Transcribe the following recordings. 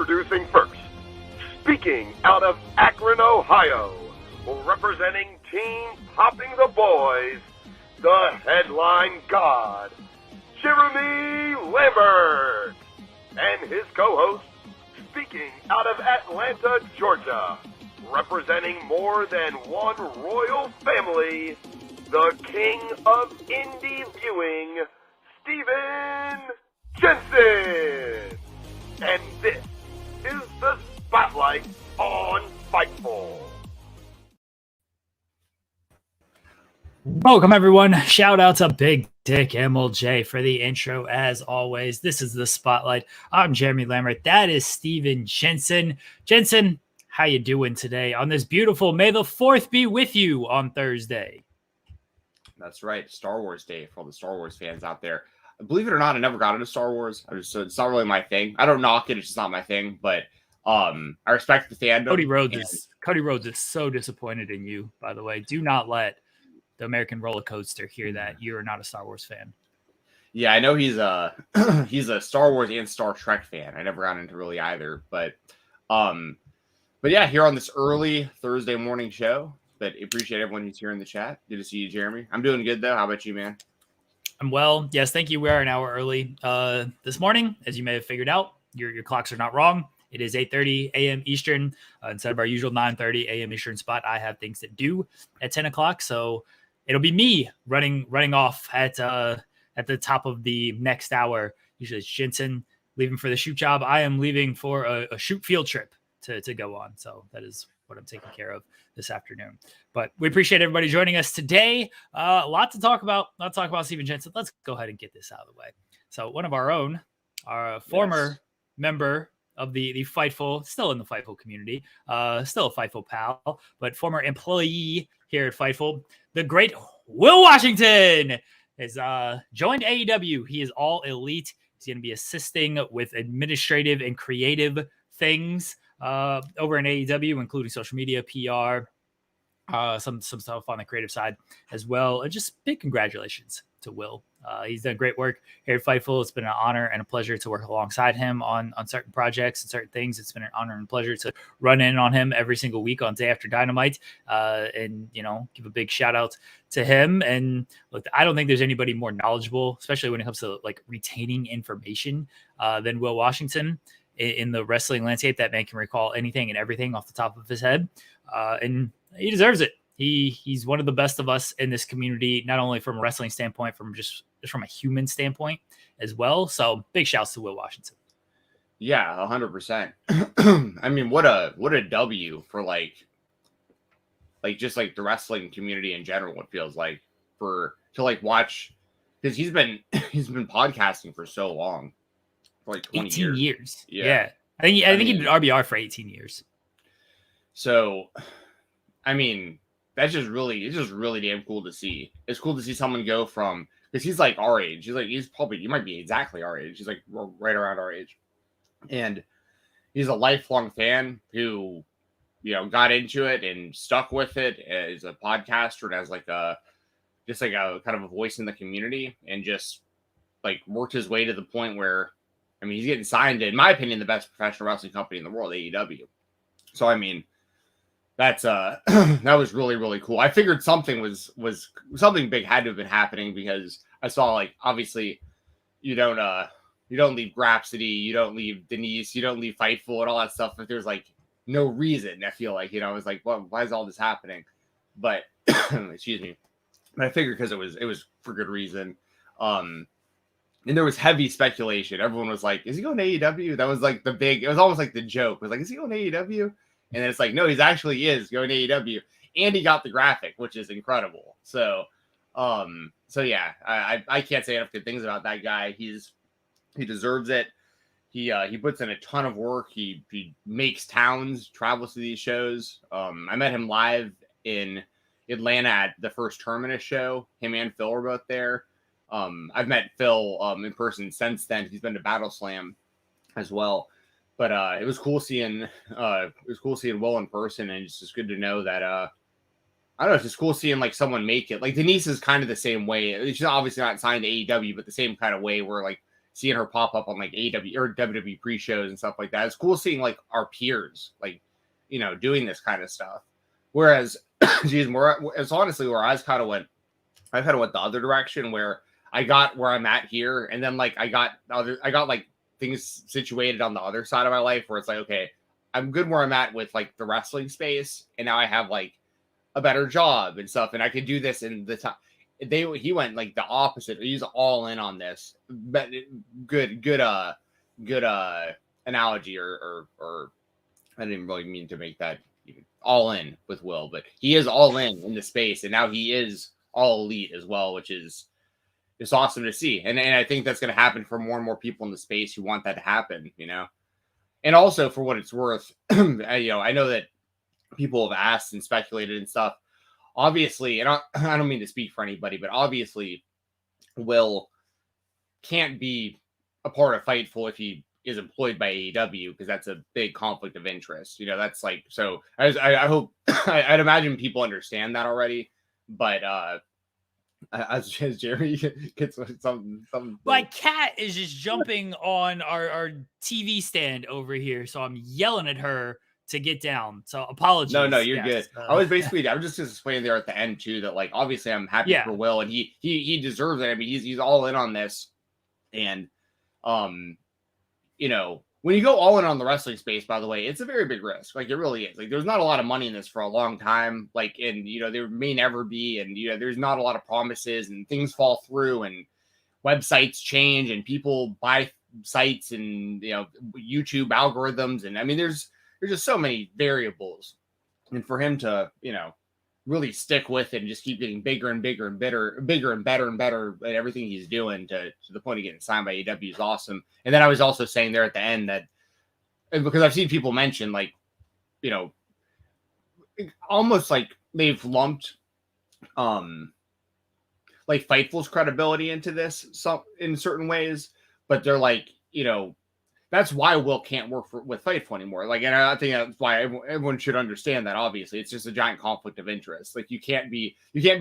Introducing first, speaking out of Akron, Ohio, representing Team Popping the Boys, the headline god, Jeremy Lambert, and his co-host, speaking out of Atlanta, Georgia, representing more than one royal family, the king of indie viewing, Stephen Jensen. And this is the Spotlight on Fightful. Welcome, everyone. Shout out to Big Dick MLJ for the intro. As always, this is the Spotlight. I'm Jeremy Lambert. That is Stephen Jensen. Jensen, how you doing today on this beautiful May the 4th be with you on Thursday? That's right. Star Wars Day for all the Star Wars fans out there. Believe it or not, I never got into Star Wars. So it's not really my thing. I don't knock it. It's just not my thing. But I respect the fandom. Cody Rhodes is so disappointed in you, by the way. Do not let the American roller coaster hear that you are not a Star Wars fan. Yeah, I know he's a Star Wars and Star Trek fan. I never got into really either. But yeah, here on this early Thursday morning show. But appreciate everyone who's here in the chat. Good to see you, Jeremy. I'm doing good though. How about you, man? I'm well. Yes, thank you. We are an hour early this morning, as you may have figured out. Your clocks are not wrong. It is 8:30 a.m. Eastern instead of our usual 9:30 a.m. Eastern spot. I have things to do at 10 o'clock, so it'll be me running off at the top of the next hour. Usually it's Jensen leaving for the shoot job. I am leaving for a shoot field trip to go on. So that is what I'm taking care of this afternoon. But we appreciate everybody joining us today. A lot to talk about. Let's talk about Stephen Jensen. Let's go ahead and get this out of the way. So one of our own, our former member of the Fightful, still in the Fightful community, still a Fightful pal, but former employee here at Fightful, the great Will Washington has joined AEW. He is all elite. He's going to be assisting with administrative and creative things over in AEW, including social media, PR, some stuff on the creative side as well. And just big congratulations to Will. He's done great work here at Fightful. It's been an honor and a pleasure to work alongside him on certain projects and certain things. It's been an honor and pleasure to run in on him every single week on Day After Dynamite, and give a big shout out to him. And look, I don't think there's anybody more knowledgeable, especially when it comes to like retaining information, than Will Washington in the wrestling landscape. That man can recall anything and everything off the top of his head, and he deserves it. He's one of the best of us in this community, not only from a wrestling standpoint, from just from a human standpoint as well. So big shouts to Will Washington. Yeah, 100%. I mean, what a W for like just like the wrestling community in general. It feels like to watch, because he's been podcasting for so long, for like 20 years. Yeah. Yeah. I think he did RBR for 18 years. So, I mean, it's just really damn cool to see. It's cool to see someone go from, because he's like our age. You might be exactly our age. He's like right around our age. And he's a lifelong fan who, got into it and stuck with it as a podcaster and as like a kind of a voice in the community, and just like worked his way to the point where, I mean, he's getting signed to, in my opinion, the best professional wrestling company in the world, AEW. So, I mean, that's that was really, really cool. I figured something was something big had to have been happening, because I saw, like, obviously you don't leave Grapsody, you don't leave Denise, you don't leave Fightful and all that stuff if there's like no reason. I feel like, I was like, well, why is all this happening? But excuse me. But I figured because it was for good reason. And there was heavy speculation. Everyone was like, is he going to AEW? That was like it was almost like the joke. It was like, is he going to AEW? And then it's like, no, he's actually is going to AEW. And he got the graphic, which is incredible. So yeah, I can't say enough good things about that guy. He deserves it. He puts in a ton of work. He makes towns, travels to these shows. I met him live in Atlanta at the first Terminus show. Him and Phil were both there. I've met Phil in person since then. He's been to Battle Slam as well. But it was cool seeing Will in person, and it's just good to know that I don't know, it's just cool seeing like someone make it. Like Denise is kind of the same way. She's obviously not signed to AEW, but the same kind of way where like seeing her pop up on like AEW or WWE pre-shows and stuff like that. It's cool seeing like our peers, like, you know, doing this kind of stuff. Whereas, it's honestly where I kind of went the other direction, where I got where I'm at here, and then like I got like things situated on the other side of my life where it's like, okay, I'm good where I'm at with like the wrestling space, and now I have like a better job and stuff, and I could do this in the time. He went like the opposite. He's all in on this. But good analogy, or I didn't really mean to make that all in with Will, but he is all in the space, and now he is all elite as well, which is it's awesome to see. And I think that's going to happen for more and more people in the space who want that to happen, you know. And also, for what it's worth, I know that people have asked and speculated and stuff. Obviously, and I don't mean to speak for anybody, but obviously, Will can't be a part of Fightful if he is employed by AEW, because that's a big conflict of interest. You know, that's like, so I hope, I'd imagine people understand that already. But as Jeremy gets something. My cat is just jumping on our TV stand over here, so I'm yelling at her to get down. So apologies. No, you're good. I was just explaining there at the end too that like obviously I'm happy for Will, and he deserves it. I mean, he's all in on this, and you know, when you go all in on the wrestling space, by the way, it's a very big risk. Like, it really is. Like, there's not a lot of money in this for a long time. Like, and you know, there may never be, and you know, there's not a lot of promises, and things fall through, and websites change, and people buy sites, and you know, YouTube algorithms, and I mean, there's just so many variables, and for him to, you know, really stick with it and just keep getting bigger and bigger and better at everything he's doing to the point of getting signed by AEW is awesome. And then I was also saying there at the end that, because I've seen people mention, like, you know, almost like they've lumped like Fightful's credibility into this in certain ways, but they're like, you know, that's why Will can't work with Fightful anymore. Like, and I think that's why everyone should understand that. Obviously, it's just a giant conflict of interest. Like, you can't be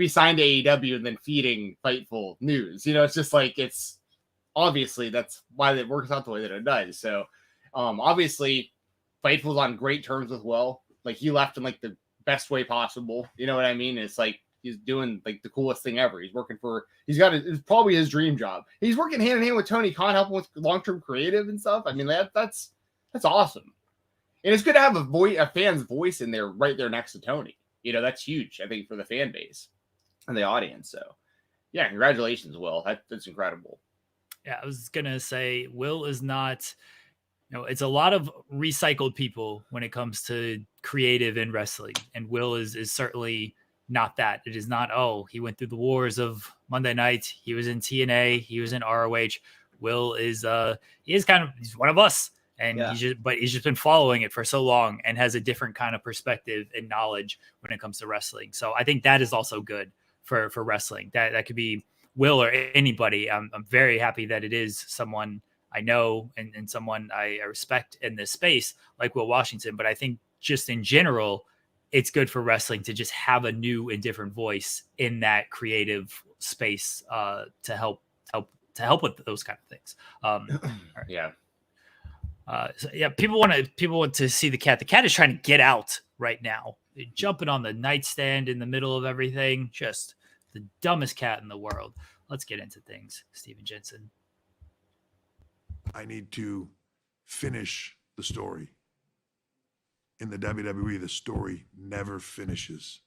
signed to AEW and then feeding Fightful news. You know, it's just like, it's obviously that's why it works out the way that it does. So, obviously, Fightful's on great terms with Will. Like, he left in like the best way possible. You know what I mean? It's like, he's doing like the coolest thing ever. It's probably his dream job. He's working hand in hand with Tony Khan, helping with long-term creative and stuff. I mean, that's awesome. And it's good to have a fan's voice in there, right there next to Tony. You know, that's huge, I think, for the fan base and the audience. So yeah, congratulations, Will. That's incredible. Yeah, I was gonna say, Will is not, you know, it's a lot of recycled people when it comes to creative in wrestling, and Will is certainly not that. It is not, oh, he went through the wars of Monday night, he was in TNA, he was in ROH. Will is he's one of us, and he's just been following it for so long and has a different kind of perspective and knowledge when it comes to wrestling. So I think that is also good for wrestling. That could be Will or anybody. I'm very happy that it is someone I know and someone I respect in this space, like Will Washington. But I think just in general, it's good for wrestling to just have a new and different voice in that creative space to help with those kind of things. Right. Yeah. So yeah, people want to see the cat. The cat is trying to get out right now. They're jumping on the nightstand in the middle of everything. Just the dumbest cat in the world. Let's get into things. Stephen Jensen. I need to finish the story. In the WWE, the story never finishes.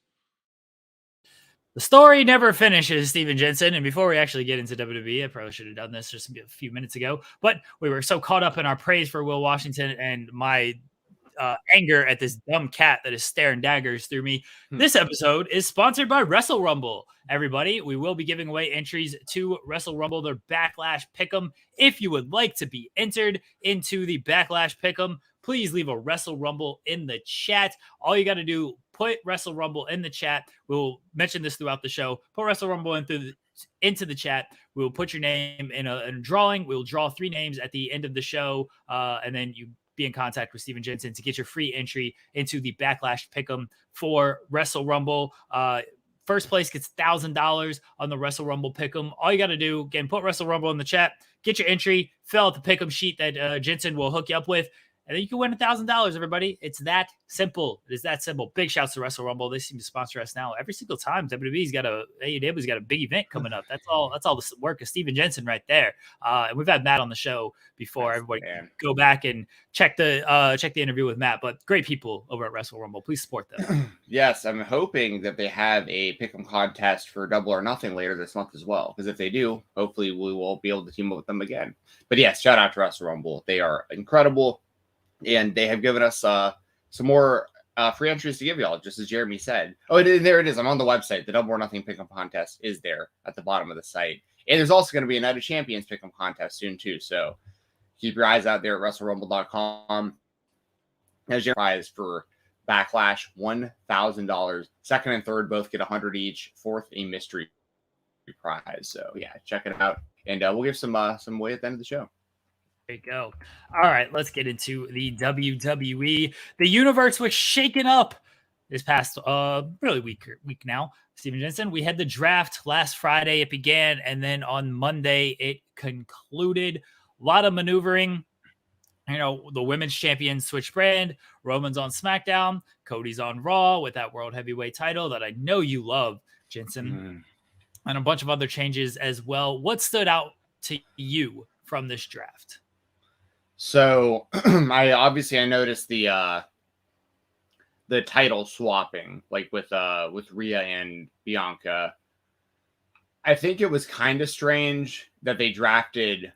The story never finishes, Stephen Jensen. And before we actually get into WWE, I probably should have done this just a few minutes ago, but we were so caught up in our praise for Will Washington and my anger at this dumb cat that is staring daggers through me. This episode is sponsored by Wrestle Rumble. Everybody, we will be giving away entries to Wrestle Rumble, their Backlash Pick'em. If you would like to be entered into the Backlash Pick'em, please leave a Wrestle Rumble in the chat. All you got to do, put Wrestle Rumble in the chat. We'll mention this throughout the show. Put Wrestle Rumble into the chat. We'll put your name in a drawing. We'll draw 3 names at the end of the show, and then you be in contact with Stephen Jensen to get your free entry into the Backlash Pick'em for Wrestle Rumble. First place gets $1,000 on the Wrestle Rumble Pick'em. All you got to do, again, put Wrestle Rumble in the chat, get your entry, fill out the Pick'em sheet that Jensen will hook you up with, and then you can win $1,000, everybody. It's that simple. It is that simple. Big shouts to Wrestle Rumble. They seem to sponsor us now every single time. AEW's got a big event coming up. That's all the work of Stephen Jensen right there. And we've had Matt on the show before. Everybody go back and check the interview with Matt. But great people over at Wrestle Rumble. Please support them. Yes, I'm hoping that they have a pick'em contest for Double or Nothing later this month as well. Because if they do, hopefully we will be able to team up with them again. But yes, shout out to Wrestle Rumble. They are incredible. And they have given us some more free entries to give y'all, just as Jeremy said. Oh, and there it is. I'm on the website. The Double or Nothing Pick'em contest is there at the bottom of the site. And there's also going to be a Night of Champions Pick'em contest soon, too. So keep your eyes out there at WrestleRumble.com. There's your prize for Backlash, $1,000. Second and third both get $100 each. Fourth, a mystery prize. So, yeah, check it out. And we'll give some away at the end of the show. There you go. All right, let's get into the WWE. The universe was shaken up this past really week now. Stephen Jensen, we had the draft last Friday. It began, and then on Monday it concluded. A lot of maneuvering. You know, the women's champion switched brand. Roman's on SmackDown. Cody's on Raw with that World Heavyweight title that I know you love, Jensen. And a bunch of other changes as well. What stood out to you from this draft? So I noticed the title swapping, like with Rhea and Bianca. I think it was kind of strange that they drafted.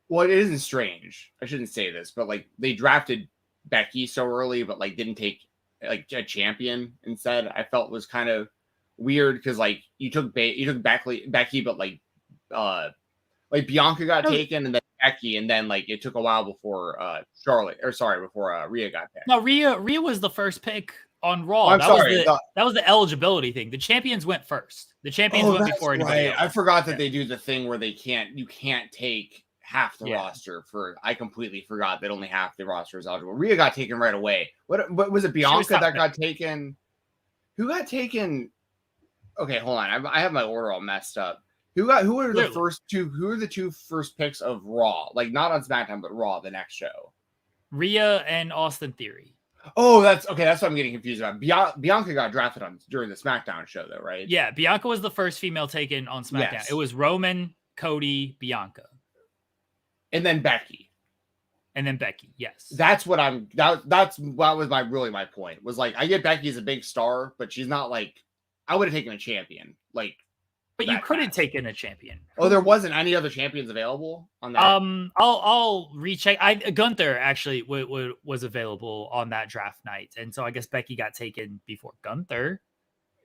Well, it isn't strange. I shouldn't say this, but like they drafted Becky so early, but like didn't take like a champion instead. I felt was kind of weird because like you took Becky, but like Bianca got taken and then Becky, and then like it took a while before Rhea got picked. No, Rhea was the first pick on Raw. Oh, that was the eligibility thing. The champions went first. The champions went before anybody else. I forgot that they do the thing where you can't take half the roster I completely forgot that only half the roster is eligible. Rhea got taken right away. What was it? Bianca that got taken? Who got taken? Okay, hold on. I have my order all messed up. Who were the first two? Who are the two first picks of Raw? Like not on SmackDown, but Raw, the next show. Rhea and Austin Theory. Oh, that's okay. That's what I'm getting confused about. Bianca got drafted during the SmackDown show, though, right? Yeah, Bianca was the first female taken on SmackDown. Yes. It was Roman, Cody, Bianca, and then Becky. Yes, that's what that was my point. Was like I get Becky as a big star, but she's not like I would have taken a champion like. But you could have taken a champion. Oh, there wasn't any other champions available on that. I'll recheck. Gunther actually was available on that draft night, and so I guess Becky got taken before Gunther.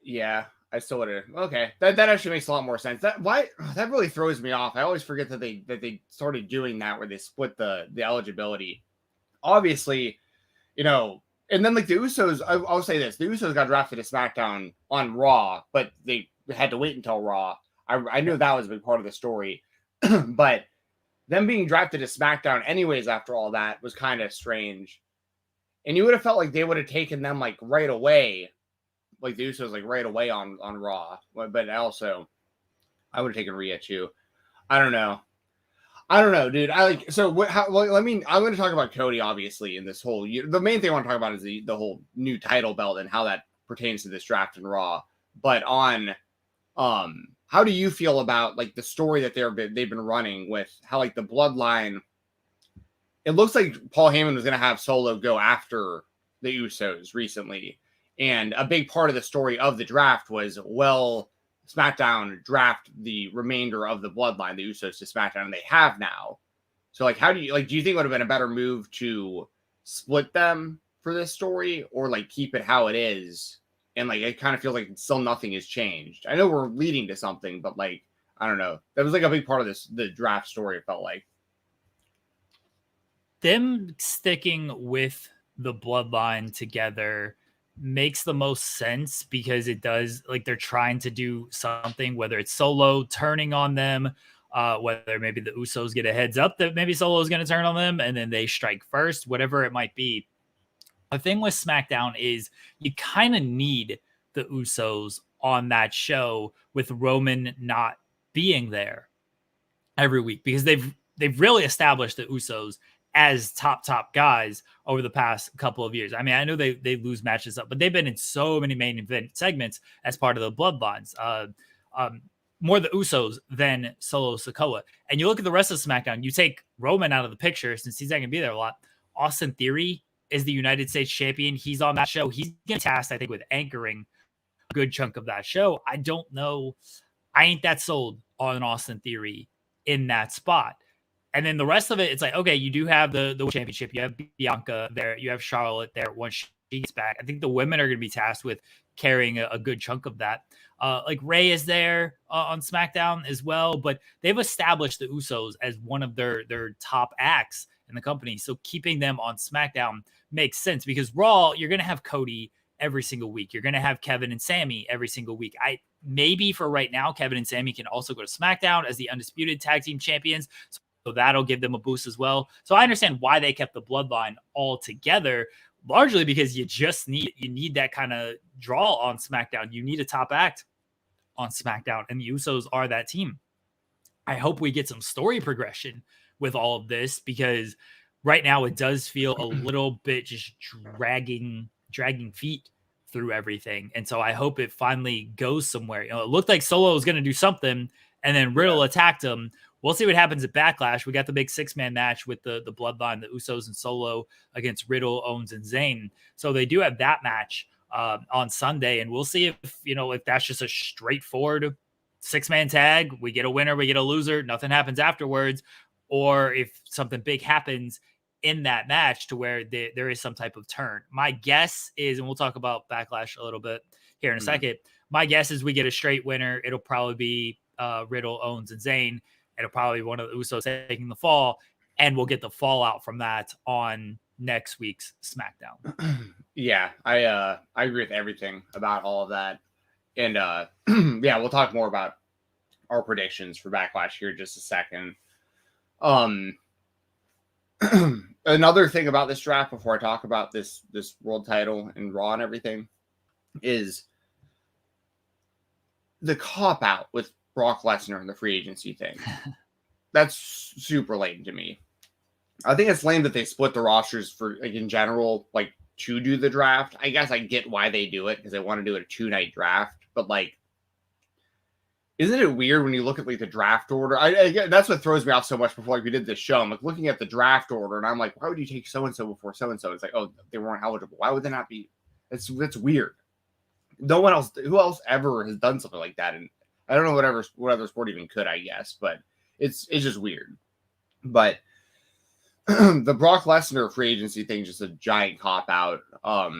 Yeah, I still would have. Okay, that actually makes a lot more sense. That really throws me off. I always forget that they started doing that where they split the eligibility. Obviously, you know, and then like the Usos. I'll say this: the Usos got drafted to SmackDown on Raw, but they had to wait until Raw. I knew that was a big part of the story, but them being drafted to SmackDown anyways after all that was kind of strange. And you would have felt like they would have taken them like right away, like the Usos like right away on Raw. But also, I would have taken Rhea too. I don't know, dude. I'm going to talk about Cody obviously in this whole year. The main thing I want to talk about is the whole new title belt and how that pertains to this draft and Raw. But on how do you feel about like the story that they've been running with how like the bloodline? It looks like Paul Heyman was going to have Solo go after the Usos recently, and a big part of the story of the draft was SmackDown draft the remainder of the bloodline, the Usos, to SmackDown, and they have now. So like, do you think it would have been a better move to split them for this story, or like keep it how it is? And like it kind of feels like still nothing has changed. I know we're leading to something, but like I don't know. That was like a big part of the draft story. It felt like them sticking with the bloodline together makes the most sense because it does like they're trying to do something. Whether it's Solo turning on them, whether maybe the Usos get a heads up that maybe Solo is going to turn on them, and then they strike first. Whatever it might be. The thing with SmackDown is you kind of need the Usos on that show with Roman not being there every week, because they've really established the Usos as top guys over the past couple of years. I mean, I know they lose matches up, but they've been in so many main event segments as part of the Bloodlines. More the Usos than Solo Sikoa. And you look at the rest of SmackDown, you take Roman out of the picture since he's not going to be there a lot. Austin Theory is the United States champion. He's on that show. He's getting tasked, I think, with anchoring a good chunk of that show. I don't know. I ain't that sold on Austin Theory in that spot. And then the rest of it, it's like, okay, you do have the championship. You have Bianca there. You have Charlotte there once she gets back. I think the women are going to be tasked with carrying a good chunk of that. Like Ray is there on SmackDown as well, but they've established the Usos as one of their top acts in the company. So keeping them on SmackDown makes sense, because Raw, you're going to have Cody every single week. You're going to have Kevin and Sammy every single week. Maybe for right now, Kevin and Sammy can also go to SmackDown as the undisputed tag team champions. So that'll give them a boost as well. So I understand why they kept the Bloodline all together, largely because you need that kind of draw on SmackDown. You need a top act on SmackDown, and the Usos are that team. I hope we get some story progression with all of this, because right now it does feel a little bit just dragging feet through everything. And so I hope it finally goes somewhere. You know, it looked like Solo was going to do something, and then Riddle attacked him. We'll see what happens at Backlash. We got the big 6-man match with the Bloodline, the Usos and Solo against Riddle, Owens, and Zayn. So they do have that match on Sunday, and we'll see if that's just a straightforward 6-man tag. We get a winner, we get a loser, nothing happens afterwards, or if something big happens in that match to where there is some type of turn. My guess is, and we'll talk about Backlash a little bit here in a second, my guess is we get a straight winner. It'll probably be Riddle, Owens, and Zayn. It'll probably be one of the Usos taking the fall, and we'll get the fallout from that on next week's SmackDown. Yeah, I agree with everything about all of that. And yeah, we'll talk more about our predictions for Backlash here in just a second. Another thing about this draft before I talk about this world title and Raw and everything is the cop out with Brock Lesnar and the free agency thing. That's super lame to me. I think it's lame that they split the rosters for, like, in general, like, to do the draft. I guess I get why they do it, because they want to do a 2-night draft. But, like, isn't it weird when you look at, like, the draft order? I that's what throws me off so much before, like, we did this show. I'm like looking at the draft order, and I'm like, why would you take so and so before so and so? It's like, oh, they weren't eligible. Why would they not be? That's weird. No one else. Who else ever has done something like that? And I don't know what other sport even could, I guess, but it's just weird. But the Brock Lesnar free agency thing is just a giant cop out. How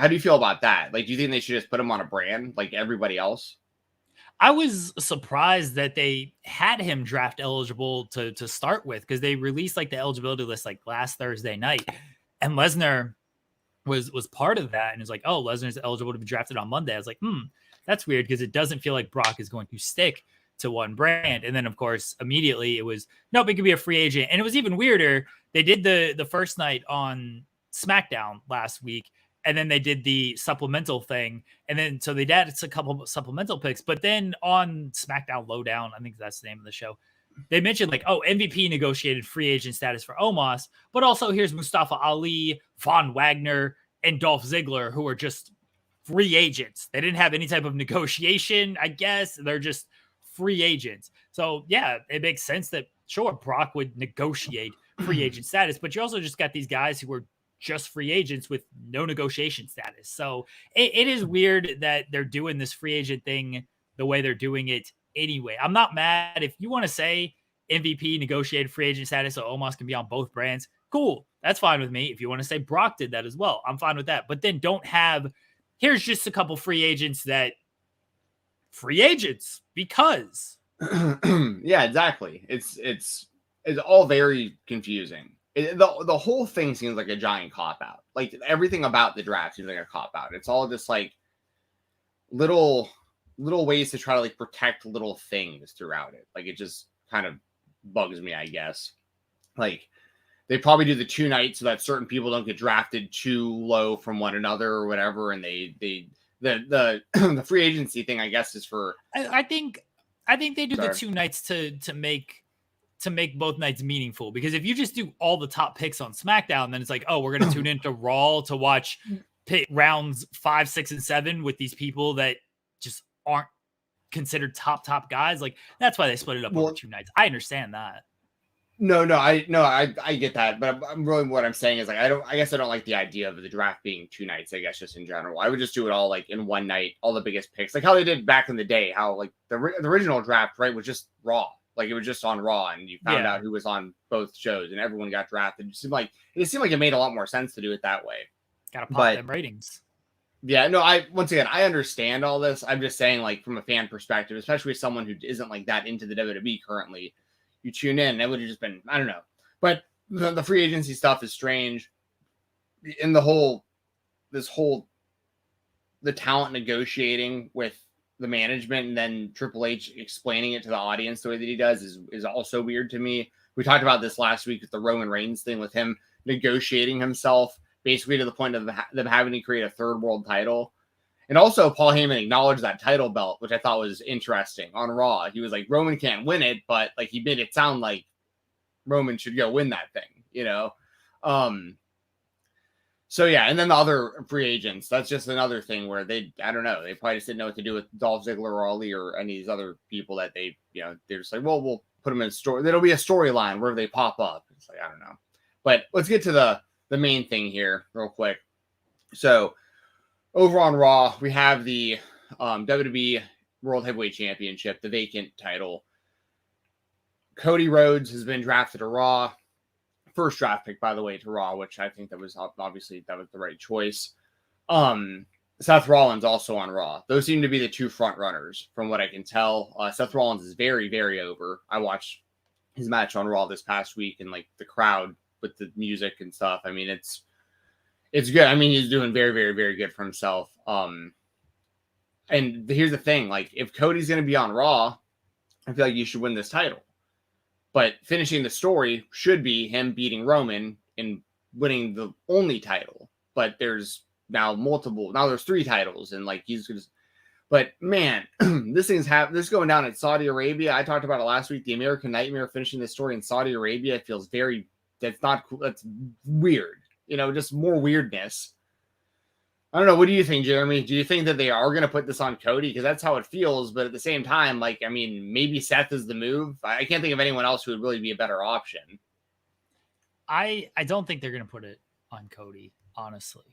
do you feel about that? Like, do you think they should just put him on a brand like everybody else? I was surprised that they had him draft eligible to start with, because they released like the eligibility list like last Thursday night, and Lesnar was part of that, and it's like, oh, Lesnar's eligible to be drafted on Monday. I was like, that's weird, because it doesn't feel like Brock is going to stick to one brand. And then, of course, immediately it was, nope, it could be a free agent. And it was even weirder. They did the first night on SmackDown last week, and then they did the supplemental thing. And then, so they added a couple supplemental picks. But then on SmackDown Lowdown, I think that's the name of the show, they mentioned like, oh, MVP negotiated free agent status for Omos, but also here's Mustafa Ali, Von Wagner, and Dolph Ziggler, who are just free agents. They didn't have any type of negotiation, I guess. They're just free agents. So yeah, it makes sense that sure, Brock would negotiate free agent status, but you also just got these guys who were just free agents with no negotiation status. So it is weird that they're doing this free agent thing the way they're doing it anyway. I'm not mad if you want to say MVP negotiated free agent status so Omos can be on both brands. Cool. That's fine with me. If you want to say Brock did that as well, I'm fine with that. But then don't have, here's just a couple free agents that free agents because. Yeah, exactly. It's all very confusing. The whole thing seems like a giant cop out. Like everything about the draft seems like a cop out. It's all just like little ways to try to like protect little things throughout it. Like it just kind of bugs me, I guess. Like they probably do the 2 nights so that certain people don't get drafted too low from one another or whatever, and they The the free agency thing, I guess, is for. I think they do Sorry. the 2 nights to make both nights meaningful, because if you just do all the top picks on SmackDown, then it's like, oh, we're going to tune into Raw to watch rounds 5, 6, and 7 with these people that just aren't considered top guys. Like, that's why they split it up over 2 nights. I understand that. No, I get that, but I'm really, what I'm saying is, like, I guess I don't like the idea of the draft being 2 nights, I guess, just in general. I would just do it all like in one night, all the biggest picks, like how they did back in the day, how like the original draft, right, was just Raw. Like, it was just on Raw, and you found out who was on both shows, and everyone got drafted. It seemed like it made a lot more sense to do it that way. Gotta pop them ratings. Yeah, no, once again, I understand all this. I'm just saying, like, from a fan perspective, especially someone who isn't like that into the WWE currently, you tune in, and it would have just been, I don't know. But the free agency stuff is strange. In the talent negotiating with the management, and then Triple H explaining it to the audience the way that he does is also weird to me. We talked about this last week with the Roman Reigns thing, with him negotiating himself basically to the point of them having to create a third world title. And also Paul Heyman acknowledged that title belt, which I thought was interesting on Raw. He was like, Roman can't win it, but like he made it sound like Roman should go win that thing, you know? So yeah, and then the other free agents, that's just another thing where I don't know, they probably just didn't know what to do with Dolph Ziggler or Ali or any of these other people that they, you know, they're just like, well, we'll put them in a story. There'll be a storyline where they pop up. It's like, I don't know. But let's get to the main thing here real quick. So over on Raw, we have the WWE World Heavyweight Championship, the vacant title. Cody Rhodes has been drafted to Raw. First draft pick, by the way, to Raw, which I think that was obviously the right choice. Seth Rollins also on Raw. Those seem to be the 2 front runners from what I can tell. Seth Rollins is very, very over. I watched his match on Raw this past week, and like the crowd with the music and stuff. I mean, it's good. I mean, he's doing very, very, very good for himself. And here's the thing, like, if Cody's going to be on Raw, I feel like you should win this title. But finishing the story should be him beating Roman and winning the only title. But there's now there's 3 titles, and like he's just. But man, this is going down in Saudi Arabia. I talked about it last week. The American Nightmare finishing this story in Saudi Arabia feels that's not cool. That's weird. You know, just more weirdness. I don't know. What do you think, Jeremy? Do you think that they are going to put this on Cody? Because that's how it feels. But at the same time, like, I mean, maybe Seth is the move. I can't think of anyone else who would really be a better option. I don't think they're going to put it on Cody, honestly.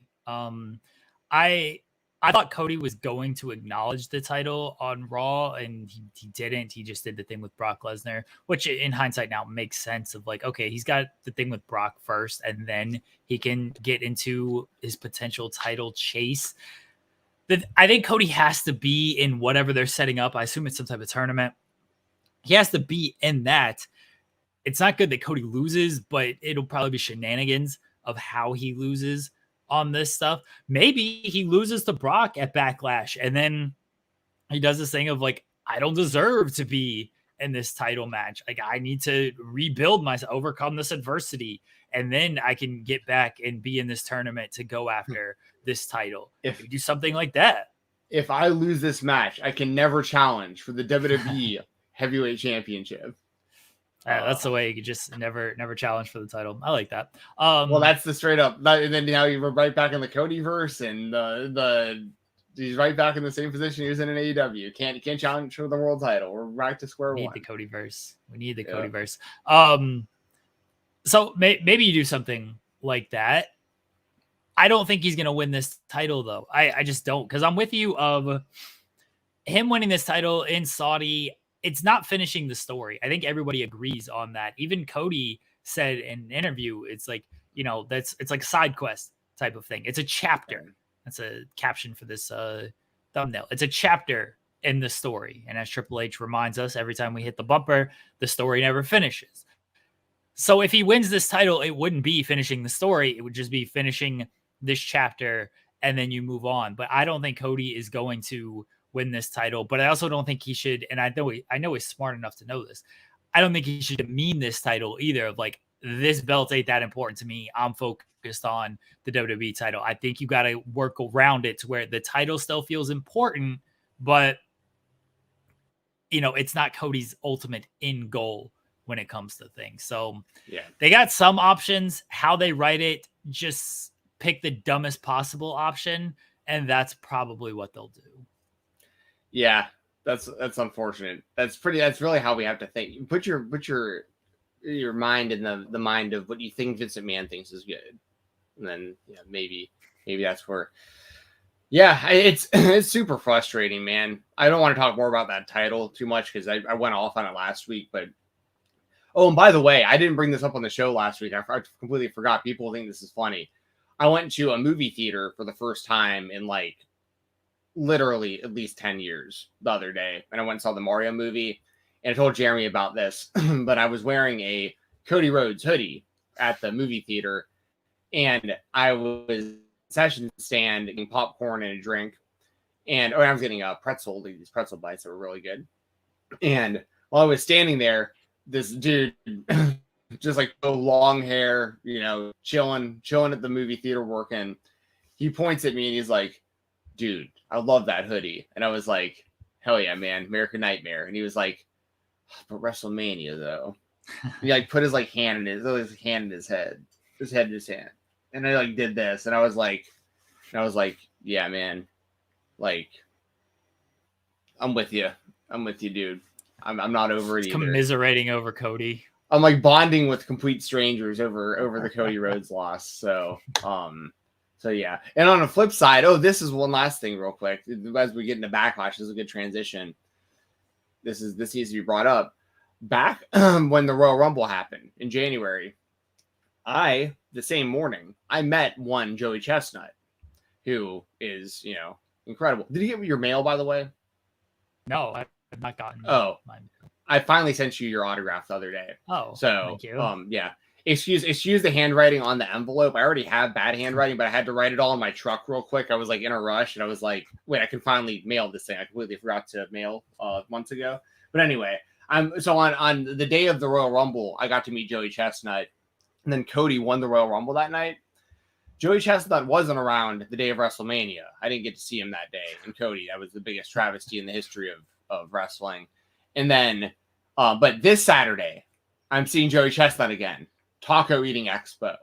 I thought Cody was going to acknowledge the title on Raw, and he didn't. He just did the thing with Brock Lesnar, which in hindsight now makes sense of like, okay, he's got the thing with Brock first, and then he can get into his potential title chase. I think Cody has to be in whatever they're setting up. I assume it's some type of tournament. He has to be in that. It's not good that Cody loses, but it'll probably be shenanigans of how he loses on this stuff. Maybe he loses to Brock at Backlash, and then he does this thing of like, I don't deserve to be in this title match. Like, I need to rebuild myself, overcome this adversity, and then I can get back and be in this tournament to go after this title. If you do something like that. If I lose this match, I can never challenge for the WWE Heavyweight Championship. That's the way you could just never challenge for the title. I like that. Well, that's the straight up. And then now you're right back in the Cody verse, and he's right back in the same position he was in AEW. Can't challenge for the world title. We're back to square one. We need the Cody verse. Cody verse. So maybe you do something like that. I don't think he's gonna win this title though. I just don't, because I'm with you of him winning this title in Saudi. It's not finishing the story. I think everybody agrees on that. Even Cody said in an interview, it's like, you know, it's like a side quest type of thing. It's a chapter. That's a caption for this thumbnail. It's a chapter in the story. And as Triple H reminds us every time we hit the bumper, the story never finishes. So if he wins this title, it wouldn't be finishing the story. It would just be finishing this chapter, and then you move on. But I don't think Cody is going to win this title, but I also don't think he should, and I know he's smart enough to know this. I don't think he should demean this title either, of like, this belt ain't that important to me. I'm focused on the WWE title. I think you got to work around it to where the title still feels important, but it's not Cody's ultimate end goal when it comes to things. So yeah, they got some options. How they write it, just pick the dumbest possible option, and that's probably what they'll do. Yeah, that's unfortunate. That's really how we have to think. Put your mind in the mind of what you think Vincent McMahon thinks is good, and then maybe that's where. Yeah, it's super frustrating, man. I don't want to talk more about that title too much because I went off on it last week. But and by the way, I didn't bring this up on the show last week. I completely forgot. People think this is funny. I went to a movie theater for the first time in like literally at least 10 years the other day, and I went and saw the Mario movie. And I told Jeremy about this, but I was wearing a Cody Rhodes hoodie at the movie theater, and I was session stand getting popcorn and a drink, and I was getting a pretzel, these pretzel bites that were really good. And while I was standing there, this dude, just like long hair, chilling at the movie theater working, he points at me and he's like, "Dude, I love that hoodie." And I was like, "Hell yeah, man, American Nightmare." And he was like, "But WrestleMania though." He like put his hand in his head, his head in his hand. And I like did this, and I was like, "Yeah, man, like, I'm with you, dude. I'm not over it either." Commiserating over Cody. I'm like bonding with complete strangers over the Cody Rhodes loss. So yeah. And on the flip side, this is one last thing, real quick, as we get into Backlash. This is a good transition. This needs to be brought up. Back when the Royal Rumble happened in January, the same morning, I met one Joey Chestnut, who is, incredible. Did you get your mail, by the way? No, I have not gotten my mail. I finally sent you your autograph the other day. Oh, so thank you. Yeah. Excuse the handwriting on the envelope. I already have bad handwriting, but I had to write it all in my truck real quick. I was like in a rush, and I was like, wait, I can finally mail this thing. I completely forgot to mail months ago. But anyway, on the day of the Royal Rumble, I got to meet Joey Chestnut. And then Cody won the Royal Rumble that night. Joey Chestnut wasn't around the day of WrestleMania. I didn't get to see him that day. And Cody, that was the biggest travesty in the history of wrestling. And then, but this Saturday, I'm seeing Joey Chestnut again. Taco Eating Expo.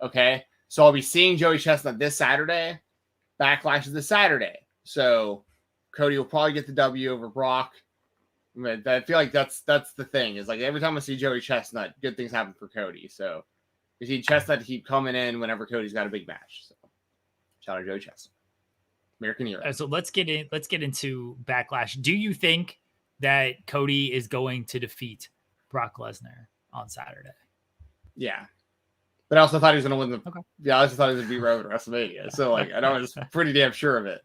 Okay? So I'll be seeing Joey Chestnut this Saturday. Backlash is this Saturday. So Cody will probably get the W over Brock. I feel like that's the thing. Is like every time I see Joey Chestnut, good things happen for Cody. So you see Chestnut to keep coming in whenever Cody's got a big match. So shout out Joey Chestnut, American hero. So let's get into Backlash. Do you think that Cody is going to defeat Brock Lesnar on Saturday? Yeah, but I also thought he was going to win the. Okay. Yeah, I also thought he was going to beat Roman at WrestleMania. So like, I was pretty damn sure of it.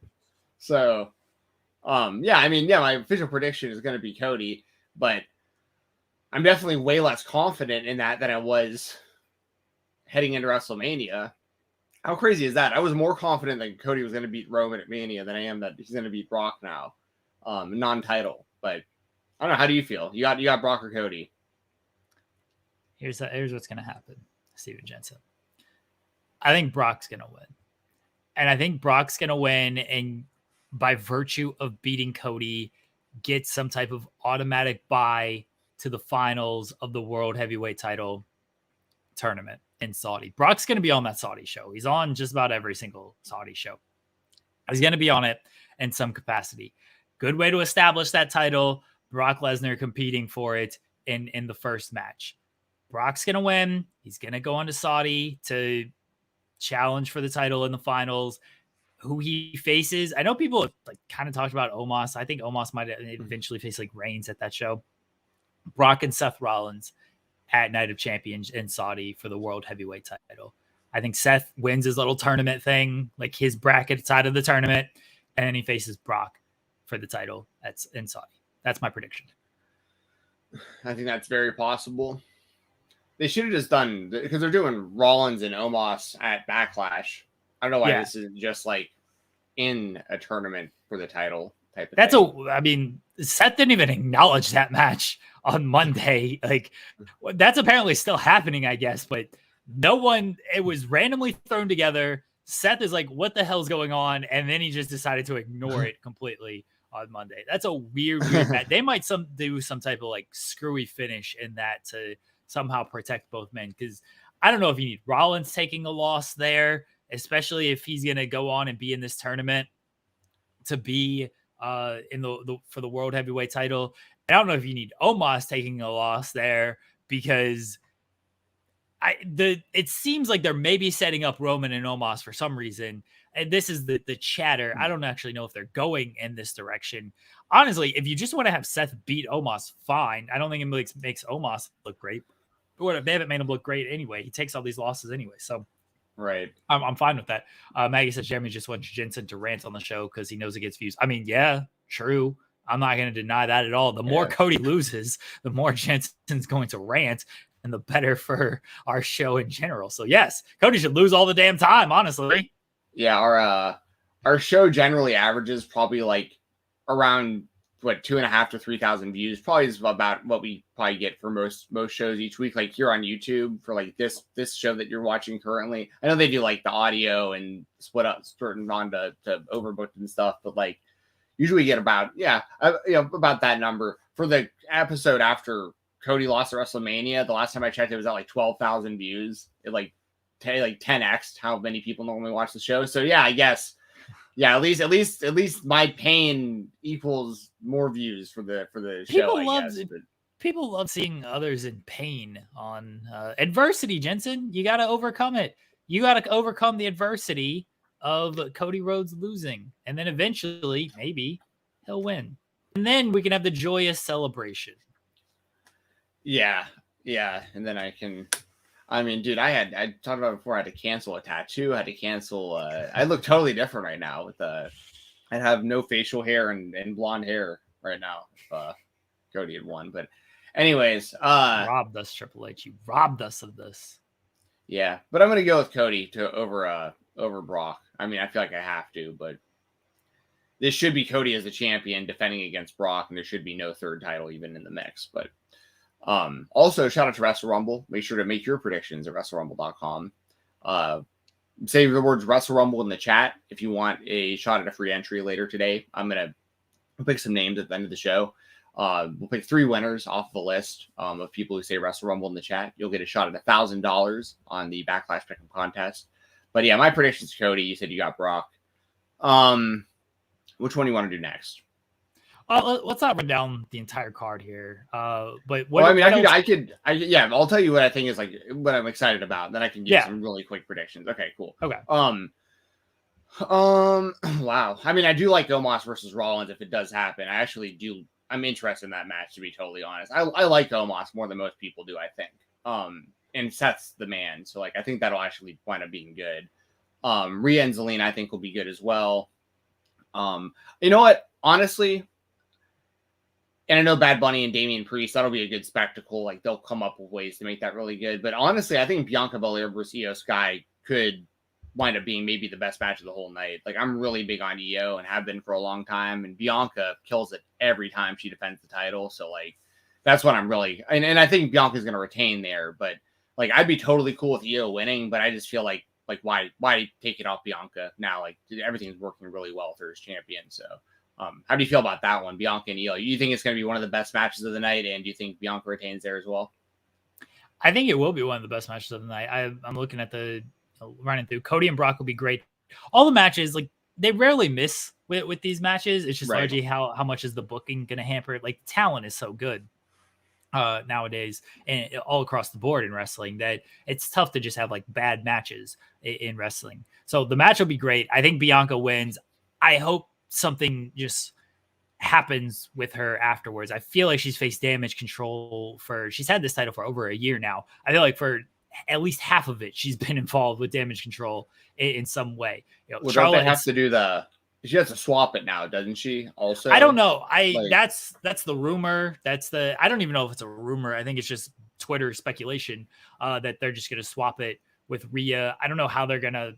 So, my official prediction is going to be Cody, but I'm definitely way less confident in that than I was heading into WrestleMania. How crazy is that? I was more confident that Cody was going to beat Roman at Mania than I am that he's going to beat Brock now, non-title. But I don't know. How do you feel? You got Brock or Cody? Here's what's going to happen, Stephen Jensen. I think Brock's going to win, and I think Brock's going to win, and by virtue of beating Cody, get some type of automatic bye to the finals of the World Heavyweight Title tournament in Saudi. Brock's going to be on that Saudi show. He's on just about every single Saudi show. He's going to be on it in some capacity. Good way to establish that title. Brock Lesnar competing for it in the first match. Brock's going to win. He's going to go on to Saudi to challenge for the title in the finals. Who he faces, I know people like kind of talked about Omos. I think Omos might eventually face like Reigns at that show. Brock and Seth Rollins at Night of Champions in Saudi for the World Heavyweight title. I think Seth wins his little tournament thing, like his bracket side of the tournament, and then he faces Brock for the title that's in Saudi. That's my prediction. I think that's very possible. They should have just done, because they're doing Rollins and Omos at Backlash. I don't know why this isn't just like in a tournament for the title. type of That's thing. I mean, Seth didn't even acknowledge that match on Monday. Like, that's apparently still happening, I guess, but no one, it was randomly thrown together. Seth is like, what the hell's going on? And then he just decided to ignore it completely on Monday. That's a weird match. They might do some type of like screwy finish in that to somehow protect both men. Because I don't know if you need Rollins taking a loss there, especially if he's going to go on and be in this tournament to be in the for the world heavyweight title. And I don't know if you need Omos taking a loss there, because it seems like they're maybe setting up Roman and Omos for some reason. And this is the chatter. I don't actually know if they're going in this direction. Honestly, if you just want to have Seth beat Omos, fine. I don't think it makes Omos look great. But they haven't made him look great anyway. He takes all these losses anyway. So right. I'm fine with that. Maggie says Jeremy just wants Jensen to rant on the show because he knows it gets views. I mean, yeah, true. I'm not going to deny that at all. The more Cody loses, the more Jensen's going to rant, and the better for our show in general. So yes, Cody should lose all the damn time, honestly. Yeah, our show generally averages probably like around 2,500 to 3,000 views. Probably is about what we probably get for most shows each week. Like here on YouTube for like this show that you're watching currently. I know they do like the audio and split on to overbooked and stuff, but like usually get about about that number for the episode after Cody lost at WrestleMania. The last time I checked, it was at like 12,000 views. It like 10x how many people normally watch the show. So yeah, I guess at least my pain equals more views for the show. People love seeing others in pain on adversity. Jensen, you got to overcome it. You got to overcome the adversity of Cody Rhodes losing, and then eventually maybe he'll win, and then we can have the joyous celebration. Yeah, and then I can. I mean, dude, I talked about it before. I had to cancel a tattoo. I had to cancel. I look totally different right now with I have no facial hair and blonde hair right now. Cody had won, but anyways, robbed us, Triple H. You robbed us of this. Yeah, but I'm gonna go with Cody over Brock. I mean, I feel like I have to, but this should be Cody as the champion defending against Brock, and there should be no third title even in the mix. But also shout out to Wrestle Rumble. Make sure to make your predictions at WrestleRumble.com. Say the words Wrestle Rumble in the chat if you want a shot at a free entry later today. I'm gonna pick some names at the end of the show. We'll pick 3 winners off the list of people who say Wrestle Rumble in the chat. You'll get a shot at $1,000 on the Backlash Pick'em contest. But yeah, my predictions, Cody. You said you got Brock. Which one do you want to do next? Let's not run down the entire card here. But I'll tell you what I think is like what I'm excited about. Then I can give some really quick predictions. Okay, cool. Okay. Wow. I mean, I do like Omos versus Rollins if it does happen. I actually do. I'm interested in that match, to be totally honest. I like Omos more than most people do, I think. And Seth's the man, so like I think that'll actually wind up being good. Rhea and Zelina I think will be good as well. You know what? Honestly, and I know Bad Bunny and Damian Priest, that'll be a good spectacle. Like they'll come up with ways to make that really good. But honestly, I think Bianca Belair versus Io Sky could wind up being maybe the best match of the whole night. Like I'm really big on Io and have been for a long time. And Bianca kills it every time she defends the title. So like that's what I'm really and I think Bianca's gonna retain there. But like I'd be totally cool with Io winning, but I just feel like why take it off Bianca now? Like everything's working really well with her as champion. So how do you feel about that one, Bianca and Io? You think it's going to be one of the best matches of the night, and do you think Bianca retains there as well? I think it will be one of the best matches of the night. I'm looking at running through. Cody and Brock will be great. All the matches, like they rarely miss with these matches. It's just largely how much is the booking going to hamper it. Like talent is so good nowadays and all across the board in wrestling that it's tough to just have like bad matches in wrestling. So the match will be great. I think Bianca wins. I hope something just happens with her afterwards. I feel like she's faced Damage Control she's had this title for over a year now. I feel like for at least half of it, she's been involved with Damage Control in some way. Charlotte don't they have to do she has to swap it now, doesn't she? Also, I don't know. That's the rumor. I don't even know if it's a rumor. I think it's just Twitter speculation that they're just going to swap it with Rhea. I don't know how they're going to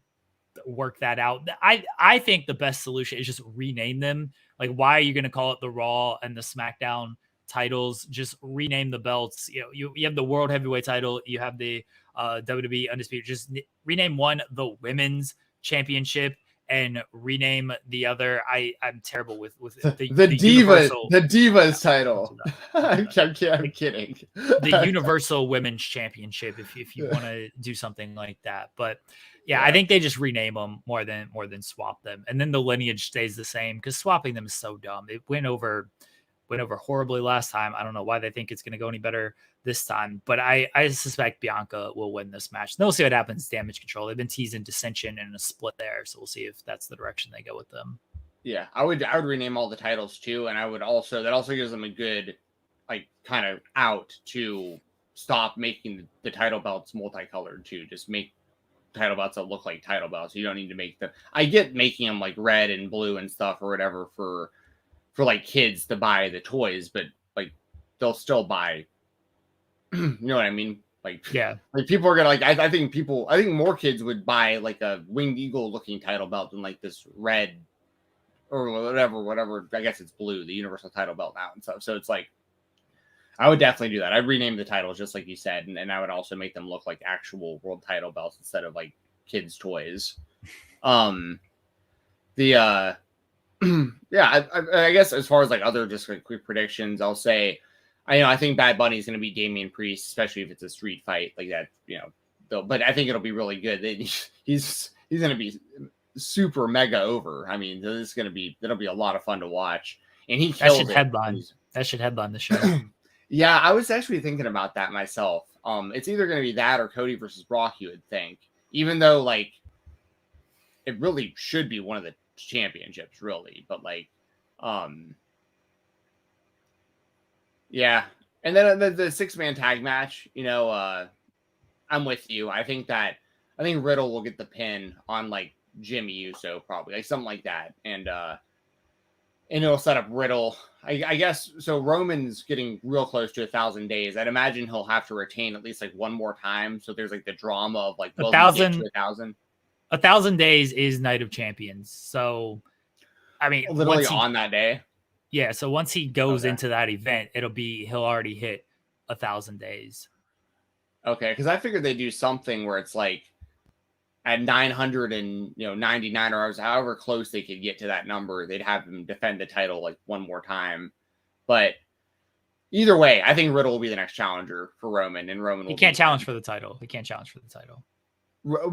work that out. I think the best solution is just rename them. Like, why are you going to call it the Raw and the SmackDown titles? Just rename the belts. You have the World Heavyweight title. You have the WWE Undisputed. Just rename one the Women's Championship and rename the other. I'm terrible with the Divas title. I'm kidding. The Universal Women's Championship, if you want to do something like that. But yeah, I think they just rename them more than swap them, and then the lineage stays the same because swapping them is so dumb. It went over horribly last time. I don't know why they think it's going to go any better this time, but I suspect Bianca will win this match. And we'll see what happens. Damage Control. They've been teasing dissension and a split there, so we'll see if that's the direction they go with them. Yeah, I would rename all the titles too, and that also gives them a good kind of out to stop making the title belts multicolored too. Just make title belts that look like title belts. You don't need to make them. I get making them like red and blue and stuff or whatever for like kids to buy the toys, but like they'll still buy. You know what I mean? Like, yeah, like people are gonna like. I think more kids would buy like a winged eagle looking title belt than like this red or whatever. I guess it's blue, the universal title belt now and stuff. So it's like, I would definitely do that. I'd rename the titles just like you said, and I would also make them look like actual world title belts instead of like kids' toys. Yeah, I guess as far as like other just like quick predictions, I'll say, I think Bad Bunny is going to beat Damian Priest, especially if it's a street fight like that. But I think it'll be really good. He's going to be super mega over. I mean, that'll be a lot of fun to watch, and he kills it. That should headline the show. Yeah, I was actually thinking about that myself. It's either going to be that or Cody versus Brock, you would think. Even though, like, it really should be one of the championships, really. But, like, yeah. And then the six-man tag match, I'm with you. I think Riddle will get the pin on, like, Jimmy Uso, probably. Like, something like that. And it'll set up Riddle. I guess, so Roman's getting real close to 1,000 days. I'd imagine he'll have to retain at least like one more time. So there's like the drama of like 1,000. 1,000 days is Night of Champions. So, I mean, literally on that day. Yeah. So once he goes into that event, he'll already hit 1,000 days. Okay. Because I figured they do something where it's like at 999 or however close they could get to that number, they'd have him defend the title like one more time. But either way, I think Riddle will be the next challenger for Roman, and Roman he can't challenge for the title. He can't challenge for the title.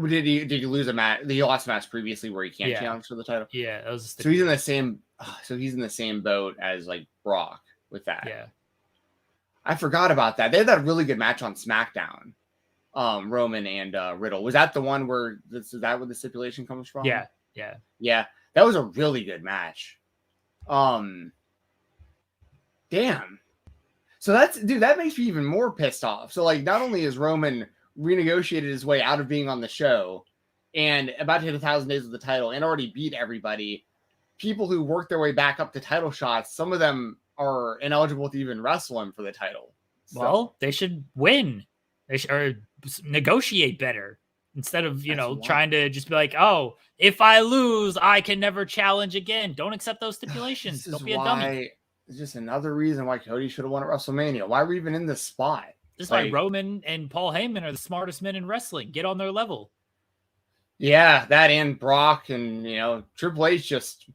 Did he lose a match? He lost a match previously where he can't challenge for the title. Yeah, that was so he's in the same. So he's in the same boat as like Brock with that. Yeah, I forgot about that. They had that really good match on SmackDown. Roman and Riddle. Was that the one where is that where the stipulation comes from? Yeah. That was a really good match. Damn. So that makes me even more pissed off. So like, not only is Roman renegotiated his way out of being on the show and about to hit 1,000 days of the title and already beat everybody, people who work their way back up to title shots, some of them are ineligible to even wrestle him for the title. So, well, they should win. They should negotiate better instead of, trying to just be like, oh, if I lose, I can never challenge again. Don't accept those stipulations. Don't be a dummy. It's just another reason why Cody should have won at WrestleMania. Why are we even in this spot? Just like Roman and Paul Heyman are the smartest men in wrestling. Get on their level. Yeah, that and Brock and, Triple H just,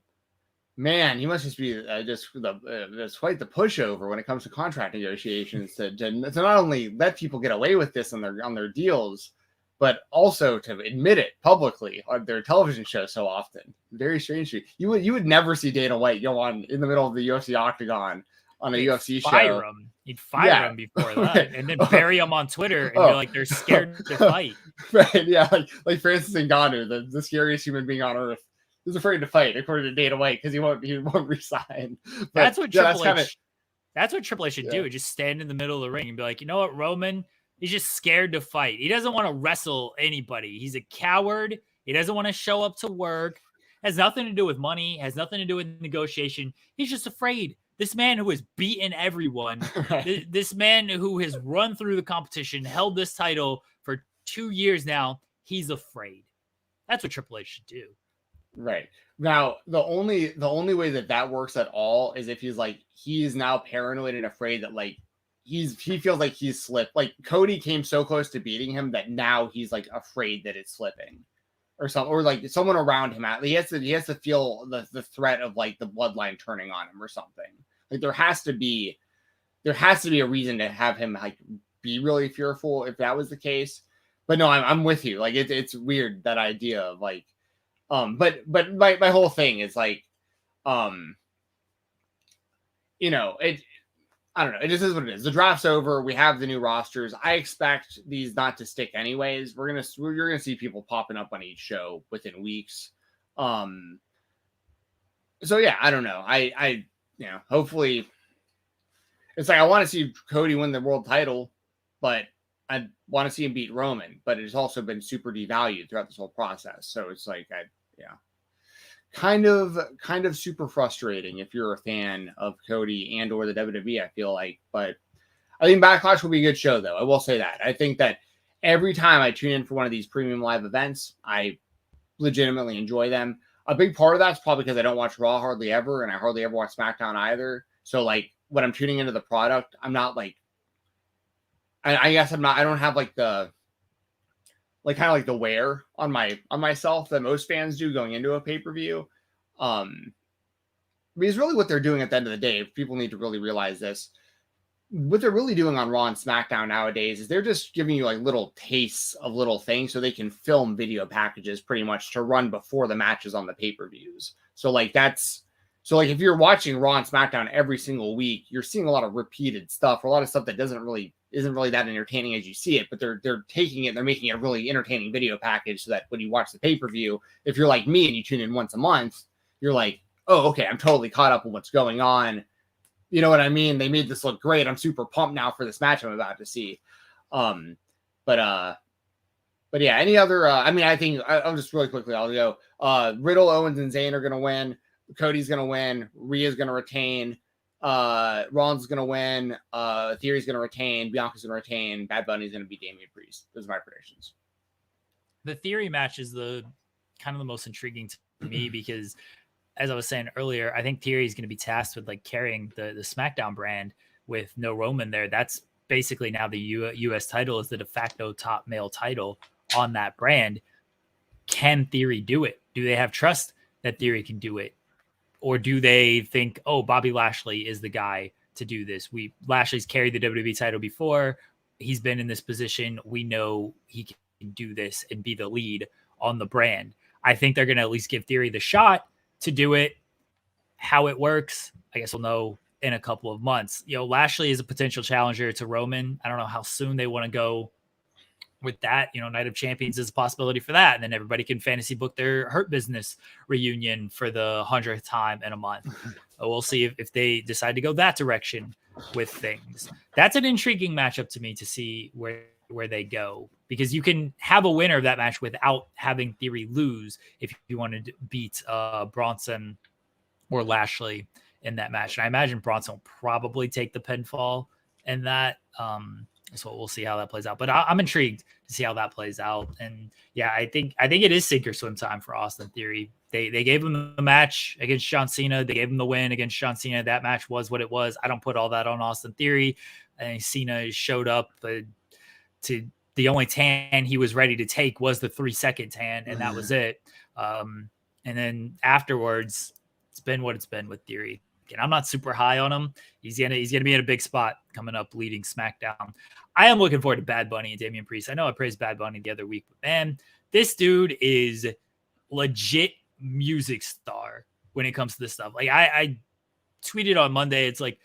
man, he must just be just quite the pushover when it comes to contract negotiations to not only let people get away with this on their deals, but also to admit it publicly on their television show so often. Very strange. You would never see Dana White go on in the middle of the UFC octagon on a UFC show. You'd fire him before that, and then bury him on Twitter, and you're like, they're scared to fight. Right? Yeah, like Francis Ngannou, the scariest human being on earth, is afraid to fight, according to Dana White, because he won't resign. That's what Triple H should do. Just stand in the middle of the ring and be like, you know what, Roman, he's just scared to fight. He doesn't want to wrestle anybody. He's a coward. He doesn't want to show up to work. Has nothing to do with money. Has nothing to do with negotiation. He's just afraid. This man who has beaten everyone, right. This man who has run through the competition, held this title for 2 years now, he's afraid. That's what Triple H should do. Right. Now, the only way that works at all is if he's now paranoid and afraid that like he feels like he's slipped. Like Cody came so close to beating him that now he's like afraid that it's slipping or something, or like someone around him. He has to feel the threat of like the bloodline turning on him or something. Like there has to be a reason to have him like be really fearful if that was the case. But no, I'm with you. Like it's weird, that idea of like, but my whole thing is like, you know, I don't know. It just is what it is. The draft's over. We have the new rosters. I expect these not to stick anyways. You're gonna see people popping up on each show within weeks. So yeah, I don't know. I you know, hopefully it's like I want to see Cody win the world title, but I want to see him beat Roman, but it's also been super devalued throughout this whole process. So it's like, kind of super frustrating if you're a fan of Cody and or the WWE, I feel like. But I think Backlash will be a good show, though. I will say that. I think that every time I tune in for one of these premium live events, I legitimately enjoy them. A big part of that's probably because I don't watch Raw hardly ever, and I hardly ever watch SmackDown either. So, like, when I'm tuning into the product, I'm not like, I guess I don't have like the, like kind of like the wear on myself that most fans do going into a pay-per-view. Because really what they're doing at the end of the day, people need to really realize this, what they're really doing on Raw and SmackDown nowadays is they're just giving you like little tastes of little things so they can film video packages pretty much to run before the matches on the pay-per-views. So like if you're watching Raw and SmackDown every single week, you're seeing a lot of repeated stuff, or a lot of stuff that isn't really that entertaining as you see it, but they're taking it, they're making a really entertaining video package so that when you watch the pay-per-view, if you're like me and you tune in once a month, you're like, oh, okay, I'm totally caught up with what's going on. You know what I mean? They made this look great. I'm super pumped now for this match I'm about to see. But yeah, any other, I think I'll just really quickly, I'll go, Riddle, Owens, and Zayn are going to win. Cody's going to win. Rhea's going to retain. Rollins is going to win. Theory's going to retain. Bianca's going to retain. Bad Bunny's going to be Damian Priest. Those are my predictions. The Theory match is the kind of the most intriguing to me because, as I was saying earlier, I think Theory is going to be tasked with like carrying the SmackDown brand with no Roman there. That's basically now the U.S. title is the de facto top male title on that brand. Can Theory do it? Do they have trust that Theory can do it? Or do they think, oh, Bobby Lashley is the guy to do this? Lashley's carried the WWE title before. He's been in this position. We know he can do this and be the lead on the brand. I think they're going to at least give Theory the shot to do it. How it works, I guess we'll know in a couple of months. You know, Lashley is a potential challenger to Roman. I don't know how soon they want to go with that. You know, Night of Champions is a possibility for that. And then everybody can fantasy book their Hurt Business reunion for the 100th time in a month. We'll see if they decide to go that direction with things. That's an intriguing matchup to me to see where they go, because you can have a winner of that match without having Theory lose if you wanted to beat Bronson or Lashley in that match. And I imagine Bronson will probably take the pinfall in that. So we'll see how that plays out. But I'm intrigued to see how that plays out. And yeah, I think it is sink or swim time for Austin Theory. They gave him the match against John Cena. They gave him the win against John Cena. That match was what it was. I don't put all that on Austin Theory. I think Cena showed up to the only tan he was ready to take was the 3-second tan, and that was it. And then afterwards, it's been what it's been with Theory. And I'm not super high on him. He's gonna be in a big spot coming up leading SmackDown. I am looking forward to Bad Bunny and Damian Priest. I know I praised Bad Bunny the other week, but man, this dude is legit music star when it comes to this stuff. Like I tweeted on Monday, it's like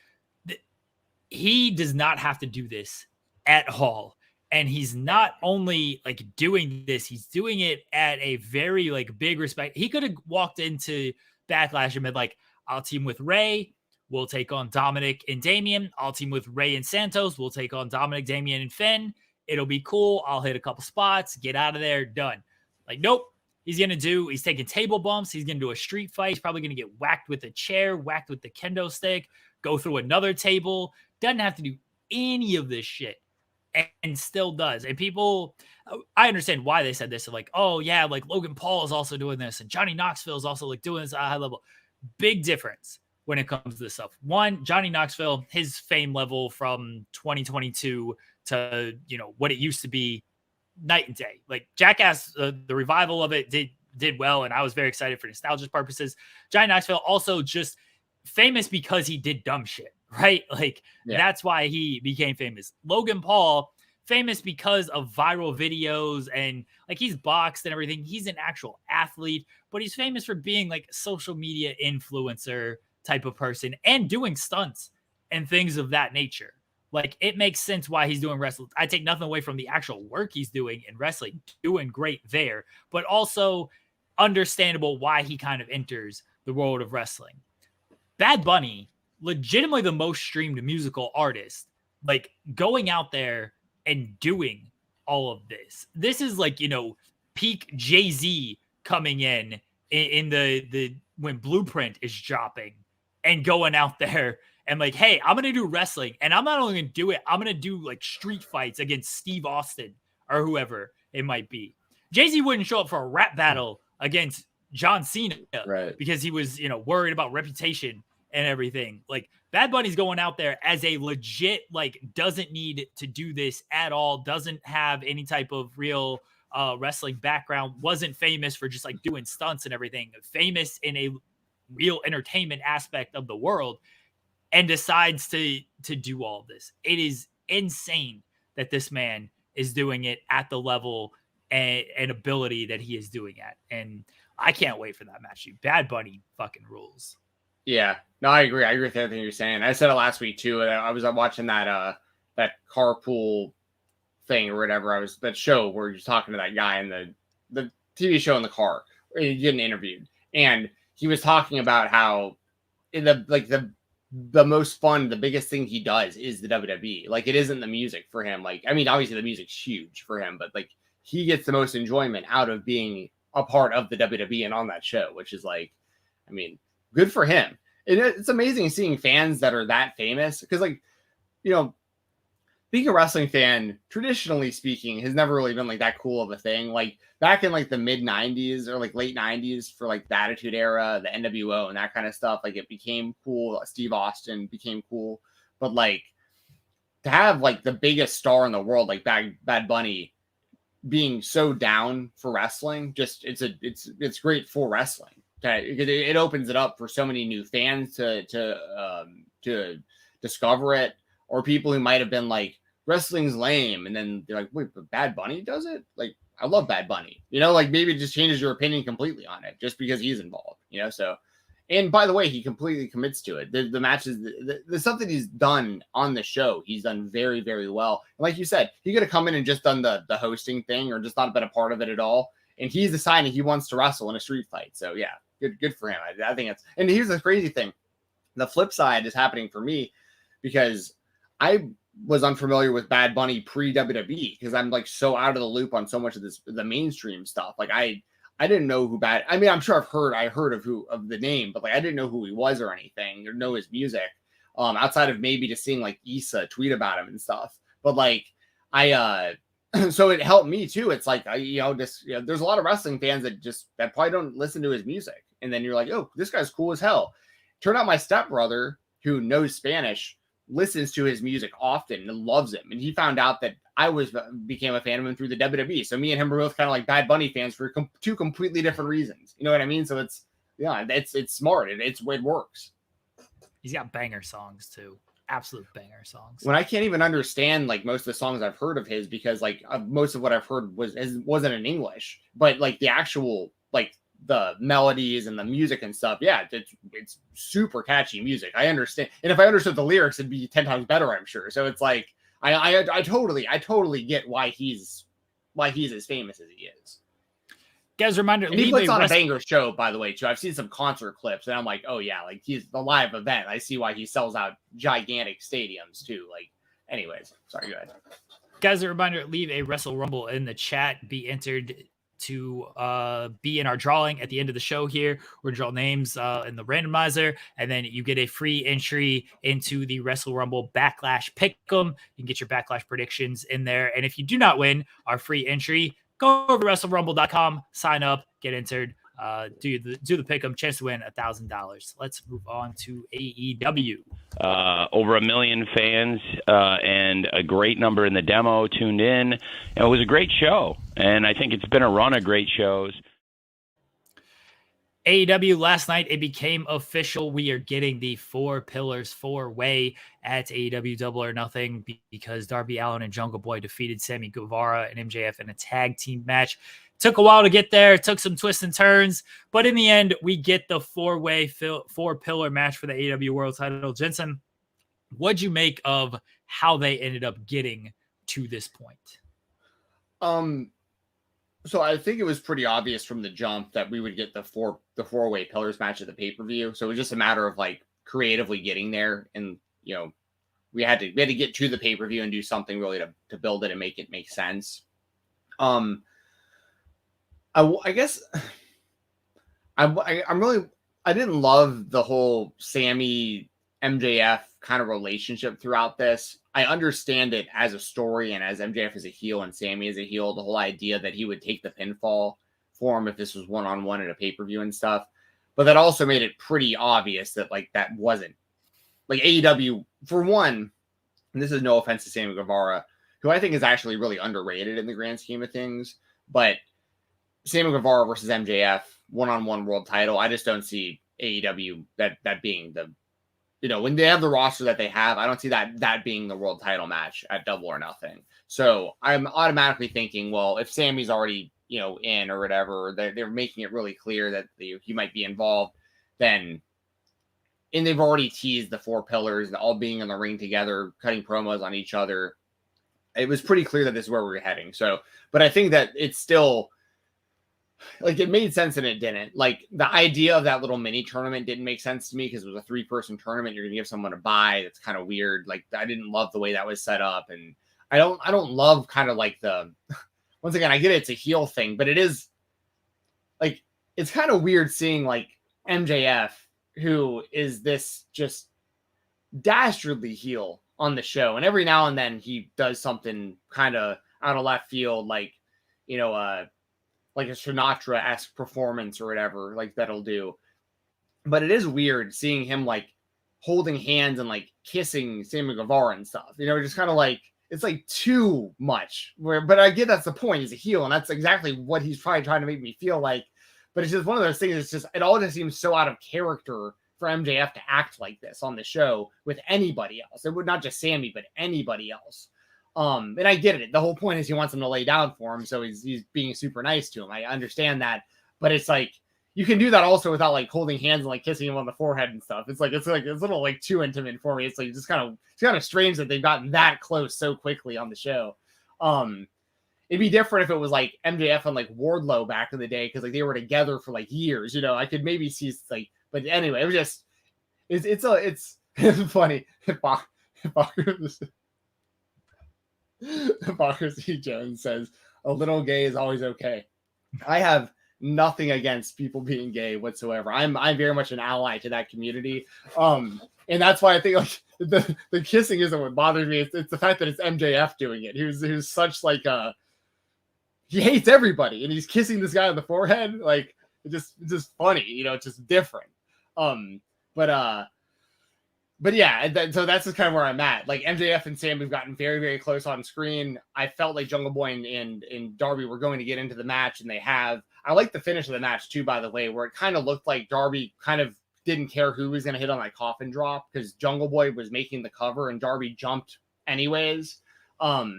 he does not have to do this at all. And he's not only like doing this, he's doing it at a very like big respect. He could have walked into Backlash and been like, I'll team with Ray. We'll take on Dominic and Damian. I'll team with Ray and Santos. We'll take on Dominic, Damian, and Finn. It'll be cool. I'll hit a couple spots, get out of there, done. Like, nope. He's taking table bumps. He's going to do a street fight. He's probably going to get whacked with a chair, whacked with the kendo stick, go through another table. Doesn't have to do any of this shit. and still does. And people, I understand why they said this. Like, oh yeah, like Logan Paul is also doing this, and Johnny Knoxville is also like doing this at a high level. Big difference when it comes to this stuff. One, Johnny Knoxville, his fame level from 2022 to what it used to be, night and day. Like Jackass, the revival of it did well, and I was very excited for nostalgia purposes. Johnny Knoxville also just famous because he did dumb shit, right? Like that's why he became famous. Logan Paul, famous because of viral videos and like he's boxed and everything. He's an actual athlete, but he's famous for being like a social media influencer type of person and doing stunts and things of that nature. Like it makes sense why he's doing wrestling. I take nothing away from the actual work he's doing in wrestling, doing great there, but also understandable why he kind of enters the world of wrestling. Bad Bunny, legitimately the most streamed musical artist, like going out there and doing all of this. This is like, peak Jay-Z coming in the when Blueprint is dropping and going out there and like, hey, I'm going to do wrestling. And I'm not only going to do it, I'm going to do like street fights against Steve Austin or whoever it might be. Jay-Z wouldn't show up for a rap battle against John Cena, right? Because he was, worried about reputation and everything. Like Bad Bunny's going out there as a legit, like doesn't need to do this at all. Doesn't have any type of real wrestling background. Wasn't famous for just like doing stunts and everything. Famous in a real entertainment aspect of the world, and decides to do all of this. It is insane that this man is doing it at the level and ability that he is doing at. And I can't wait for that match. Bad Bunny fucking rules. Yeah, no, I agree. I agree with everything you're saying. I said it last week too. I was watching that carpool thing or whatever. That show where you're talking to that guy in the TV show in the car. He getting interviewed, and he was talking about how the most fun, the biggest thing he does is the WWE. Like it isn't the music for him. Like, I mean, obviously the music's huge for him, but like he gets the most enjoyment out of being a part of the WWE and on that show, which is like, I mean, good for him. And it's amazing seeing fans that are that famous because like, being a wrestling fan, traditionally speaking, has never really been like that cool of a thing. Like back in like the mid 90s or like late 90s for like the Attitude Era, the NWO and that kind of stuff, like it became cool. Steve Austin became cool. But like to have like the biggest star in the world, like Bad Bunny being so down for wrestling, just it's great for wrestling. It opens it up for so many new fans to discover it, or people who might have been like, wrestling's lame, and then they're like, wait, but Bad Bunny does it? Like, I love Bad Bunny. Like maybe it just changes your opinion completely on it just because he's involved, so. And by the way, he completely commits to it. The matches, the stuff that he's done on the show, he's done very, very well. And like you said, he could have come in and just done the hosting thing or just not been a part of it at all. And he's deciding he wants to wrestle in a street fight. So yeah, good for him. I think it's, and here's the crazy thing. The flip side is happening for me because I was unfamiliar with Bad Bunny pre-WWE because I'm like so out of the loop on so much of the mainstream stuff. Like I didn't know who I mean, I'm sure I heard of the name, but like I didn't know who he was or anything or know his music. Outside of maybe just seeing like Issa tweet about him and stuff. But like so it helped me too. It's like there's a lot of wrestling fans that probably don't listen to his music. And then you're like, oh, this guy's cool as hell. Turned out my stepbrother, who knows Spanish, listens to his music often and loves him. And he found out that I became a fan of him through the WWE. So me and him were both kind of like Bad Bunny fans for two completely different reasons. You know what I mean? So it's smart. It works. He's got banger songs too. Absolute banger songs. When I can't even understand like most of the songs I've heard of his because like most of what I've heard wasn't in English, but like the actual like the melodies and the music and stuff, yeah, it's super catchy music. I understand, and if I understood the lyrics, it'd be 10 times better, I'm sure. So it's like I totally get why he's as famous as he is. Guys, reminder, and he puts on a banger show, by the way, too. I've seen some concert clips, and I'm like, oh yeah, like he's the live event. I see why he sells out gigantic stadiums too. Like, anyways, sorry, go ahead. Guys, a reminder, leave a Wrestle Rumble in the chat. Be entered to be in our drawing at the end of the show here. We're going to draw names in the randomizer, and then you get a free entry into the Wrestle Rumble Backlash Pick'em. You can get your Backlash predictions in there. And if you do not win our free entry, go over to WrestleRumble.com, sign up, get entered, do the pick'em, chance to win $1,000. Let's move on to AEW. Over 1 million fans and a great number in the demo tuned in. It was a great show, and I think it's been a run of great shows. AEW last night, it became official. We are getting the 4 Pillars 4-way at AEW Double or Nothing because Darby Allin and Jungle Boy defeated Sammy Guevara and MJF in a tag team match. Took a while to get there, took some twists and turns, but in the end, we get the 4-way 4-pillar match for the AEW World Title. Jensen, what'd you make of how they ended up getting to this point? So I think it was pretty obvious from the jump that we would get the 4-way Pillars match at the pay-per-view. So it was just a matter of like creatively getting there, and we had to get to the pay-per-view and do something really to build it and make it make sense. I guess I didn't love the whole Sammy MJF kind of relationship throughout this. I understand it as a story and as MJF is a heel and Sammy is a heel, the whole idea that he would take the pinfall for him if this was one-on-one at a pay-per-view and stuff. But that also made it pretty obvious that like that wasn't like AEW for one. And this is no offense to Sammy Guevara, who I think is actually really underrated in the grand scheme of things, but Sammy Guevara versus MJF one-on-one world title, I just don't see AEW that being the, when they have the roster that they have, I don't see that being the world title match at Double or Nothing. So I'm automatically thinking, well, if Sammy's already, in or whatever, they're making it really clear that he might be involved, then, and they've already teased the 4 Pillars, all being in the ring together, cutting promos on each other. It was pretty clear that this is where we were heading. So, but I think that it's still, like, it made sense and it didn't. Like, the idea of that little mini tournament didn't make sense to me because it was a 3-person tournament. You're going to give someone a bye. That's kind of weird. Like, I didn't love the way that was set up. And I don't love kind of like the, once again, I get it, it's a heel thing, but it is like, it's kind of weird seeing like MJF, who is this just dastardly heel on the show. And every now and then he does something kind of out of left field, like, like a Sinatra-esque performance or whatever, like that'll do. But it is weird seeing him like holding hands and like kissing Sammy Guevara and stuff. Just kind of like, it's like too much. But I get that's the point. He's a heel, and that's exactly what he's probably trying to make me feel like. But it's just one of those things. It's just, it all just seems so out of character for MJF to act like this on the show with anybody else. It would not just Sammy, but anybody else. And I get it. The whole point is he wants him to lay down for him, so he's being super nice to him. I understand that, but it's like you can do that also without like holding hands and like kissing him on the forehead and stuff. It's a little like too intimate for me. It's like it's kind of strange that they've gotten that close so quickly on the show. It'd be different if it was like MJF and like Wardlow back in the day because like they were together for like years. I could maybe see like, but anyway, it was just it's funny. Barker C. Jones says, a little gay is always okay. I have nothing against people being gay whatsoever. I'm very much an ally to that community. And that's why I think like the kissing isn't what bothers me. It's the fact that it's MJF doing it. Who's such like he hates everybody and he's kissing this guy on the forehead. Like it's just funny, it's just different. But yeah, so that's just kind of where I'm at. Like MJF and Sam have gotten very, very close on screen. I felt like Jungle Boy and Darby were going to get into the match, and they have. I like the finish of the match too, by the way, where it kind of looked like Darby kind of didn't care who was going to hit on that coffin drop because Jungle Boy was making the cover and Darby jumped anyways. So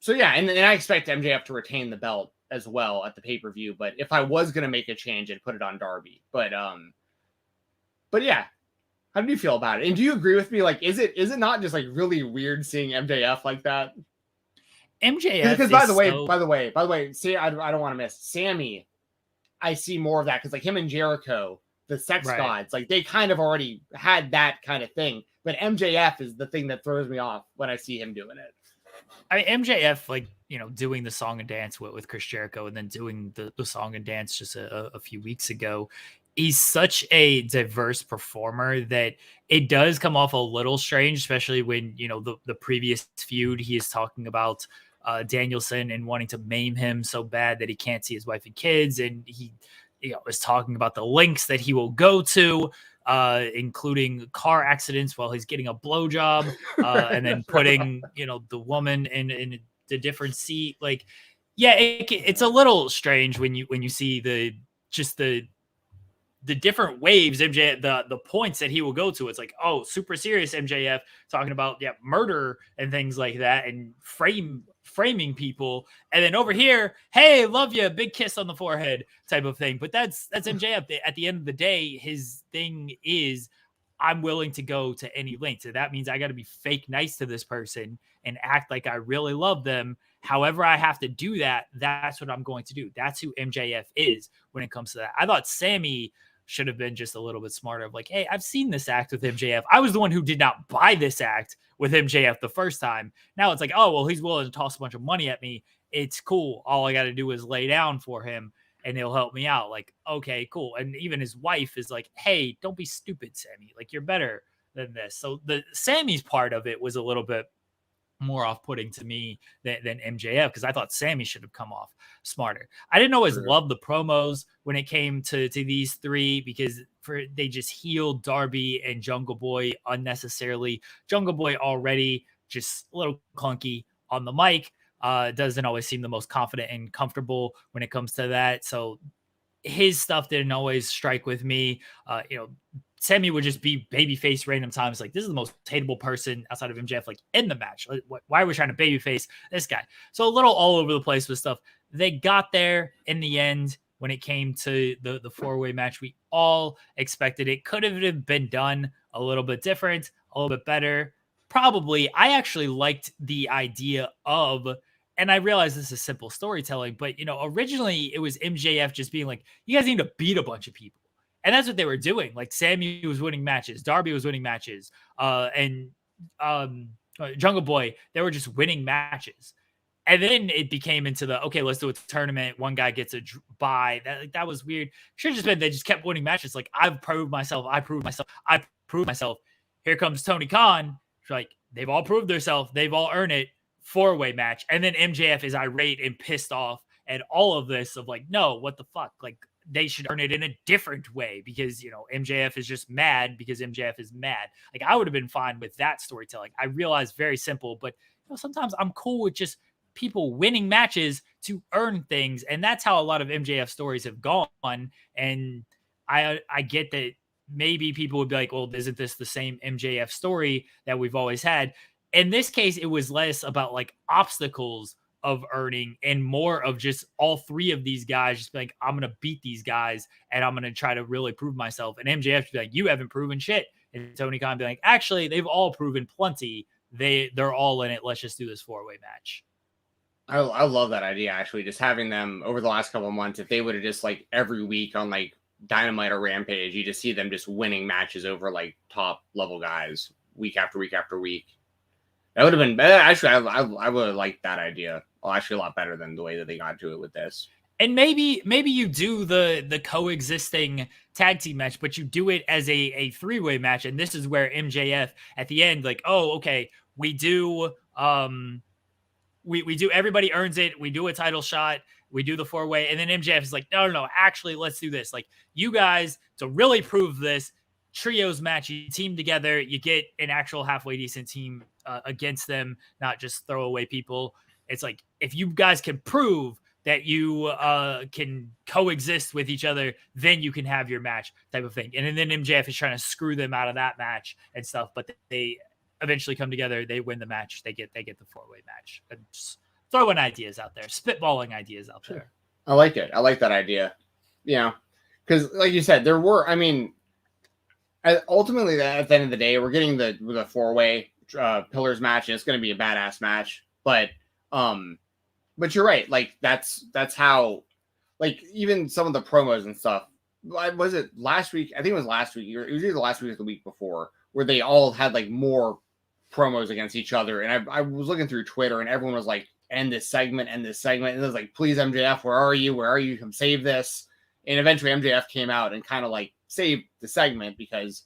yeah, and I expect MJF to retain the belt as well at the pay-per-view. But if I was going to make a change, I'd put it on Darby. But yeah. How do you feel about it? And do you agree with me? Like, is it not just like really weird seeing MJF like that? MJF, because by the way, see, I don't want to miss Sammy. I see more of that because like him and Jericho, the sex gods, like they kind of already had that kind of thing. But MJF is the thing that throws me off when I see him doing it. I mean, MJF, like, doing the song and dance with Chris Jericho and then doing the song and dance just a few weeks ago. He's such a diverse performer that it does come off a little strange, especially when, the previous feud he is talking about Danielson and wanting to maim him so bad that he can't see his wife and kids. And he, is talking about the lengths that he will go to, including car accidents while he's getting a blowjob, and then putting, the woman in the different seat. Like, yeah, it's a little strange when you see the different waves MJ, the points that he will go to. It's like, oh, super serious MJF talking about murder and things like that, and framing people, and then over here, hey, love you, big kiss on the forehead type of thing. But that's MJF. At the end of the day, his thing is, I'm willing to go to any length. So that means I got to be fake nice to this person and act like I really love them. However I have to do that, that's what I'm going to do. That's who MJF is when it comes to that. I thought Sammy should have been just a little bit smarter of like, hey, I've seen this act with MJF. I was the one who did not buy this act with MJF the first time. Now it's like, oh, well, he's willing to toss a bunch of money at me. It's cool. All I got to do is lay down for him and he'll help me out. Like, okay, cool. And even his wife is like, hey, don't be stupid, Sammy. Like, you're better than this. So the Sammy's part of it was a little bit more off-putting to me than MJF, because I thought Sammy should have come off smarter. I didn't always love the promos when it came to these three, because they just healed Darby and Jungle Boy unnecessarily. Jungle Boy already just a little clunky on the mic, doesn't always seem the most confident and comfortable when it comes to that. So his stuff didn't always strike with me. Sammy would just be babyface random times. Like, this is the most hateable person outside of MJF, like, in the match. Like, why are we trying to babyface this guy? So a little all over the place with stuff. They got there in the end when it came to the four-way match. We all expected it. Could have been done a little bit different, a little bit better. Probably. I actually liked the idea of, and I realize this is simple storytelling, but, originally it was MJF just being like, you guys need to beat a bunch of people. And that's what they were doing. Like, Sammy was winning matches. Darby was winning matches. And Jungle Boy, they were just winning matches. And then it became into the, okay, let's do a tournament. One guy gets a bye. That was weird. Should have just been, they just kept winning matches. Like, I've proved myself. I proved myself. Here comes Tony Khan. Like, they've all proved themselves. They've all earned it. Four-way match. And then MJF is irate and pissed off at all of this of like, no, what the fuck? Like, they should earn it in a different way because, MJF is just mad because MJF is mad. Like, I would have been fine with that storytelling. I realize very simple, but sometimes I'm cool with just people winning matches to earn things. And that's how a lot of MJF stories have gone. And I get that maybe people would be like, well, isn't this the same MJF story that we've always had? In this case, it was less about like obstacles of earning and more of just all three of these guys just be like, I'm going to beat these guys and I'm going to try to really prove myself. And MJF be like, you haven't proven shit. And Tony Khan be like, actually, they've all proven plenty. They're all in it. Let's just do this four-way match. I love that idea, actually, just having them over the last couple of months. If they would have just like every week on like Dynamite or Rampage, you just see them just winning matches over like top level guys week after week after week. That would have been better. Actually, I would have liked that idea. Well, actually, a lot better than the way that they got to it with this. And maybe you do the coexisting tag team match, but you do it as a three-way match. And this is where MJF at the end, like, oh, okay, we do we do, everybody earns it. We do a title shot. We do the four-way. And then MJF is like, no, actually, let's do this. Like, you guys, to really prove this, trios match, you team together, you get an actual halfway decent team against them, not just throwaway people. It's like, if you guys can prove that you can coexist with each other, then you can have your match type of thing. And then MJF is trying to screw them out of that match and stuff, but they eventually come together. They win the match. They get the four-way match. And just throwing ideas out there, spitballing ideas out there. I like it. I like that idea. Because like you said, there were, ultimately at the end of the day, we're getting the four-way Pillars match, and it's going to be a badass match. But you're right. Like, that's how, like, even some of the promos and stuff. Was it last week? I think it was last week. It was either last week or the week before, where they all had like more promos against each other. And I was looking through Twitter, and everyone was like, end this segment. And it was like, please, MJF, where are you? Where are you? Come save this. And eventually MJF came out and kind of like saved the segment because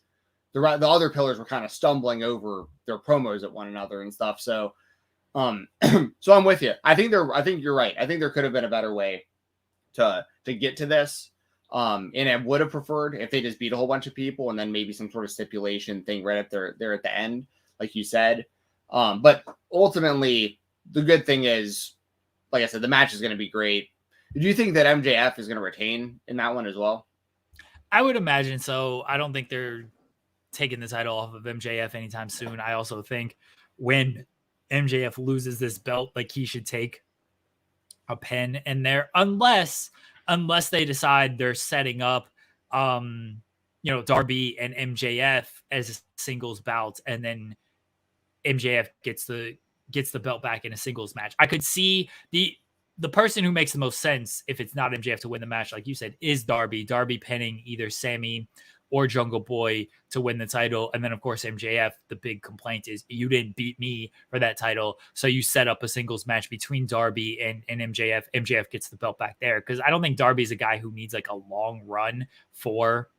the other pillars were kind of stumbling over their promos at one another and stuff. So, so I'm with you. I think you're right. I think there could have been a better way to get to this. And I would have preferred if they just beat a whole bunch of people and then maybe some sort of stipulation thing right up there at the end, like you said. But ultimately, the good thing is, like I said, the match is going to be great. Do you think that MJF is going to retain in that one as well? I would imagine so. I don't think they're taking the title off of MJF anytime soon. I also think when MJF loses this belt, like he should take a pen in there, unless they decide they're setting up, Darby and MJF as a singles bout, and then MJF gets the belt back in a singles match. I could see the person who makes the most sense, if it's not MJF to win the match, like you said, is Darby. Darby pinning either Sammy or Jungle Boy to win the title. And then, of course, MJF, the big complaint is you didn't beat me for that title. So you set up a singles match between Darby and MJF. MJF gets the belt back there. Because I don't think Darby's a guy who needs like a long run for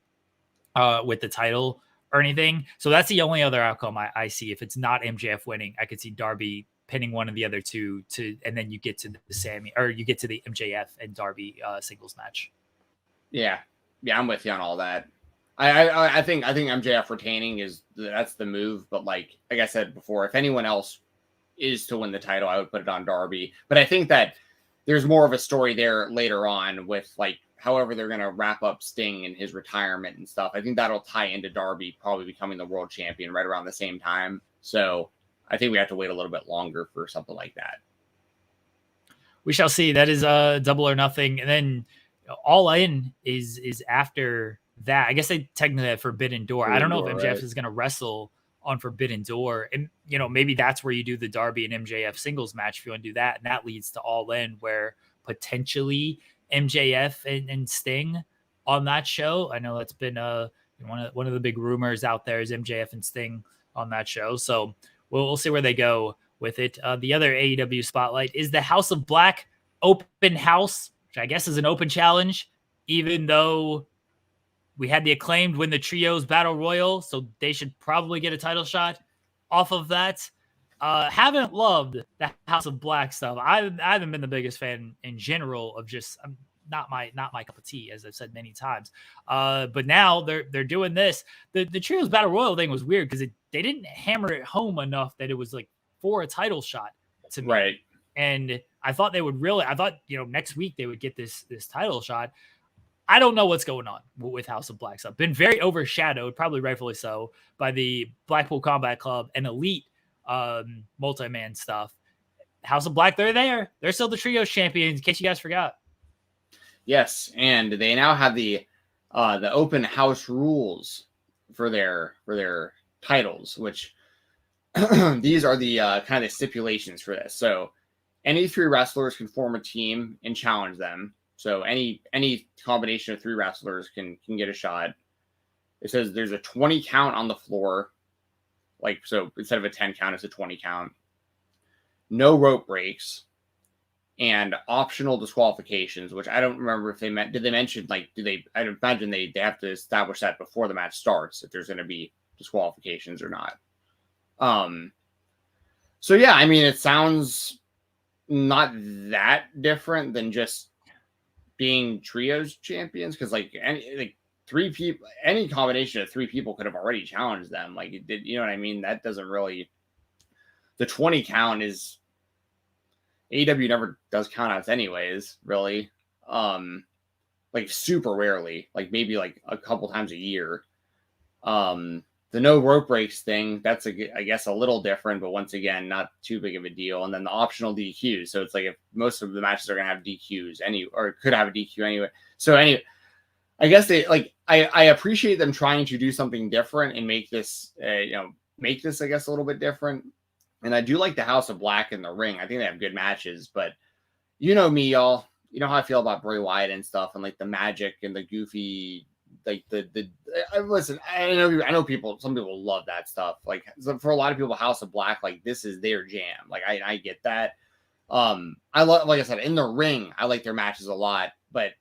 with the title or anything. So that's the only other outcome I see. If it's not MJF winning, I could see Darby pinning one of the other two and then you get to the Sammy, or you get to the MJF and Darby singles match. Yeah, I'm with you on all that. I think MJF retaining that's the move. But like I said before, if anyone else is to win the title, I would put it on Darby. But I think that there's more of a story there later on with like however they're going to wrap up Sting and his retirement and stuff. I think that'll tie into Darby probably becoming the world champion right around the same time. So I think we have to wait a little bit longer for something like that. We shall see. That is Double or Nothing. And then All In is after that. I guess they technically have Forbidden Door. I don't know if MJF is going to wrestle on Forbidden Door. And, maybe that's where you do the Darby and MJF singles match if you want to do that. And that leads to All In, where potentially MJF and Sting on that show. I know that's been one of the big rumors out there is MJF and Sting on that show. So we'll see where they go with it. The other AEW spotlight is the House of Black open house, which I guess is an open challenge, even though we had the Acclaimed win the Trios Battle Royal, so they should probably get a title shot off of that. Haven't loved the House of Black stuff. I haven't been the biggest fan in general of just not my cup of tea, as I've said many times. But now they're doing this. The Trios Battle Royal thing was weird because they didn't hammer it home enough that it was like for a title shot to me. Right. And I thought they would next week they would get this title shot. I don't know what's going on with House of Black stuff. Been very overshadowed, probably rightfully so, by the Blackpool Combat Club and Elite multi-man stuff. House of Black, they're there. They're still the Trios champions, in case you guys forgot. Yes, and they now have the open house rules for their titles, which these are the kind of stipulations for this. So any three wrestlers can form a team and challenge them. So any combination of three wrestlers can get a shot. It says there's a 20 count on the floor. Like, so instead of a 10 count, it's a 20 count. No rope breaks. And optional disqualifications, which I don't remember if did they mention, like, I imagine they have to establish that before the match starts, if there's going to be disqualifications or not. So yeah, I mean, it sounds not that different than just being trios champions. Cause like three people, any combination of three people could have already challenged them. Like it did, you know what I mean? That doesn't really, the 20 count is, AEW never does countouts anyways, really. Like super rarely, like maybe like a couple times a year. The no rope breaks thing, that's I guess a little different, but once again, not too big of a deal. And then the optional DQs. So it's like if most of the matches are gonna have DQs or could have a DQ anyway. So anyway, I guess they like I appreciate them trying to do something different and make this I guess a little bit different. And I do like the House of Black in the ring. I think they have good matches, but you know me, y'all. You know how I feel about Bray Wyatt and stuff, and like the magic and the goofy, listen, I know some people love that stuff. Like for a lot of people, House of Black, like this is their jam. Like I get that. I love, like I said, in the ring, I like their matches a lot, but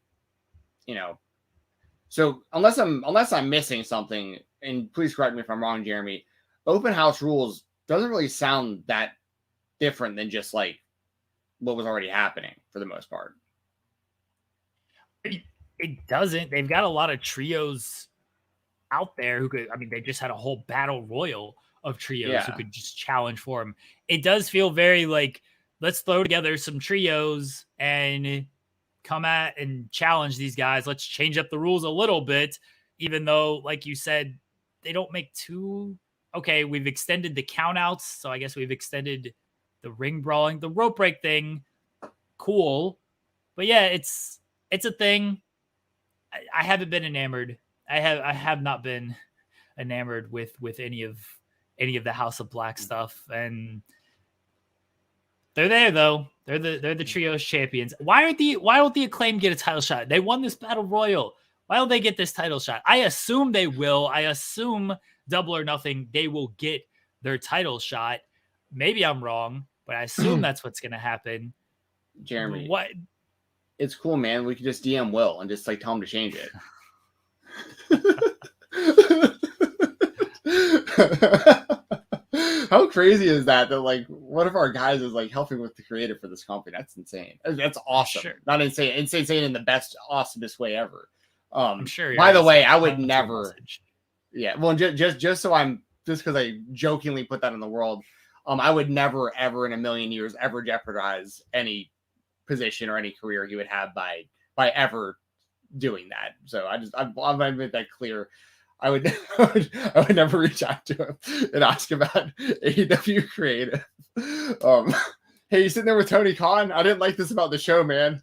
so unless I'm missing something, and please correct me if I'm wrong, Jeremy, open house rules doesn't really sound that different than just like what was already happening for the most part. It doesn't. They've got a lot of trios out there who could, they just had a whole battle royal of trios who could just challenge for them. It does feel very like, let's throw together some trios and come at and challenge these guys. Let's change up the rules a little bit, even though, like you said, they don't make two. Okay, we've extended the countouts, so I guess we've extended the ring brawling, the rope break thing. Cool. But yeah, it's a thing. I haven't been enamored. I have not been enamored with any of the House of Black stuff, and they're there though. They're the trios champions. Why don't the Acclaim get a title shot? They won this battle royal. Why don't they get this title shot? I assume they will. I assume Double or Nothing, they will get their title shot. Maybe I'm wrong, but I assume that's what's going to happen. Jeremy, what? It's cool, man. We could just DM Will and just like tell him to change it. How crazy is that like one of our guys is like helping with the creative for this company? That's insane. That's awesome. Sure. Not insane. Insane in the best, awesomest way ever. I'm sure. By the way, I would never. Yeah. Well, just so I'm just because I jokingly put that in the world. I would never, ever in a million years ever jeopardize any position or any career he would have by ever doing that. So I'll make that clear. I would never reach out to him and ask about AEW creative. Hey, you sitting there with Tony Khan? I didn't like this about the show, man.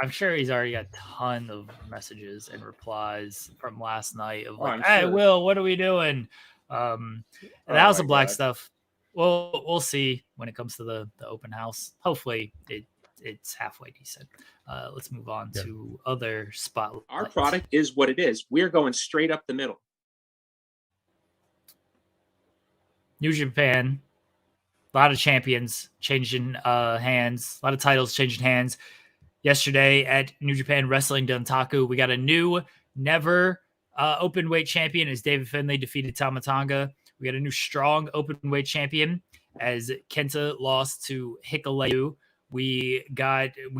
I'm sure he's already got a ton of messages and replies from last night of like, hey, Will, what are we doing? The House of Black stuff. We'll see when it comes to the open house. Hopefully it's halfway decent. Let's move on to other spotlights. Our product is what it is. We're going straight up the middle. New Japan, a lot of champions changing hands, a lot of titles changing hands. Yesterday at New Japan Wrestling Dontaku, we got a new never open weight champion as David Finlay defeated Tama Tonga. We got a new strong open weight champion as Kenta lost to Hikuleu. We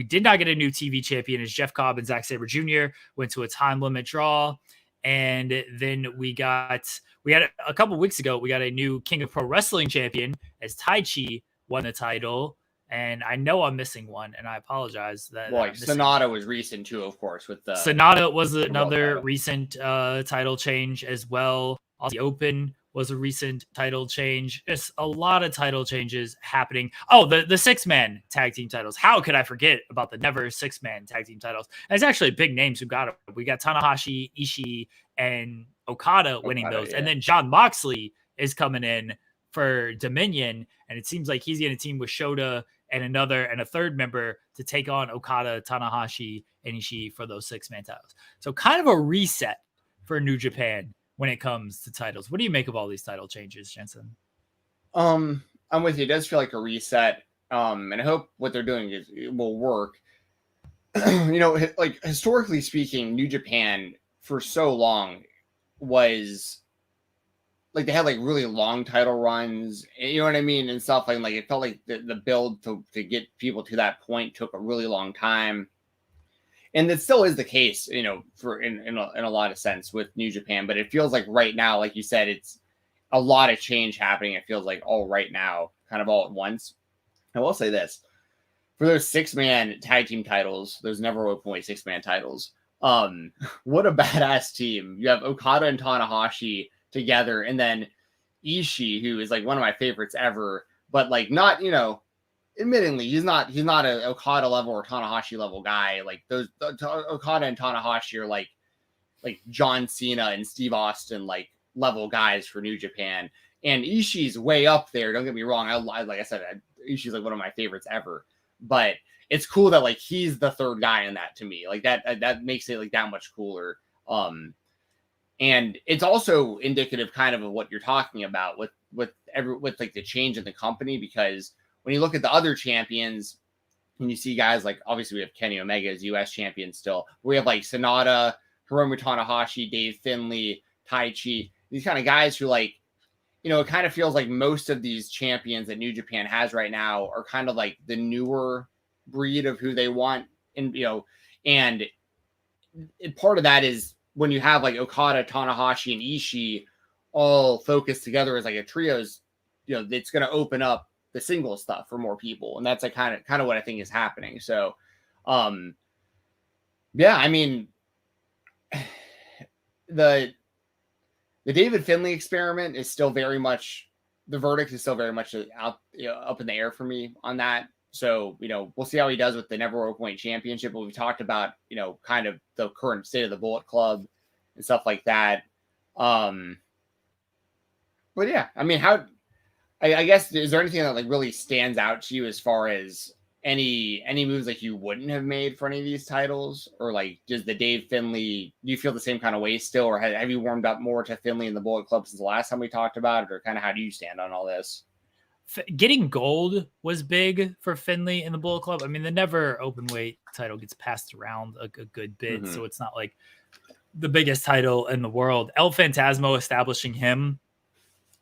did not get a new TV champion as Jeff Cobb and Zack Sabre Jr. went to a time limit draw. And then we had a couple weeks ago, we got a new King of Pro Wrestling champion as Taichi won the title. And I know I'm missing one, and I apologize. Sonata was recent too, of course. With the Sonata was another recent title change as well. The Open was a recent title change. Just a lot of title changes happening. Oh, the 6-man tag team titles. How could I forget about the never 6-man tag team titles? And it's actually big names who got it. We got Tanahashi, Ishii, and Okada winning those. Yeah. And then Jon Moxley is coming in for Dominion, and it seems like he's going to team with Shota and a third member to take on Okada, Tanahashi, and Ishii for those 6-man titles. So kind of a reset for New Japan when it comes to titles. What do you make of all these title changes, Jensen? I'm with you. It does feel like a reset. And I hope what they're doing will work. Like historically speaking, New Japan for so long was like they had like really long title runs, you know what I mean, and stuff like it felt like the build to get people to that point took a really long time, and it still is the case, for in a lot of sense with New Japan. But it feels like right now, like you said, it's a lot of change happening. It feels like all right now, kind of all at once. I will say this: for those 6-man tag team titles, those never openweight 6-man titles, what a badass team! You have Okada and Tanahashi together, and then Ishii, who is like one of my favorites ever, but like not, admittingly, he's not a Okada level or Tanahashi level guy. Like those Okada and Tanahashi are like John Cena and Steve Austin like level guys for New Japan, and Ishii's way up there. Don't get me wrong. Like I said, Ishii's like one of my favorites ever, but it's cool that like he's the third guy in that to me. Like that makes it like that much cooler. And it's also indicative kind of what you're talking about with like the change in the company, because when you look at the other champions and you see guys like, obviously we have Kenny Omega as US champion still. We have like Sonata, Hiromu Tanahashi, Dave Finlay, Tai Chi, these kind of guys who like, you know, it kind of feels like most of these champions that New Japan has right now are kind of like the newer breed of who they want. And, you know, and part of that is when you have like Okada, Tanahashi, and Ishii all focused together as like a trios, you know, it's going to open up the single stuff for more people. And that's like kind of what I think is happening. So, yeah, I mean, the David Finlay experiment is still very much, the verdict is still very much out, you know, up in the air for me on that. So, you know, we'll see how he does with the Never Openweight Championship. But we've talked about, you know, kind of the current state of the Bullet Club and stuff like that. But yeah, I mean, I guess, is there anything that like really stands out to you as far as any moves like you wouldn't have made for any of these titles? Or like, does the Dave Finlay, do you feel the same kind of way still? Or have you warmed up more to Finlay and the Bullet Club since the last time we talked about it? Or kind of how do you stand on all this? Getting gold was big for Finlay and the Bullet Club. I mean, the Never Openweight title gets passed around a good bit, so it's not like the biggest title in the world. El Phantasmo establishing him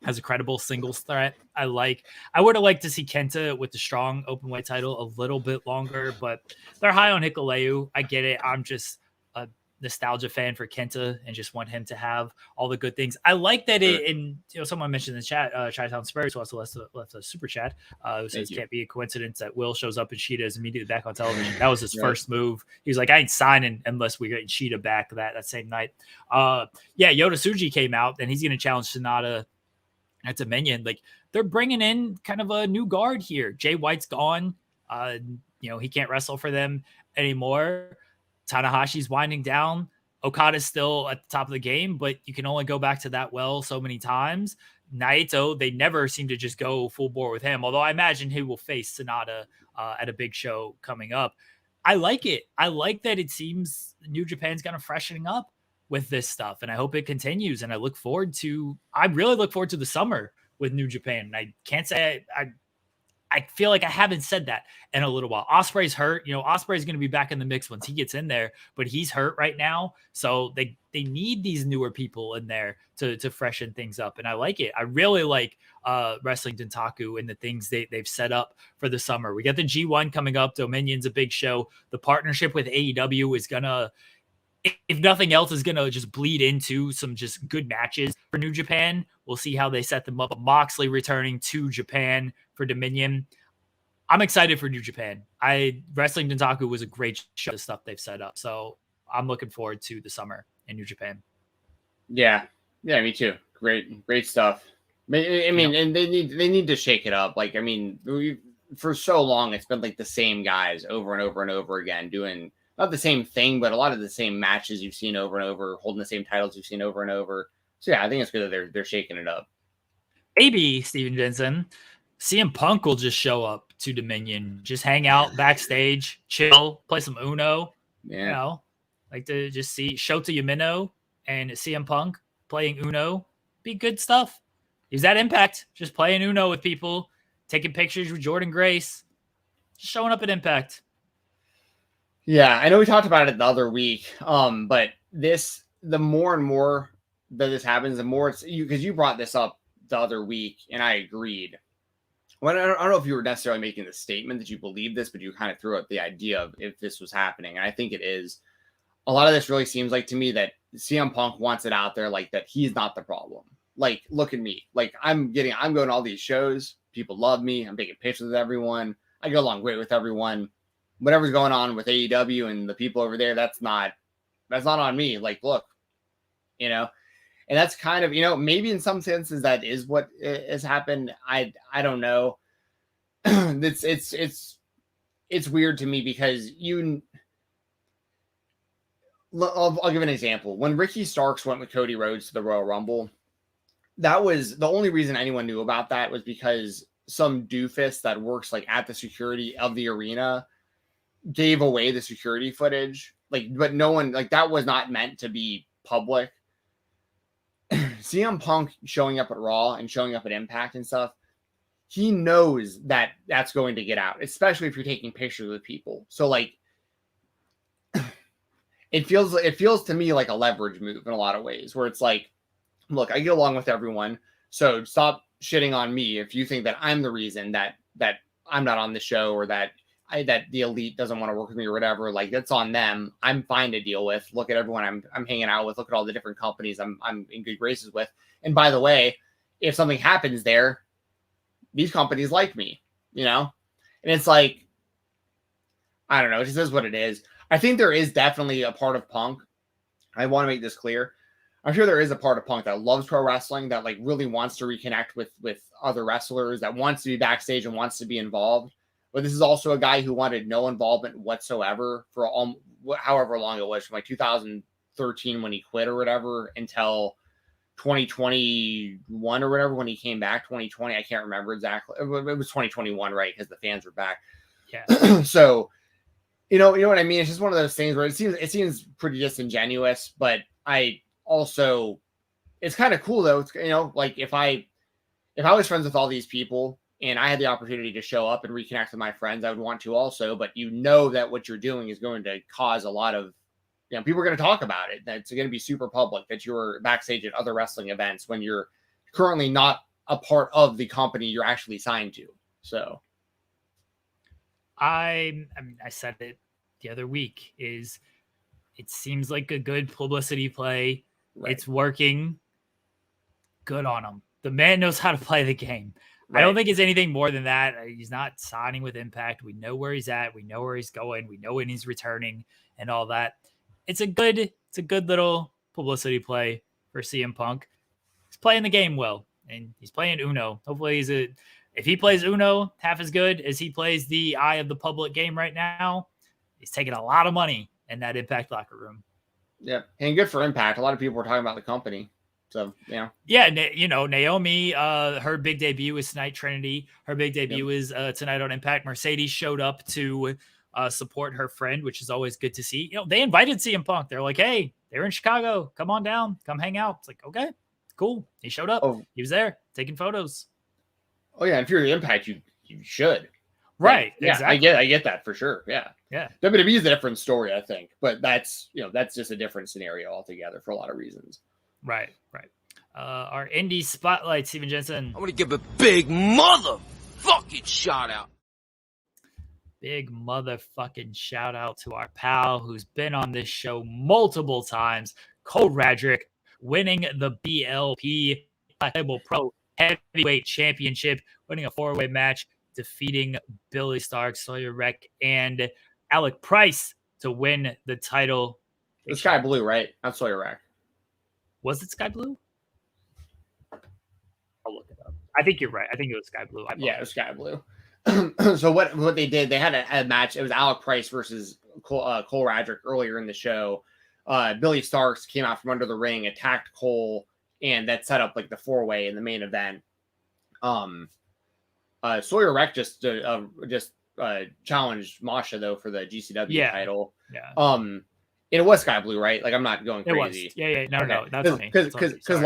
as a credible singles threat, I like. I would have liked to see Kenta with the strong Openweight title a little bit longer, but they're high on Hikuleu. I get it. I'm just a nostalgia fan for Kenta and just want him to have all the good things. I like that it, and you know, someone mentioned in the chat, Chi-Town Spurs, who also left a super chat, who says can't be a coincidence that Will shows up and Sheeta is immediately back on television. That was his first move. He was like, I ain't signing unless we get Sheeta back that same night. Yeah, Yota Tsuji came out and he's going to challenge Sonata at Dominion. Like, they're bringing in kind of a new guard here. Jay White's gone. You know, he can't wrestle for them anymore. Tanahashi's winding down. Okada's still at the top of the game, but you can only go back to that well so many times. Naito, they never seem to just go full bore with him, although I imagine he will face Sonata at a big show coming up. I like it. I like that it seems New Japan's kind of freshening up with this stuff, and I hope it continues. And I really look forward to the summer with New Japan. And I can't say I feel like I haven't said that in a little while. Ospreay's hurt. You know, Ospreay's going to be back in the mix once he gets in there, but he's hurt right now. So they need these newer people in there to freshen things up. And I like it. I really like Wrestling Dontaku and the things they've set up for the summer. We got the G1 coming up. Dominion's a big show. The partnership with AEW is going to, if nothing else, is going to just bleed into some just good matches for New Japan. We'll see how they set them up. Moxley returning to Japan for Dominion. I'm excited for New Japan. Wrestling Dontaku was a great show, the stuff they've set up. So I'm looking forward to the summer in New Japan. Yeah, me too. Great stuff. I mean, and they need to shake it up. Like, I mean, for so long, it's been like the same guys over and over and over again doing not the same thing, but a lot of the same matches you've seen over and over, holding the same titles you've seen over and over. So yeah, I think it's good that they're shaking it up. Maybe Stephen Jensen, CM Punk will just show up to Dominion, just hang out backstage, chill, play some Uno. Yeah. You know, like to just see Shota Umino and CM Punk playing Uno. Be good stuff. He's that Impact, just playing Uno with people, taking pictures with Jordan Grace, just showing up at Impact. Yeah, I know we talked about it the other week, but the more and more that this happens, the more it's you, because you brought this up the other week, and I agreed. Well, I don't know if you were necessarily making the statement that you believe this, but you kind of threw out the idea of if this was happening, and I think it is. A lot of this really seems like to me that CM Punk wants it out there, like that he's not the problem. Like, look at me. Like, I'm going to all these shows. People love me. I'm taking pictures with everyone. I get along great with everyone. Whatever's going on with AEW and the people over there, that's not on me. Like, look, you know, and that's kind of, you know, maybe in some senses that is what has happened. I don't know. It's weird to me because I'll give an example. When Ricky Starks went with Cody Rhodes to the Royal Rumble, that was the only reason anyone knew about that was because some doofus that works like at the security of the arena gave away the security footage. Like, but no one, like, that was not meant to be public, CM Punk showing up at Raw and showing up at Impact and stuff, he knows that that's going to get out, especially if you're taking pictures with people. So like, it feels to me like a leverage move in a lot of ways, where it's like, look, I get along with everyone, so stop shitting on me if you think that I'm the reason that I'm not on the show, or that the elite doesn't want to work with me or whatever. Like, that's on them. I'm fine to deal with. Look at everyone I'm hanging out with. Look at all the different companies I'm in good graces with. And by the way, if something happens there, these companies like me, you know? And it's like, I don't know. It just is what it is. I think there is definitely a part of Punk. I want to make this clear. I'm sure there is a part of Punk that loves pro wrestling, that like really wants to reconnect with other wrestlers, that wants to be backstage and wants to be involved. But this is also a guy who wanted no involvement whatsoever for however long it was, from like 2013 when he quit or whatever until 2021 or whatever when he came back. 2020, I can't remember exactly. It was 2021, right? Because the fans were back. Yeah. So, you know what I mean? It's just one of those things where it seems pretty disingenuous, but I also, it's kind of cool though. It's, you know, like if I was friends with all these people and I had the opportunity to show up and reconnect with my friends, I would want to also, but you know that what you're doing is going to cause a lot of, you know, people are going to talk about it. That's going to be super public, that you're backstage at other wrestling events when you're currently not a part of the company you're actually signed to. So I said it the other week, is it seems like a good publicity play. Right. It's working. Good on him. The man knows how to play the game. Right. I don't think it's anything more than that. He's not signing with Impact. We know where he's at. We know where he's going. We know when he's returning and all that. It's a good little publicity play for CM Punk. He's playing the game well, and he's playing Uno. Hopefully if he plays Uno half as good as he plays the eye of the public game right now, he's taking a lot of money in that Impact locker room. Yeah, and good for Impact. A lot of people were talking about the company. So, yeah. Yeah, you know, Naomi, her big debut is tonight, Trinity. Her big debut is tonight on Impact. Mercedes showed up to support her friend, which is always good to see. You know, they invited CM Punk. They're like, hey, they're in Chicago. Come on down. Come hang out. It's like, okay, cool. He showed up. Oh. He was there taking photos. Oh, yeah. If you're the Impact, you should. Right. Yeah, exactly. I get that for sure. Yeah. Yeah. WWE is a different story, I think. But that's just a different scenario altogether for a lot of reasons. Right. Our indie spotlight, Stephen Jensen. I want to give a big motherfucking shout out. Big motherfucking shout out to our pal who's been on this show multiple times, Cody Radrick, winning the BLP Pro Heavyweight Championship, winning a 4-way match, defeating Billy Stark, Sawyer Wreck, and Alec Price to win the title. It's Sky Blue, right? Not Sawyer Wreck. Was it Sky Blue? I'll look it up. I think you're right. I think it was Sky Blue. Yeah, it was Sky Blue. So what they did, they had a match. It was Alec Price versus Cole Radrick earlier in the show. Billy Starks came out from under the ring, attacked Cole, and that set up like the 4-way in the main event. Sawyer Wreck just challenged Masha though for the GCW title. Yeah. And it was Sky Blue, right? Like, I'm not going crazy. Yeah. No, that's me. Because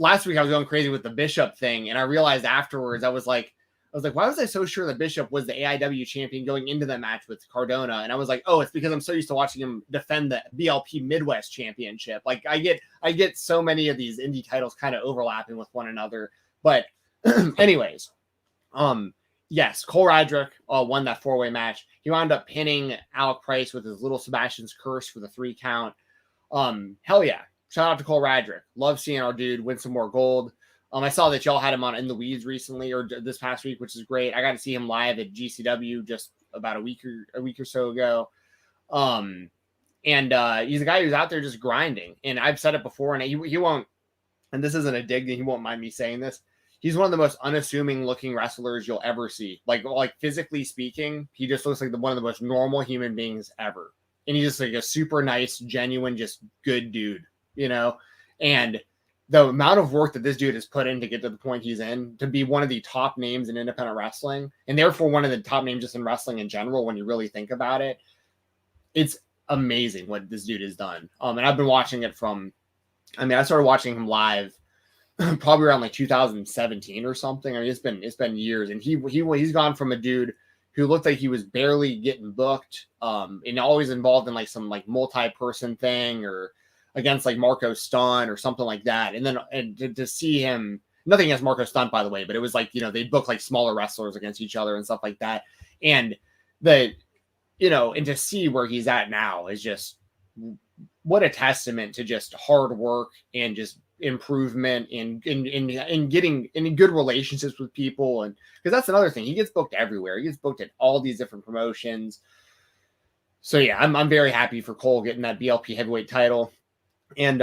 last week I was going crazy with the Bishop thing, and I realized afterwards I was like, why was I so sure that Bishop was the AEW champion going into that match with Cardona? And I was like, oh, it's because I'm so used to watching him defend the BLP Midwest Championship. Like, I get so many of these indie titles kind of overlapping with one another. But anyways, yes, Cole Radrick won that 4-way match. He wound up pinning Alec Price with his Little Sebastian's Curse for the 3 count. Hell yeah. Shout out to Cole Radrick. Love seeing our dude win some more gold. I saw that y'all had him on In the Weeds recently, or this past week, which is great. I got to see him live at GCW just about a week or so ago. And he's a guy who's out there just grinding. And I've said it before, and he won't, and this isn't a dig, he won't mind me saying this. He's one of the most unassuming looking wrestlers you'll ever see. Like physically speaking, he just looks like one of the most normal human beings ever. And he's just like a super nice, genuine, just good dude, you know? And the amount of work that this dude has put in to get to the point he's in, to be one of the top names in independent wrestling, and therefore one of the top names just in wrestling in general, when you really think about it, it's amazing what this dude has done. And I've been watching it from I mean, I started watching him live probably around like 2017 or something. I mean, it's been years, and he's gone from a dude who looked like he was barely getting booked, and always involved in like some like multi-person thing or against like Marco Stunt or something like that. And then to see him, nothing against Marco Stunt, by the way, but it was like, you know, they'd book like smaller wrestlers against each other and stuff like that. And and to see where he's at now is just what a testament to just hard work and just improvement in getting in good relationships with people. And because that's another thing, he gets booked everywhere. He gets booked at all these different promotions. So yeah, I'm very happy for Cole getting that BLP heavyweight title. And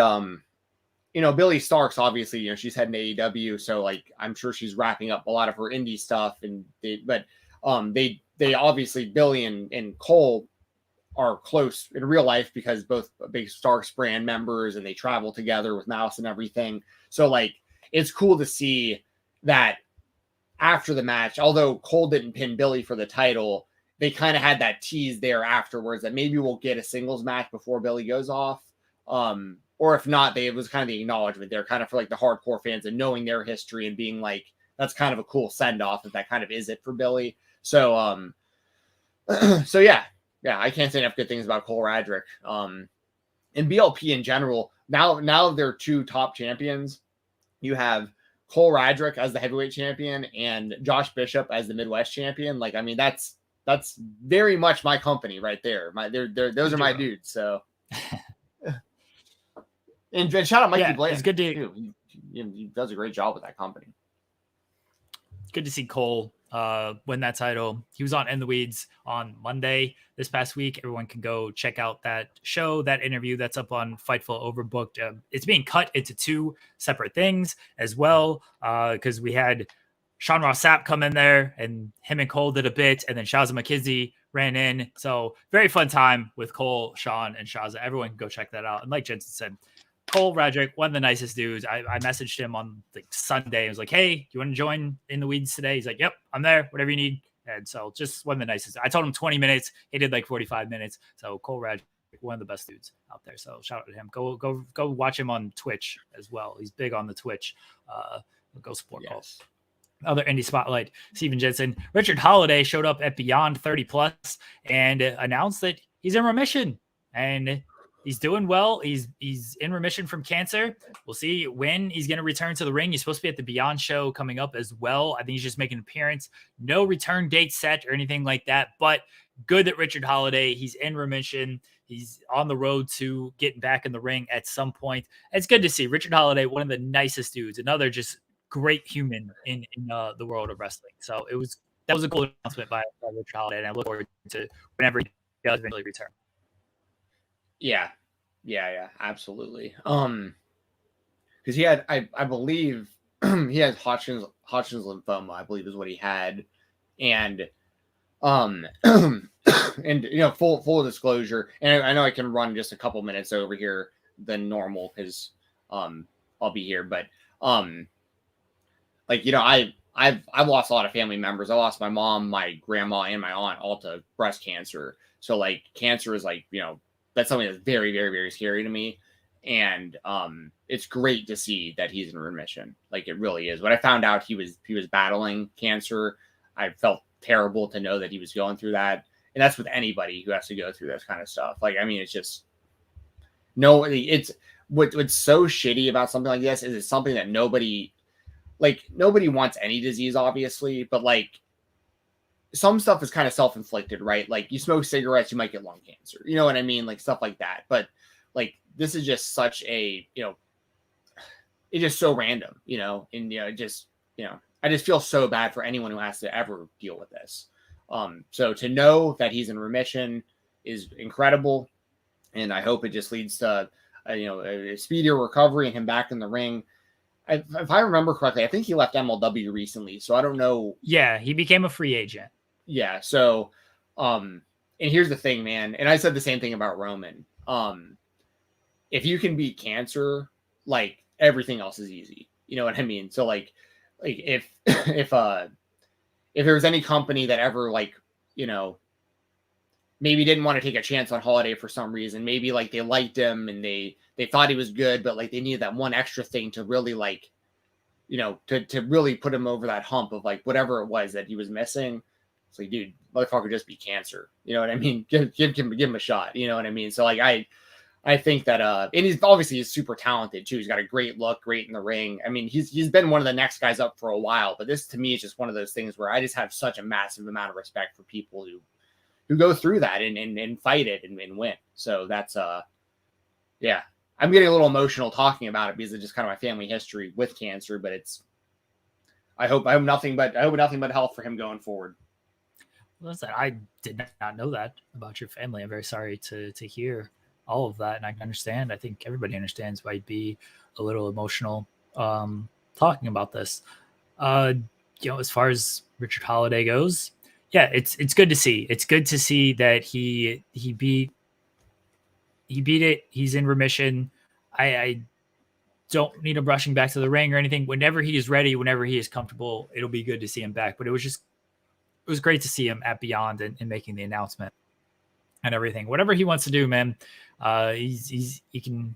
Billy Starks, obviously, she's heading to AEW, so like I'm sure she's wrapping up a lot of her indie stuff. And they obviously, Billy and Cole are close in real life because both big Starks brand members, and they travel together with Mouse and everything. So like it's cool to see that after the match, although Cole didn't pin Billy for the title, they kind of had that tease there afterwards that maybe we'll get a singles match before Billy goes off. Or if not, it was kind of the acknowledgement there, kind of for like the hardcore fans and knowing their history and being like, that's kind of a cool send off if that kind of is it for Billy. So, so yeah, I can't say enough good things about Cole Radrick. And BLP in general, now they're two top champions. You have Cole Radrick as the heavyweight champion and Josh Bishop as the Midwest champion. Like, I mean, that's very much my company right there. Those are my dudes. So, and shout out Mikey Bland. It's good to he does a great job with that company. It's good to see Cole win that title. He was on In the Weeds on Monday this past week. Everyone can go check out that show, that interview that's up on Fightful Overbooked. It's being cut into two separate things as well, because we had Sean Ross Sapp come in there, and him and Cole did a bit, and then Shaza McKenzie ran in. So very fun time with Cole, Sean, and Shaza. Everyone can go check that out. And like Jensen said, Cole Radrick, one of the nicest dudes. I messaged him on like Sunday. I was like, hey, do you want to join In the Weeds today? He's like, yep, I'm there, whatever you need. And so just one of the nicest. I told him 20 minutes. He did like 45 minutes. So Cole Radrick, one of the best dudes out there. So shout out to him. Go watch him on Twitch as well. He's big on the Twitch. Go support Cole. Other indie spotlight, Stephen Jensen. Richard Holliday showed up at Beyond 30 Plus and announced that he's in remission. And he's doing well. He's in remission from cancer. We'll see when he's going to return to the ring. He's supposed to be at the Beyond show coming up as well. I think he's just making an appearance. No return date set or anything like that, but good that Richard Holliday, he's in remission. He's on the road to getting back in the ring at some point. It's good to see Richard Holliday, one of the nicest dudes, another just great human in the world of wrestling. So that was a cool announcement by Richard Holliday, and I look forward to whenever he does eventually return. Yeah, absolutely. Because he had, I believe, he had Hodgkin's lymphoma, I believe is what he had, and and full disclosure, and I know I can run just a couple minutes over here than normal because I'll be here, but I've lost a lot of family members. I lost my mom, my grandma, and my aunt all to breast cancer. So like cancer is like that's something that's very, very, very scary to me. And it's great to see that he's in remission. Like it really is. When I found out he was battling cancer, I felt terrible to know that he was going through that. And that's with anybody who has to go through this kind of stuff. Like, I mean, it's just it's what's so shitty about something like this is it's something that nobody wants any disease, obviously, but like some stuff is kind of self-inflicted, right? Like you smoke cigarettes, you might get lung cancer. You know what I mean? Like stuff like that. But like, this is just such a, it's just so random, and, I just feel so bad for anyone who has to ever deal with this. So to know that he's in remission is incredible. And I hope it just leads to, a speedier recovery and him back in the ring. If I remember correctly, I think he left MLW recently. So I don't know. Yeah. He became a free agent. Yeah. So, and here's the thing, man. And I said the same thing about Roman. If you can beat cancer, like everything else is easy. You know what I mean? So like if there was any company that ever maybe didn't want to take a chance on Holliday for some reason. Maybe like they liked him and they thought he was good, but like they needed that one extra thing to really like, you know, to really put him over that hump of like whatever it was that he was missing. It's like, dude, motherfucker just be cancer. You know what I mean? Give him a shot. You know what I mean? So like I think that and he's super talented too. He's got a great look, great in the ring. I mean, he's been one of the next guys up for a while, but this to me is just one of those things where I just have such a massive amount of respect for people who go through that and fight it and win. So that's yeah. I'm getting a little emotional talking about it because it's just kind of my family history with cancer, but I hope nothing but health for him going forward. Listen, I did not know that about your family. I'm very sorry to hear all of that, and I can understand. I think everybody understands why you'd be a little emotional talking about this. You know, as far as Richard Holliday goes, yeah, it's good to see. It's good to see that he beat it. He's in remission. I don't need him rushing back to the ring or anything. Whenever he is ready, whenever he is comfortable, it'll be good to see him back. But it was great to see him at Beyond and making the announcement and everything. Whatever he wants to do, man, he can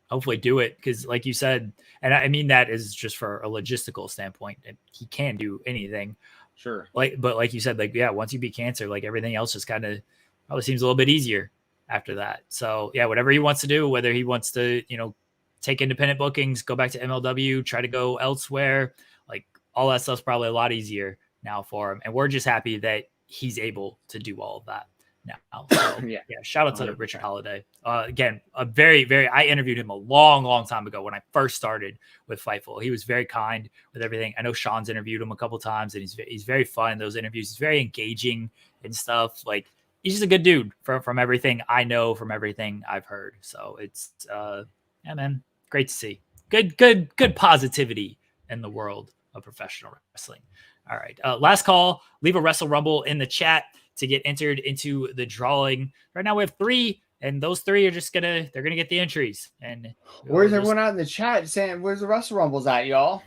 hopefully do it, because like you said, and I mean that is just for a logistical standpoint, he can do anything. Sure. But like you said, like, yeah, once you beat cancer, like everything else just kind of probably seems a little bit easier after that. So yeah, whatever he wants to do, whether he wants to, you know, take independent bookings, go back to MLW, try to go elsewhere, like all that stuff's probably a lot easier now for him. And we're just happy that he's able to do all of that now. So yeah, shout out to 100%. Richard Holliday. Again, a very, I interviewed him a long time ago when I first started with Fightful. He was very kind with everything. I know Sean's interviewed him a couple times, and he's very fun in those interviews. He's very engaging and stuff. Like, he's just a good dude from everything I know, from everything I've heard. So it's yeah, man, great to see. Good positivity in the world of professional wrestling. All right, last call. Leave a Wrestle Rumble in the chat to get entered into the drawing. Right now we have 3, and those 3 are just they're gonna get the entries. And where's everyone out in the chat saying where's the Wrestle Rumbles at, y'all?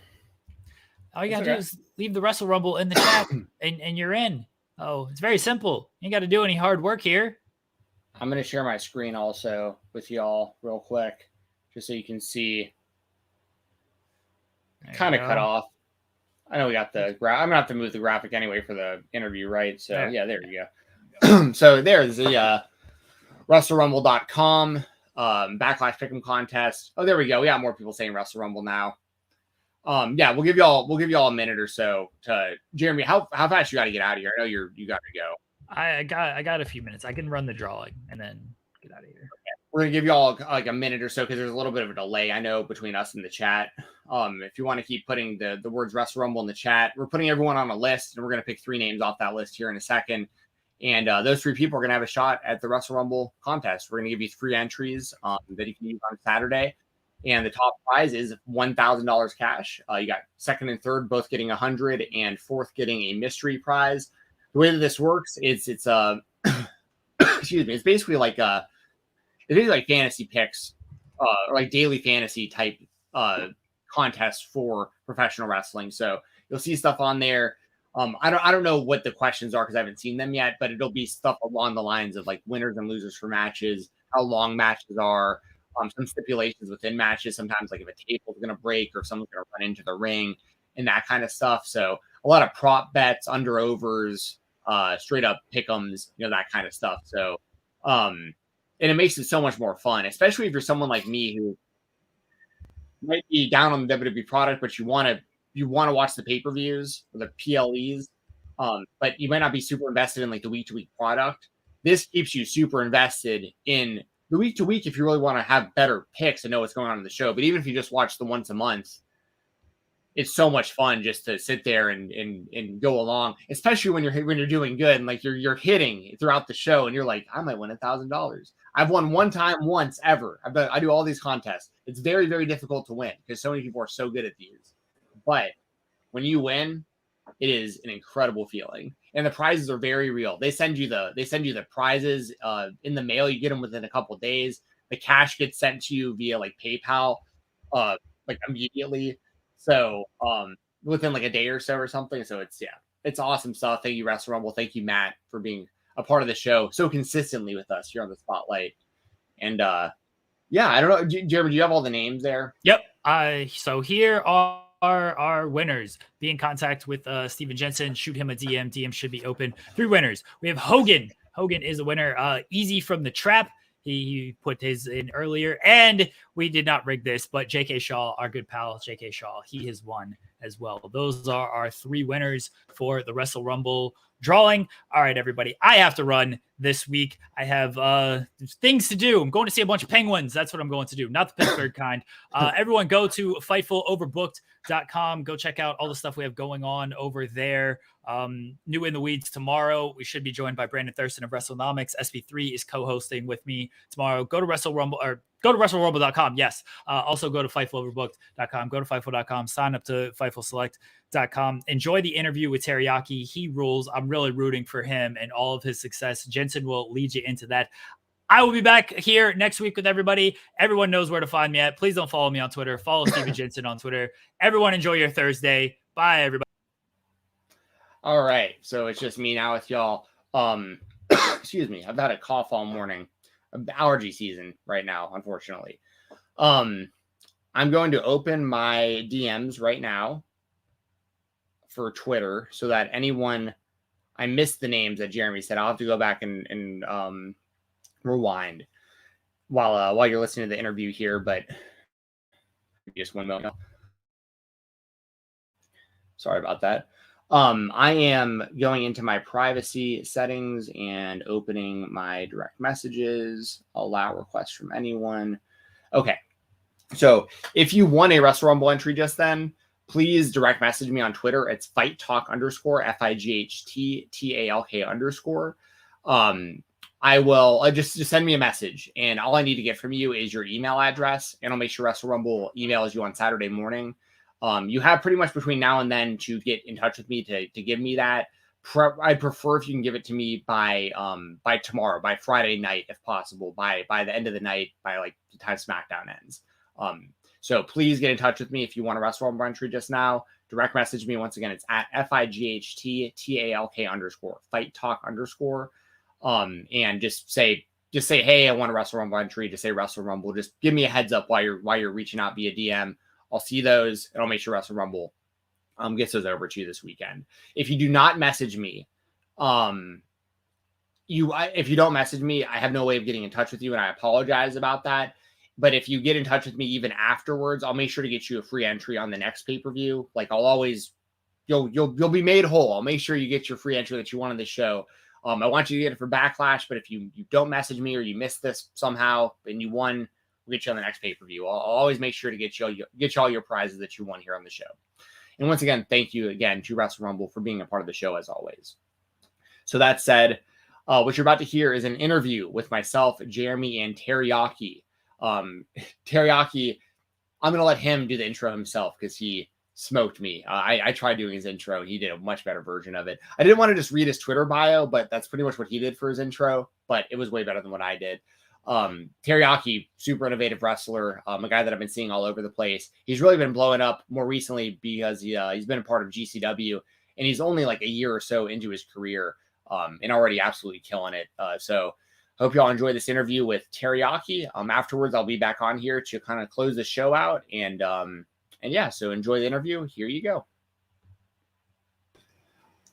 All you gotta do is leave the Wrestle Rumble in the chat, and you're in. Oh, it's very simple. You ain't got to do any hard work here. I'm gonna share my screen also with y'all real quick, just so you can see. Kind of cut off. I know we got the I'm gonna have to move the graphic anyway for the interview, right? So yeah, there you go. So there's the WrestleRumble.com Backlash Pick'em contest. Oh, there we go. We got more people saying Wrestle Rumble now. Yeah, we'll give y'all a minute or so to Jeremy. How fast you got to get out of here? I know you got to go. I got a few minutes. I can run the drawing and then get out of here. Okay. We're gonna give y'all like a minute or so because there's a little bit of a delay, I know, between us and the chat. If you want to keep putting the words Wrestle Rumble in the chat, we're putting everyone on a list, and we're gonna pick 3 names off that list here in a second. And those 3 people are gonna have a shot at the Wrestle Rumble contest. We're gonna give you 3 entries that you can use on Saturday. And the top prize is $1,000 cash. You got second and third both getting $100, and fourth getting a mystery prize. The way that this works is it's excuse me, it's basically like fantasy picks, or like daily fantasy type contests for professional wrestling. So you'll see stuff on there. I don't know what the questions are because I haven't seen them yet, but it'll be stuff along the lines of like winners and losers for matches, how long matches are. Some stipulations within matches, sometimes like if a table is going to break or someone's going to run into the ring and that kind of stuff. So a lot of prop bets, under overs, straight up pick'ems, you know, that kind of stuff. So, and it makes it so much more fun, especially if you're someone like me who might be down on the WWE product, but you want to watch the pay-per-views or the PLEs, but you might not be super invested in like the week-to-week product. This keeps you super invested in the week to week if you really want to have better picks and know what's going on in the show. But even if you just watch the once a month, it's so much fun just to sit there and go along, especially when you're doing good and like you're hitting throughout the show and you're like, I might win $1,000. I've won one time once ever. I do all these contests. It's very, very difficult to win because so many people are so good at these. But when you win, it is an incredible feeling. And the prizes are very real. They send you the prizes in the mail. You get them within a couple of days. The cash gets sent to you via like PayPal, like immediately. So within like a day or so or something. So it's awesome stuff. Thank you, Wrestle Rumble. Thank you, Matt, for being a part of the show so consistently with us here on the Spotlight. And yeah, I don't know, Jeremy, do you have all the names there? Yep. So here are our winners. Be in contact with Stephen Jensen. Shoot him a DM. DM should be open. 3 winners. We have Hogan. Hogan is the winner. Easy from the Trap. He put his in earlier, and we did not rig this, but JK Shaw, our good pal JK Shaw, he has won as well. Those are our 3 winners for the Wrestle Rumble drawing. All right, everybody, I have to run this week. I have things to do. I'm going to see a bunch of Penguins. That's what I'm going to do, not the Pittsburgh kind. Everyone go to FightfulOverbooked.com. Go check out all the stuff we have going on over there. New in the Weeds tomorrow. We should be joined by Brandon Thurston of WrestleNomics. SB3 is co-hosting with me tomorrow. Go to Wrestle Rumble, or go to WrestleRumble.com. Yes. Also go to FightfulOverbooked.com. Go to Fightful.com. Sign up to FightfulSelect.com. Enjoy the interview with Teriyaki. He rules. I'm really rooting for him and all of his success. Jensen will lead you into that. I will be back here next week with everybody. Everyone knows where to find me at. Please don't follow me on Twitter. Follow Stephen Jensen on Twitter. Everyone enjoy your Thursday. Bye, everybody. All right, so it's just me now with y'all. Excuse me, I've had a cough all morning. Allergy season right now, unfortunately. I'm going to open my DMs right now for Twitter so that anyone, I missed the names that Jeremy said. I'll have to go back and rewind while you're listening to the interview here, but just 1 moment. Sorry about that. I am going into my privacy settings and opening my direct messages, allow requests from anyone. Okay. So if you won a Wrestle Rumble entry just then, please direct message me on Twitter. It's FightTalk_, FIGHTTALK_. I will just send me a message, and all I need to get from you is your email address, and I'll make sure Wrestle Rumble emails you on Saturday morning. You have pretty much between now and then to get in touch with me to give me that. I'd prefer if you can give it to me by tomorrow, by Friday night, if possible, by the end of the night, by like the time SmackDown ends. So please get in touch with me if you want a Wrestle Rumble entry just now. Direct message me. Once again, it's at FIGHTTALK_, FightTalk_. And just say, hey, I want a Wrestle Rumble entry. Just say Wrestle Rumble. Just give me a heads up while you're reaching out via DM. I'll see those, and I'll make sure Wrestle Rumble gets those over to you this weekend. If you do not message me, if you don't message me, I have no way of getting in touch with you, and I apologize about that. But if you get in touch with me even afterwards, I'll make sure to get you a free entry on the next pay-per-view. Like you'll be made whole. I'll make sure you get your free entry that you want on the show. I want you to get it for Backlash, but if you don't message me or you missed this somehow and you won, we'll get you on the next pay-per-view. I'll always make sure to get you all your prizes that you won here on the show. And once again, thank you again to Wrestle Rumble for being a part of the show as always. So that said, what you're about to hear is an interview with myself, Jeremy, and Teriyaki. Teriyaki, I'm going to let him do the intro himself because he smoked me. I tried doing his intro. He did a much better version of it. I didn't want to just read his Twitter bio, but that's pretty much what he did for his intro, but it was way better than what I did. Teriyaki, super innovative wrestler, a guy that I've been seeing all over the place. He's really been blowing up more recently because he's been a part of GCW, and he's only like a year or so into his career, and already absolutely killing it. So hope y'all enjoy this interview with Teriyaki. Afterwards, I'll be back on here to kind of close the show out, and yeah, so enjoy the interview. Here you go.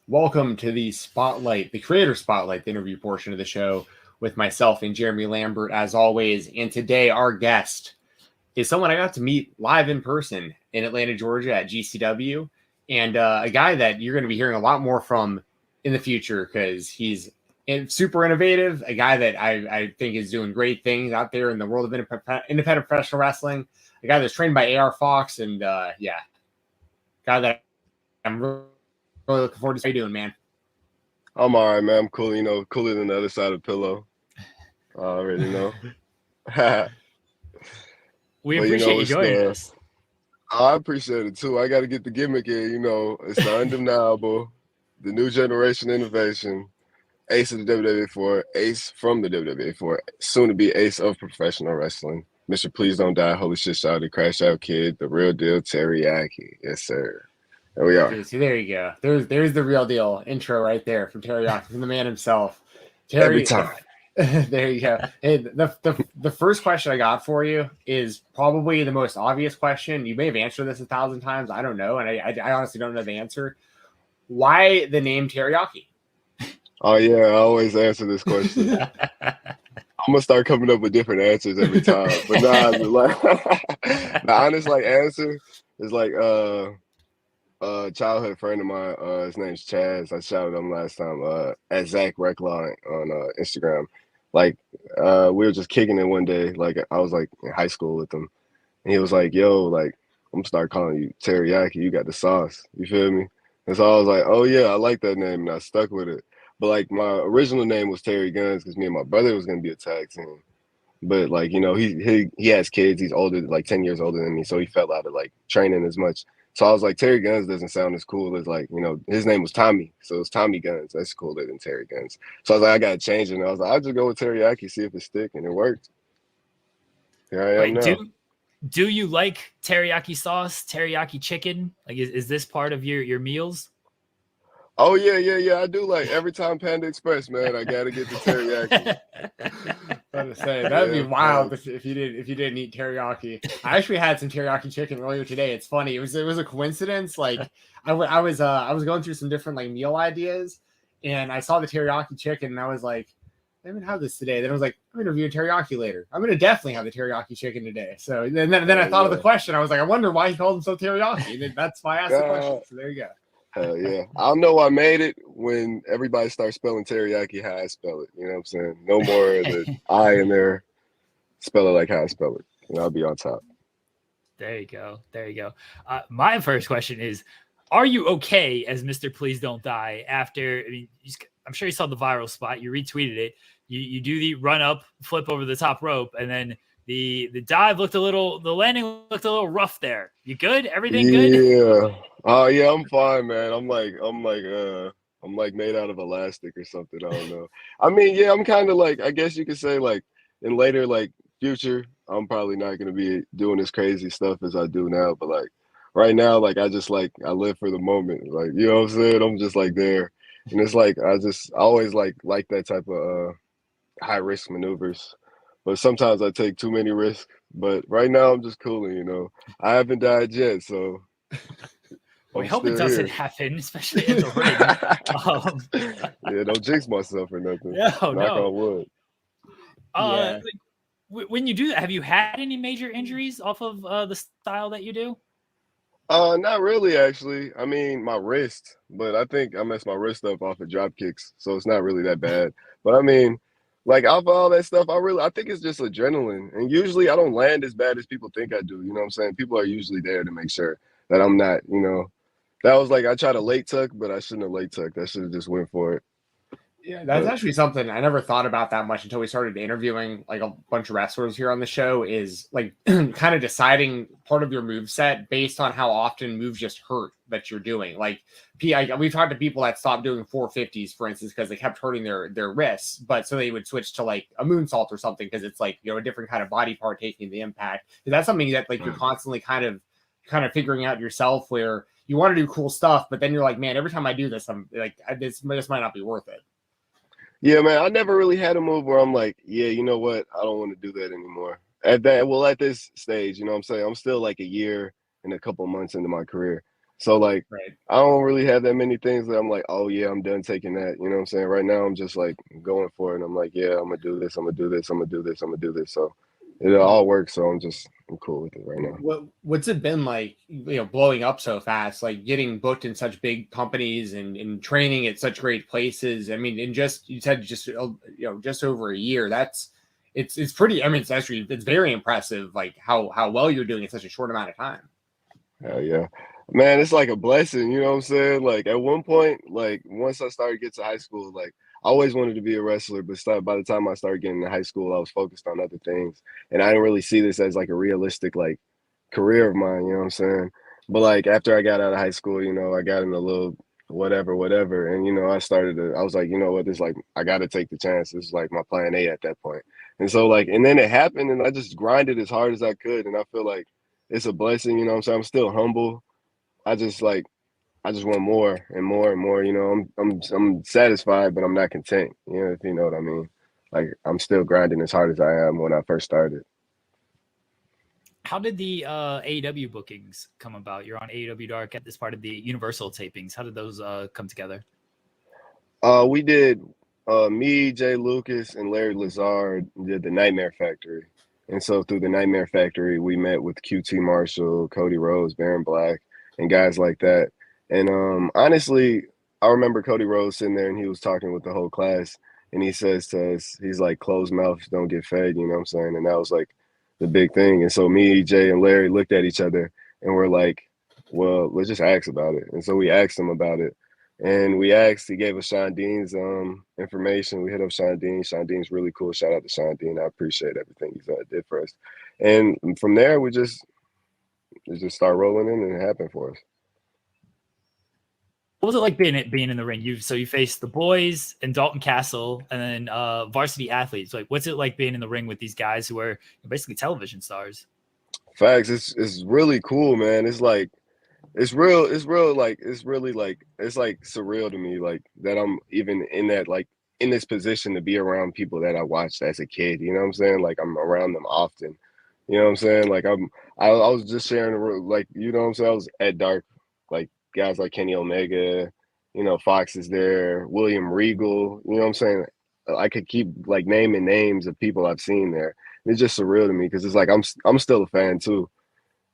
Welcome to the Spotlight, the Creator Spotlight, the interview portion of the show with myself and Jeremy Lambert, as always. And today, our guest is someone I got to meet live in person in Atlanta, Georgia at GCW, and a guy that you're going to be hearing a lot more from in the future because he's super innovative, a guy that I think is doing great things out there in the world of independent professional wrestling, a guy that's trained by AR Fox, and yeah, guy that I'm really looking forward to. How you doing, man? I'm all right, man. I'm cool. You know, cooler than the other side of the pillow. I already know. We appreciate you joining us. I appreciate it too. I got to get the gimmick in. You know, it's the undeniable, the new generation innovation, ace of the WWE4, ace from the WWE4, soon to be ace of professional wrestling. Mr. Please Don't Die, Holy Shit Shouted, Crash Out Kid, the real deal, Teriyaki. Yes, sir. There we are. See, there you go. There's the real deal intro right there from Teriyaki, from the man himself. Every time. There you go. Hey, the first question I got for you is probably the most obvious question. You may have answered this 1,000 times. I don't know, and I honestly don't know the answer. Why the name Teriyaki? Oh yeah, I always answer this question. I'm gonna start coming up with different answers every time. But the honest answer is a childhood friend of mine, his name's Chaz. I shouted him last time at Zach Reckline on Instagram. We were just kicking it one day. I was in high school with him, and he was like, "Yo, I'm gonna start calling you Teriyaki. You got the sauce. You feel me?" And so I was like, "Oh yeah, I like that name," and I stuck with it. But my original name was Terry Guns because me and my brother was gonna be a tag team. But he has kids. He's older, 10 years older than me, so he fell out of training as much. So I was like, Terry Guns doesn't sound as cool as his name was Tommy, so it's Tommy Guns. That's cooler than Terry Guns. So I was like, I gotta change it. And I was like, I'll just go with Teriyaki, see if it stick, and it worked. Here I am now. Do you like teriyaki sauce, teriyaki chicken? Is this part of your meals? Oh yeah. I do every time Panda Express, man. I gotta get the teriyaki. I was say that'd be wild if you didn't eat teriyaki. I actually had some teriyaki chicken earlier today. It's funny. It was a coincidence. I was going through some different meal ideas, and I saw the teriyaki chicken, and I was like, I haven't had this today. Then I was like, I'm gonna review teriyaki later. I'm gonna definitely have the teriyaki chicken today. So then I thought of the question. I was like, I wonder why he called him so teriyaki. And that's why I asked the question. So there you go. Hell yeah. I'll know I made it when everybody starts spelling teriyaki how I spell it. You know what I'm saying? No more of the I in there. Spell it like how I spell it. And I'll be on top. There you go. My first question is, are you okay as Mr. Please Don't Die after, I'm sure you saw the viral spot. You retweeted it. You do the run up, flip over the top rope, and then the dive the landing looked a little rough there. You good? Everything good? Yeah. Oh yeah, I'm fine, man. I'm made out of elastic or something. I don't know. Yeah, I'm kind of I guess you could say in later future, I'm probably not gonna be doing as crazy stuff as I do now. But right now, I just I live for the moment. You know what I'm saying? I'm just there. And it's I always like that type of high risk maneuvers. But sometimes I take too many risks. But right now I'm just cooling, I haven't died yet, so we hope it doesn't happen, especially in the ring. Yeah, don't jinx myself or nothing. Knock on wood. When you do that, have you had any major injuries off of the style that you do? Not really, actually. My wrist, but I think I messed my wrist up off of drop kicks, so it's not really that bad. But off of all that stuff, I think it's just adrenaline. And usually I don't land as bad as people think I do. You know what I'm saying? People are usually there to make sure that I'm not, That was I tried a late tuck, but I shouldn't have late tucked. I should have just went for it. Yeah, that's actually something I never thought about that much until we started interviewing a bunch of wrestlers here on the show, is kind of deciding part of your move set based on how often moves just hurt that you're doing. We've talked to people that stopped doing 450s, for instance, because they kept hurting their wrists, but so they would switch to a moonsault or something because it's a different kind of body part taking the impact. Is that something that you're constantly kind of figuring out yourself, where you want to do cool stuff, but then you're like, man, every time I do this, I'm this might not be worth it. Yeah, man, I never really had a move where I'm yeah, you know what? I don't want to do that anymore. At this stage, you know what I'm saying? I'm still a year and a couple months into my career. So right. I don't really have that many things that I'm oh yeah, I'm done taking that. You know what I'm saying? Right now I'm just going for it. And I'm yeah, I'm gonna do this, I'm gonna do this, I'm gonna do this, I'm gonna do this. So it all works. So I'm cool with it right now. What's it been blowing up so fast, getting booked in such big companies and training at such great places? You said just over a year. It's pretty. It's very impressive. How well you're doing in such a short amount of time. Hell yeah, man! It's a blessing. You know what I'm saying? At one point, once I started getting to high school, I always wanted to be a wrestler, but by the time I started getting to high school, I was focused on other things. And I didn't really see this as a realistic career of mine, you know what I'm saying? But after I got out of high school, I got in a little whatever. And, I was you know what, I got to take the chance. This is my plan A at that point. And so and then it happened and I just grinded as hard as I could. And I feel it's a blessing, you know what I'm saying? I'm still humble. I I just want more and more and more. You know, I'm satisfied, but I'm not content. You know, if you know what I mean. Like I'm still grinding as hard as I am when I first started. How did the AEW bookings come about? You're on AEW Dark at this part of the Universal tapings. How did those come together? We did me, Jay Lucas, and Larry Lazard did the Nightmare Factory. And so through the Nightmare Factory, we met with QT Marshall, Cody Rhodes, Baron Black, and guys like that. And honestly, I remember Cody Rhodes sitting there and he was talking with the whole class. And he says to us, he's like, closed mouths don't get fed, you know what I'm saying? And that was like the big thing. And so me, Jay, and Larry looked at each other and we're like, well, let's just ask about it. And so we asked him about it. And we asked, he gave us Sean Dean's information. We hit up Sean Dean. Sean Dean's really cool. Shout out to Sean Dean. I appreciate everything he's did for us. And from there, we just start rolling in and it happened for us. What was it like being in the ring? You faced the boys and Dalton Castle and then varsity athletes. Like, what's it like being in the ring with these guys who are basically television stars? Facts. It's really cool, man. It's like, it's really like surreal to me, like that I'm even in that, like in this position to be around people that I watched as a kid, you know what I'm saying? Like I'm around them often, you know what I'm saying? Like I was just sharing, like, you know what I'm saying? I was at Dark, like guys like Kenny Omega, you know, Fox is there, William Regal, you know what I'm saying? I could keep like naming names of people I've seen there. It's just surreal to me because it's like I'm still a fan too.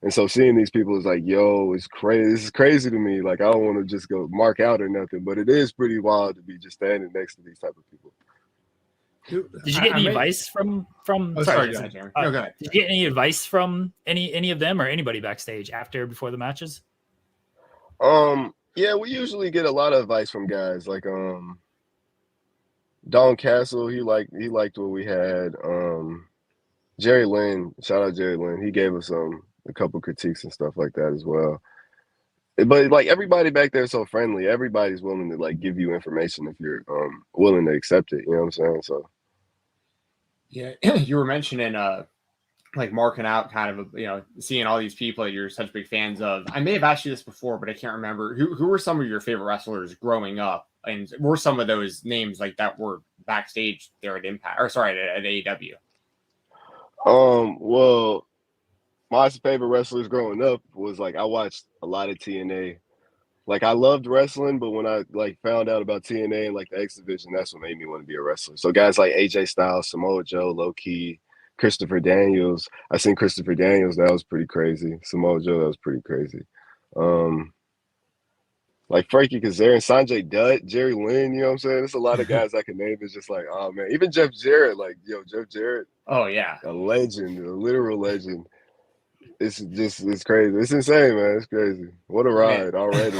And so seeing these people is like, yo, it's crazy. This is crazy to me. Like, I don't want to just go mark out or nothing, but it is pretty wild to be just standing next to these type of people. Did you get any advice from? Oh, sorry, go ahead, Jeremy. No, go ahead. Did you get any advice from any of them or anybody backstage before the matches? Yeah, we usually get a lot of advice from guys like Don Castle. He liked what we had. Jerry Lynn, shout out Jerry Lynn. He gave us a couple critiques and stuff like that as well. But like everybody back there is so friendly. Everybody's willing to like give you information if you're willing to accept it. You know what I'm saying? So yeah, you were mentioning like marking out kind of, you know, seeing all these people that you're such big fans of. I may have asked you this before, but I can't remember. Who were some of your favorite wrestlers growing up? And were some of those names like that were backstage there at Impact or sorry at AEW? Well, my favorite wrestlers growing up was like I watched a lot of TNA. Like I loved wrestling, but when I like found out about TNA and like the X Division, that's what made me want to be a wrestler. So guys like AJ Styles, Samoa Joe, Low Key, Christopher Daniels. I seen Christopher Daniels, that was pretty crazy. Samoa Joe, that was pretty crazy. Like Frankie Kazarian, Sanjay Dutt, Jerry Lynn, you know what I'm saying? There's a lot of guys I can name. It's just like, oh man, even Jeff Jarrett, like, yo, Jeff Jarrett. Oh yeah. A legend, a literal legend. It's crazy. It's insane, man. It's crazy. What a ride already.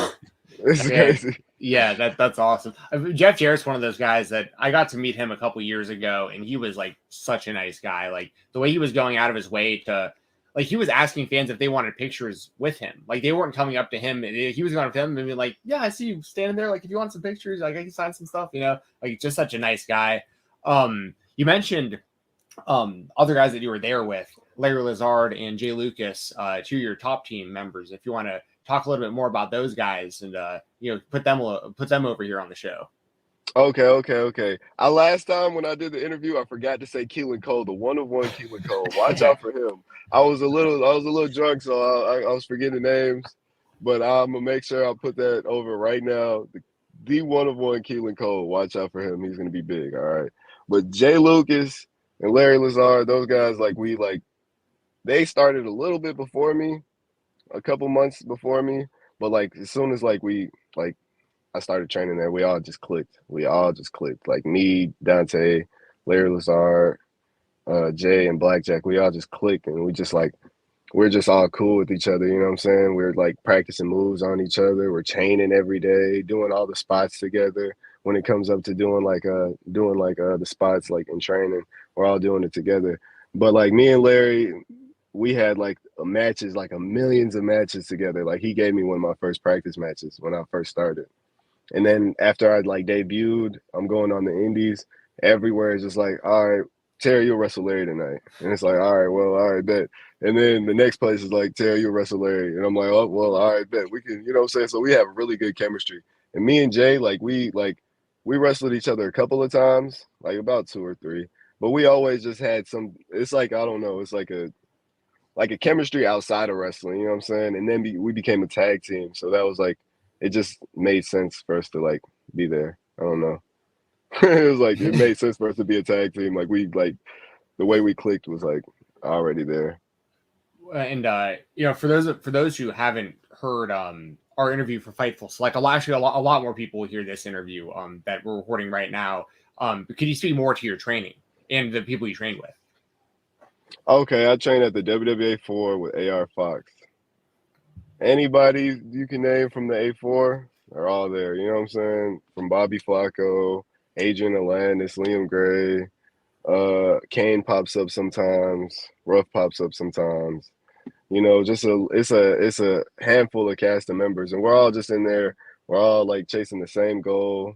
It's crazy. Yeah, that's awesome. Jeff Jarrett's one of those guys that I got to meet him a couple years ago, and he was like such a nice guy. Like the way he was going out of his way to, like he was asking fans if they wanted pictures with him. Like they weren't coming up to him. He was going up to them and be like, "Yeah, I see you standing there. Like if you want some pictures, like I can sign some stuff." You know, like just such a nice guy. You mentioned other guys that you were there with, Larry Lazard and Jay Lucas, two of your top team members. If you want to talk a little bit more about those guys and you know, put them over here on the show. Okay. Last time when I did the interview, I forgot to say Keelan Cole, the one of one Keelan Cole. Watch out for him. I was a little drunk, so I was forgetting names, but I'm gonna make sure I put that over right now. The one of one Keelan Cole. Watch out for him. He's gonna be big. All right. But Jay Lucas and Larry Lazard, those guys, they started a little bit before me, a couple months before me. But like as soon as I started training there, we all just clicked. Like me, Dante, Larry Lazard, Jay, and Blackjack. We all just clicked, and we're just all cool with each other. You know what I'm saying? We're like practicing moves on each other. We're chaining every day, doing all the spots together. When it comes up to doing the spots like in training, we're all doing it together. But like me and Larry, we had like matches, like millions of matches together. Like he gave me one of my first practice matches when I first started. And then after I like debuted, I'm going on the indies. Everywhere is just like, all right, Terry, you'll wrestle Larry tonight. And it's like, all right, bet. And then the next place is like, Terry, you'll wrestle Larry. And I'm like, oh, well, all right, bet. We can, you know what I'm saying? So we have really good chemistry. And me and Jay, we wrestled each other a couple of times, like about 2 or 3. But we always just had it's like, I don't know, it's like a chemistry outside of wrestling, you know what I'm saying? And then we became a tag team. So that was like, it just made sense for us to like be there. I don't know. It was like, it made sense for us to be a tag team. Like the way we clicked was like already there. And for those who haven't heard our interview for Fightful Select, a lot more people will hear this interview that we're recording right now. But could you speak more to your training and the people you trained with? Okay, I trained at the WWA 4 with AR Fox. Anybody you can name from the A4 are all there. You know what I'm saying? From Bobby Flacco, Adrian Alandis, Liam Gray, Kane pops up sometimes, Ruff pops up sometimes. You know, just it's a handful of cast of members, and we're all just in there. We're all like chasing the same goal,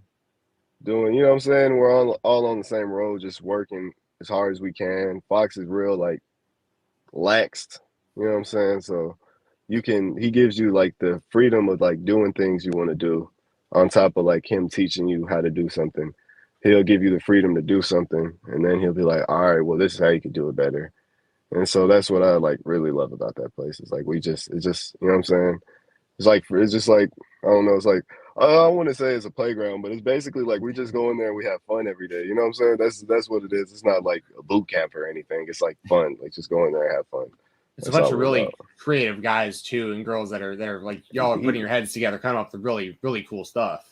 doing, you know what I'm saying? We're all on the same road, just working as hard as we can. Fox is real like laxed, you know what I'm saying? So he gives you like the freedom of like doing things you want to do, on top of like him teaching you how to do something. He'll give you the freedom to do something, and then he'll be like, all right, well, this is how you can do it better. And so that's what I like really love about that place. It's like it's just, you know what I'm saying? It's just like, I don't know, it's like, I wouldn't say it's a playground, but it's basically like we just go in there and we have fun every day. You know what I'm saying? That's what it is. It's not like a boot camp or anything. It's like fun. Like just go in there and have fun. It's a bunch of really creative guys too, and girls that are like, y'all are putting your heads together, coming up with really, really cool stuff.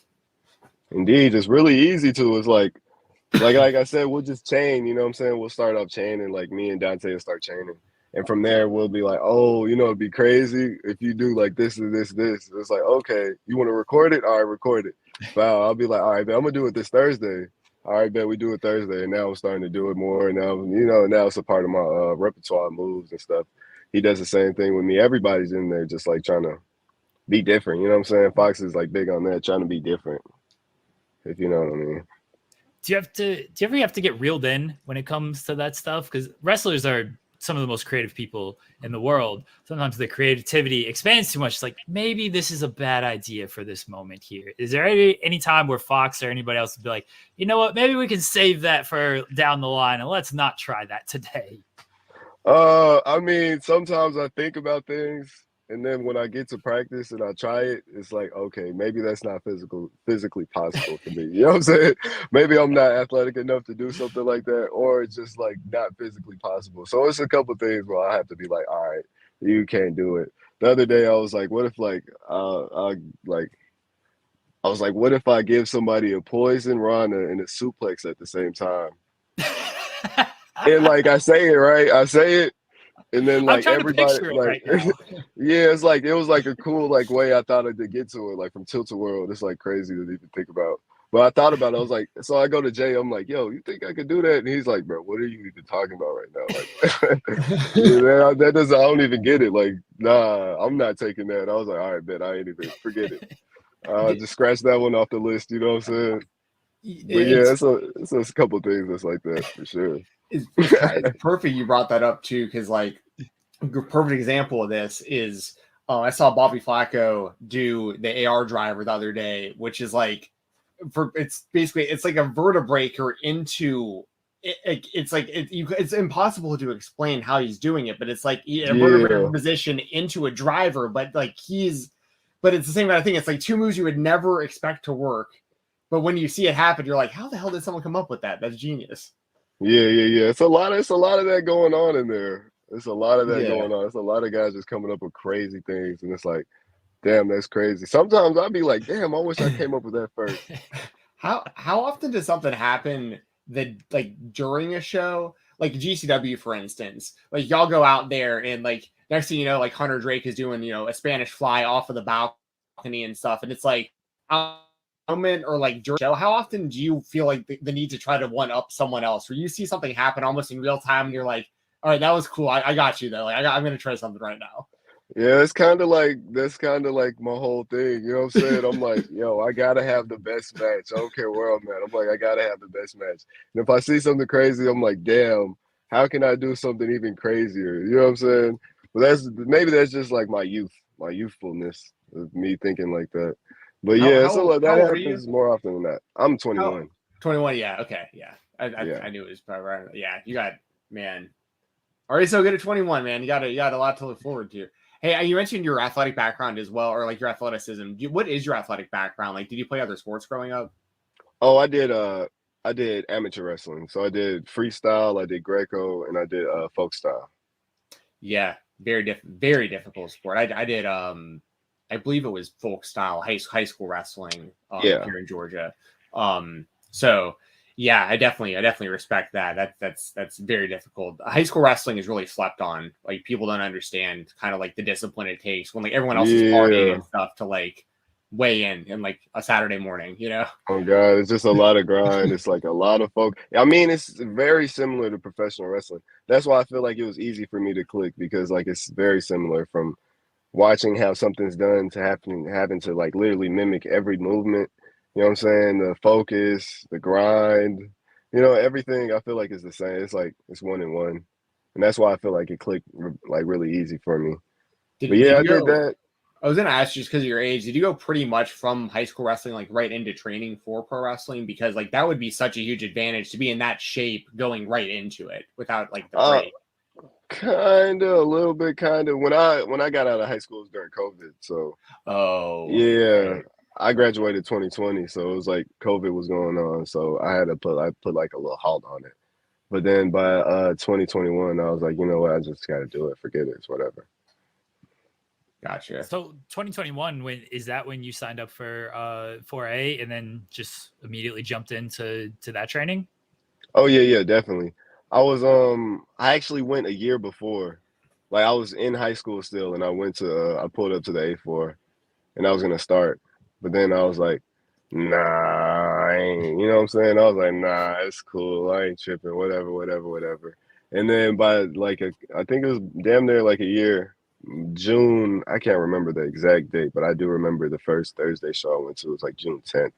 Indeed, it's really easy to. It's like I said, we'll just chain. You know what I'm saying? We'll start off chaining. Like me and Dante will start chaining, and from there we'll be like, oh, you know, it'd be crazy if you do like this and this. It's like, okay, you want to record it? All right, record it. Wow, I'll be like, all right, man, I'm gonna do it this Thursday. All right, man, we do it Thursday, and now I'm starting to do it more. And now, you know, now it's a part of my repertoire moves and stuff. He does the same thing with me. Everybody's in there just like trying to be different. You know what I'm saying? Fox is like big on that, trying to be different. If you know what I mean. Do you ever have to get reeled in when it comes to that stuff? Because wrestlers are some of the most creative people in the world. Sometimes the creativity expands too much. It's like, maybe this is a bad idea for this moment here. Is there any time where Fox or anybody else would be like, you know what, maybe we can save that for down the line and let's not try that today? I mean, sometimes I think about things, and then when I get to practice and I try it, it's like, okay, maybe that's not physically possible for me. You know what I'm saying? Maybe I'm not athletic enough to do something like that, or it's just like not physically possible. So it's a couple of things where I have to be like, all right, you can't do it. The other day I was like, what if like what if I give somebody a poison rana and a suplex at the same time? And like I say it, and then like everybody like, yeah, it's like it was like a cool like way I thought to get to it, like from Tilt-A-Whirl. It's like crazy to even think about. But I thought about it. I was like, so I go to Jay. I'm like, yo, you think I could do that? And he's like, bro, what are you even talking about right now? Like, yeah, that doesn't. I don't even get it. Like, nah, I'm not taking that. I was like, all right, bet I ain't even forget it. Just scratch that one off the list. You know what I'm saying? But yeah, it's a couple things that's like that for sure. It's perfect you brought that up too, because like a perfect example of this is I saw Bobby Flacco do the AR driver the other day, which is like it's like a vertebraker into it, it's impossible to explain how he's doing it, but it's like a vertebraker position into a driver, but it's the same kind of thing. It's like two moves you would never expect to work, but when you see it happen, you're like, how the hell did someone come up with that? That's genius. Yeah. It's a lot of that going on in there. It's a lot of that going on. It's a lot of guys just coming up with crazy things, and it's like, damn, that's crazy. Sometimes I'd be like, damn, I wish I came up with that first. How often does something happen that like during a show, like GCW, for instance, like y'all go out there and like next thing you know, like Hunter Drake is doing, you know, a Spanish fly off of the balcony and stuff, and it's like moment or like during the show, how often do you feel like the need to try to one up someone else, where you see something happen almost in real time and you're like, all right, that was cool, I got you though, like I'm gonna try something right now? Yeah, that's kind of like my whole thing. You know what I'm saying? I'm like, yo, I gotta have the best match. I don't care where I'm at. I'm like, I gotta have the best match. And if I see something crazy, I'm like, damn, how can I do something even crazier? You know what I'm saying? But that's just like my youthfulness of me thinking like that. But yeah, so like, how that old are you? happens more often than that. I'm 21. 21. Yeah. Okay. Yeah. Yeah. I knew it was probably right. Yeah. You got, man. Already so good at 21, man. You got a lot to look forward to. Hey, you mentioned your athletic background as well, or like your athleticism. What is your athletic background? Like, did you play other sports growing up? Oh, I did amateur wrestling. So I did freestyle, I did Greco, and I did folk style. Yeah, very difficult sport. I did I believe it was folk style high school wrestling here in Georgia. So yeah, I definitely respect that. That's very difficult. High school wrestling is really slept on. Like, people don't understand kind of like the discipline it takes when like everyone else is partying and stuff to like weigh in like a Saturday morning, you know? Oh God, it's just a lot of grind. It's like a lot of folk. I mean, it's very similar to professional wrestling. That's why I feel like it was easy for me to click, because like it's very similar from watching how something's done to having to like literally mimic every movement. You know what I'm saying? The focus, the grind, everything I feel like is the same. It's like it's one in one. And that's why I feel like it clicked like really easy for me. But yeah, I did that. I was going to ask you, just because of your age, did you go pretty much from high school wrestling, like right into training for pro wrestling? Because like that would be such a huge advantage to be in that shape going right into it without like the break. A little bit. When I got out of high school, it was during COVID. So, yeah, I graduated 2020. So it was like COVID was going on. So I put like a little halt on it. But then by 2021, I was like, you know what? I just got to do it. Forget it. It's whatever. Gotcha. So 2021, when you signed up for 4A and then just immediately jumped into that training? Oh yeah, definitely. I actually went a year before. Like, I was in high school still, and I pulled up to the A4, and I was gonna start. But then I was like, nah, I ain't, you know what I'm saying? I was like, nah, it's cool. I ain't tripping, whatever. And then by like I think it was damn near like a year, June, I can't remember the exact date, but I do remember the first Thursday show I went to was like June 10th.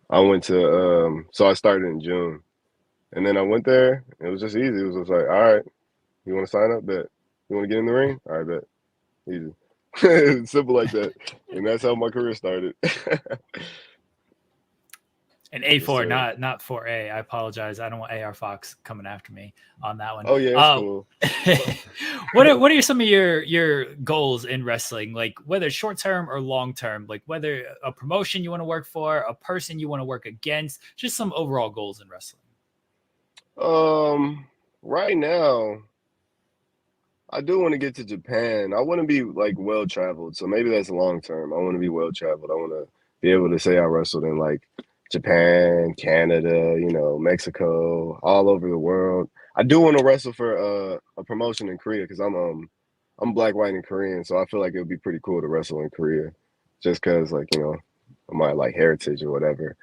I went to so I started in June. And then I went there. It was just easy. It was just like, all right, you want to sign up? Bet. You want to get in the ring? All right, bet. Easy. Simple like that. And that's how my career started. And A4, not 4A. I apologize. I don't want AR Fox coming after me on that one. Oh yeah, it's cool. What are some of your goals in wrestling? Like, whether short term or long term, like whether a promotion you want to work for, a person you want to work against, just some overall goals in wrestling. Right now, I do want to get to Japan. I want to be like well traveled. So maybe that's long term. I want to be well traveled. I want to be able to say I wrestled in like Japan, Canada, Mexico, all over the world. I do want to wrestle for a promotion in Korea, because I'm black, white, and Korean. So I feel like it would be pretty cool to wrestle in Korea, just because like, my like heritage or whatever.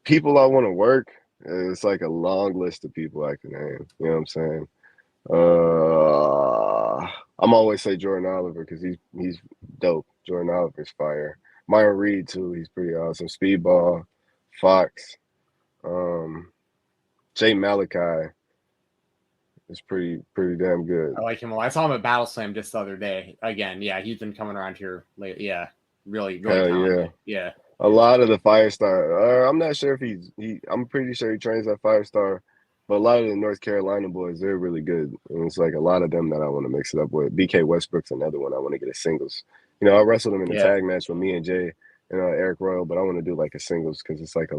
People I want to work. It's like a long list of people I can name. You know what I'm saying? I'm always say Jordan Oliver, because he's dope. Jordan Oliver's fire. Myron Reed too. He's pretty awesome. Speedball, Fox, Jay Malachi is pretty damn good. I like him a lot. I saw him at Battle Slam just the other day. Again, yeah, he's been coming around here lately. Yeah, really talented. Yeah. A lot of the Firestar. I'm not sure if I'm pretty sure he trains at Firestar, but a lot of the North Carolina boys, they're really good. And it's like a lot of them that I want to mix it up with. BK Westbrook's another one I want to get a singles. I wrestled him in a tag match with me and Jay and Eric Royal, but I want to do like a singles, because it's like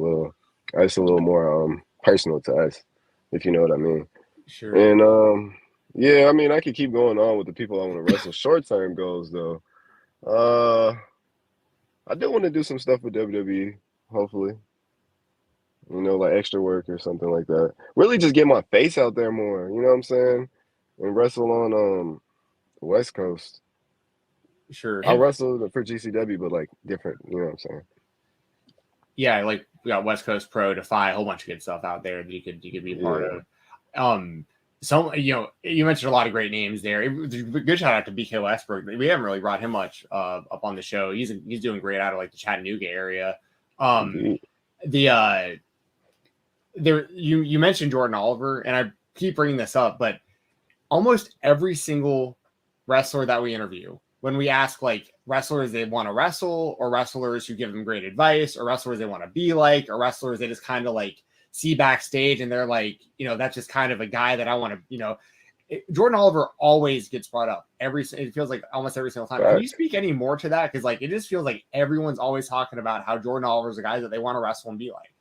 it's a little more personal to us, if you know what I mean. Sure. And yeah, I mean, I could keep going on with the people I want to wrestle. Short term goals though. I do want to do some stuff with WWE, hopefully. Like extra work or something like that. Really just get my face out there more, you know what I'm saying? And wrestle on the West Coast. Sure. I wrestled for GCW, but like different, you know what I'm saying? Yeah, like we got West Coast Pro, Defy, a whole bunch of good stuff out there that you could be a part of. So, you mentioned a lot of great names there. It was a good shout out to BK Westbrook. We haven't really brought him much up on the show. He's doing great out of like the Chattanooga area. There you mentioned Jordan Oliver, and I keep bringing this up, but almost every single wrestler that we interview, when we ask like wrestlers they want to wrestle, or wrestlers who give them great advice, or wrestlers they want to be like, or wrestlers they just kind of like see backstage and they're like, that's just kind of a guy that I want to, Jordan Oliver always gets brought up it feels like almost every single time. Right. Can you speak any more to that? Because like it just feels like everyone's always talking about how Jordan Oliver's a guy that they want to wrestle and be like.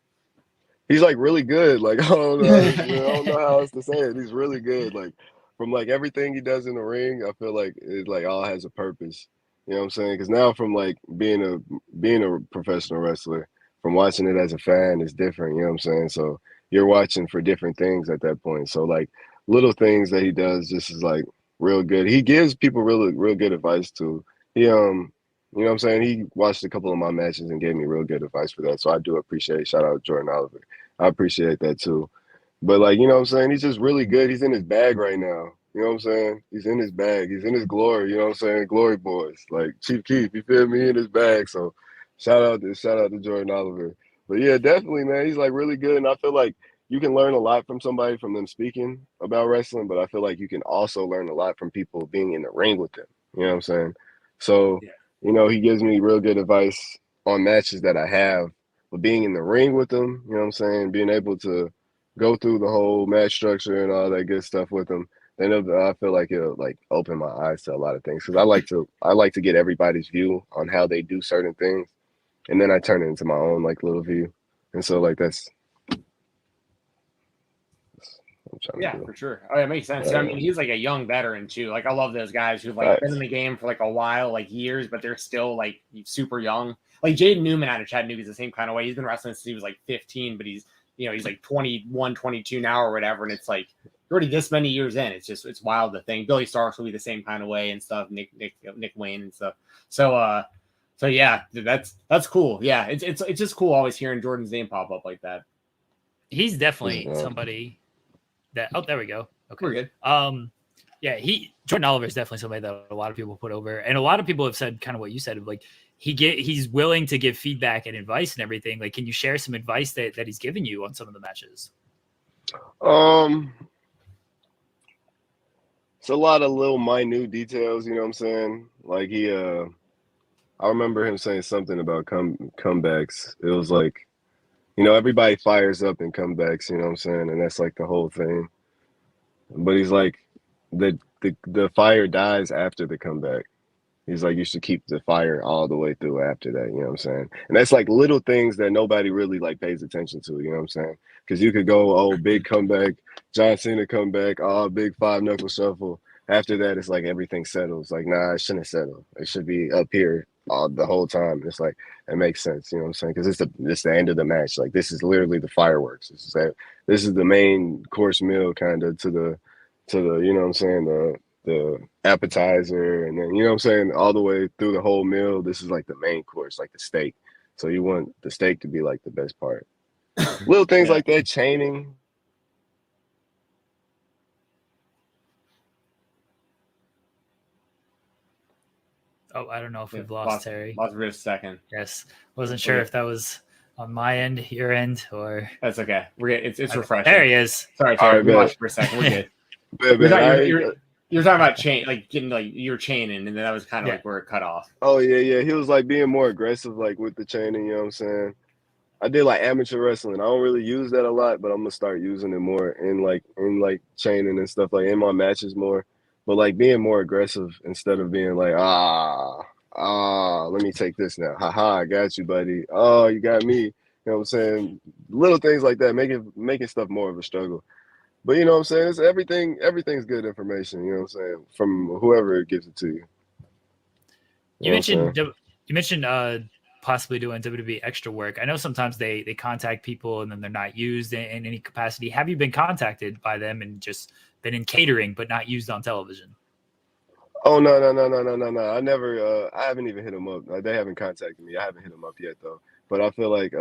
He's like really good. Like I don't know how else to say it. He's really good. Like from like everything he does in the ring, I feel like it like all has a purpose. You know what I'm saying? Because now from like being a professional wrestler, from watching it as a fan is different. You know what I'm saying? So you're watching for different things at that point. So like little things that he does just is like real good. He gives people real good advice too. He you know what I'm saying? He watched a couple of my matches and gave me real good advice for that. So I do appreciate. Shout out Jordan Oliver. I appreciate that too. But like, you know what I'm saying? He's just really good. He's in his bag right now. You know what I'm saying? He's in his bag. He's in his glory. You know what I'm saying? Glory boys. Like Chief Keef, you feel me? In his bag. So shout out to Jordan Oliver. But yeah, definitely, man. He's like really good. And I feel like you can learn a lot from somebody from them speaking about wrestling, but I feel like you can also learn a lot from people being in the ring with them. You know what I'm saying? So, he gives me real good advice on matches that I have, but being in the ring with them, you know what I'm saying? Being able to go through the whole match structure and all that good stuff with them, then I feel like it'll like open my eyes to a lot of things. Because I like to get everybody's view on how they do certain things, and then I turn it into my own like little view. And so like that's for sure. Oh, it makes sense. I mean, he's like a young veteran too. Like I love those guys who've like been in the game for like a while, like years, but they're still like super young. Like Jaden Newman out of Chattanooga is the same kind of way. He's been wrestling since he was like 15, but he's like 21, 22 now or whatever. And it's like you're already this many years in. It's wild to think. Billy Starks will be the same kind of way and stuff. Nick Wayne and stuff. So yeah, that's cool. Yeah, it's just cool always hearing Jordan's name pop up like that. He's definitely somebody that. Oh, there we go. Okay, we're good. Jordan Oliver is definitely somebody that a lot of people put over, and a lot of people have said kind of what you said of like he's willing to give feedback and advice and everything. Like, can you share some advice that he's given you on some of the matches? It's a lot of little minute details, you know what I'm saying? Like I remember him saying something about comebacks. It was like, everybody fires up in comebacks, you know what I'm saying? And that's like the whole thing. But he's like, the fire dies after the comeback. He's like, you should keep the fire all the way through after that, you know what I'm saying? And that's like little things that nobody really like pays attention to, you know what I'm saying? Because you could go, big comeback, John Cena comeback, big 5-knuckle shuffle. After that, it's like everything settles. Like, nah, it shouldn't settle. It should be up here the whole time. It's like, it makes sense, you know what I'm saying? Because it's the end of the match. Like, this is literally the fireworks. This is the main course meal kind of to the, you know what I'm saying, the appetizer, and then, you know what I'm saying, all the way through the whole meal, this is like the main course, like the steak. So you want the steak to be like the best part. Little things like that, chaining. Oh, I don't know if we've lost Terry. Lost for a second. Yes. Wasn't sure if that was on my end, your end, or... That's okay. It's refreshing. There he is. Sorry, Terry. We lost for a second. We're good. You're talking about getting like your chaining, and then that was kind of like where it cut off. Oh yeah. He was like being more aggressive, like with the chaining. You know what I'm saying? I did like amateur wrestling. I don't really use that a lot, but I'm gonna start using it more in like chaining and stuff, like in my matches more. But like being more aggressive instead of being like let me take this now. Haha, I got you, buddy. Oh, you got me. You know what I'm saying? Little things like that, making stuff more of a struggle. But you know what I'm saying? It's everything's good information, you know what I'm saying, from whoever gives it to you. You mentioned possibly doing WWE extra work. I know sometimes they contact people and then they're not used in any capacity. Have you been contacted by them and just been in catering but not used on television? Oh no. I never I haven't even hit them up. They haven't contacted me. I haven't hit them up yet though. But I feel like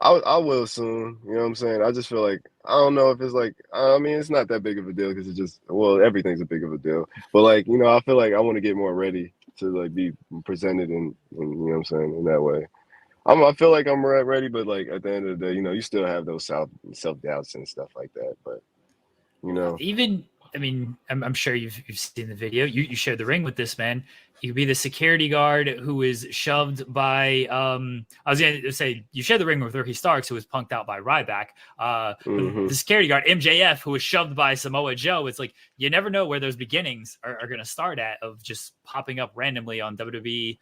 I will soon. You know what I'm saying? I just feel like I don't know if it's like I mean it's not that big of a deal because it's just everything's a big of a deal. But like I feel like I want to get more ready to like be presented in you know what I'm saying in that way. I feel like I'm ready, but like at the end of the day, you still have those self doubts and stuff like that. But even I mean, I'm sure you've seen the video. You shared the ring with this man. You could be the security guard who is shoved by. I was going to say you shared the ring with Ricky Starks, who was punked out by Ryback. The security guard MJF, who was shoved by Samoa Joe. It's like you never know where those beginnings are going to start at of just popping up randomly on WWE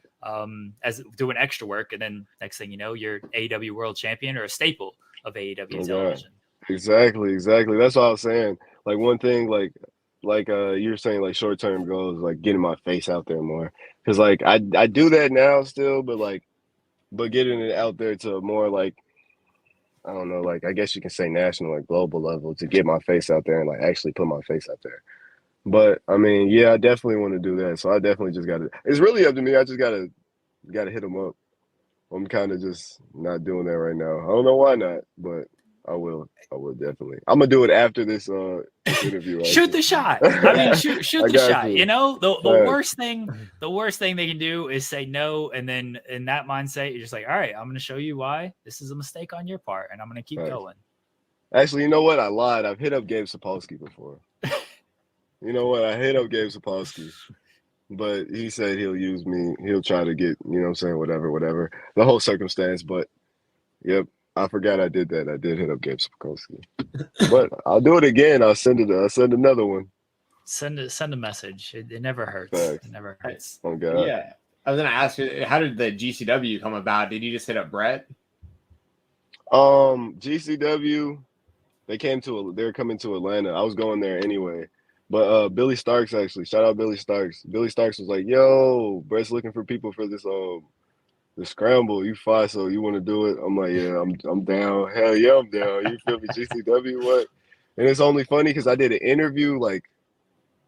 as doing extra work, and then next thing you know, you're AEW World Champion or a staple of AEW television. Exactly. That's what I was saying. Like one thing, like you were saying, like short term goals, like getting my face out there more. Because like I do that now still, but getting it out there to more like I don't know, like I guess you can say national, like global level, to get my face out there and like actually put my face out there. But I mean, yeah, I definitely want to do that. So I definitely just gotta. It's really up to me. I just gotta hit them up. I'm kind of just not doing that right now. I don't know why not, but I will definitely. I'm gonna do it after this interview. Shoot the shot. I mean, shoot the shot. You. The worst thing they can do is say no, and then in that mindset, you're just like, all right, I'm gonna show you why this is a mistake on your part, and I'm gonna keep going. Actually, you know what? I lied. I've hit up Gabe Sapolsky before. You know what? I hit up Gabe Sapolsky, but he said he'll use me. He'll try to get, you know what I'm saying, whatever. The whole circumstance, but yep. I forgot I did that. I did hit up Gabe Sapolsky. But I'll do it again. I'll send another one. Send a message. It never hurts. Thanks. It never hurts. Oh God. Yeah. I was gonna ask you, how did the GCW come about? Did you just hit up Brett? GCW, they're coming to Atlanta. I was going there anyway. But Billy Starks, actually, shout out Billy Starks. Billy Starks was like, yo, Brett's looking for people for this the scramble. You fine, so you want to do it? I'm like, yeah, I'm down. Hell yeah, I'm down. You feel me? GCW, what? And it's only funny because I did an interview like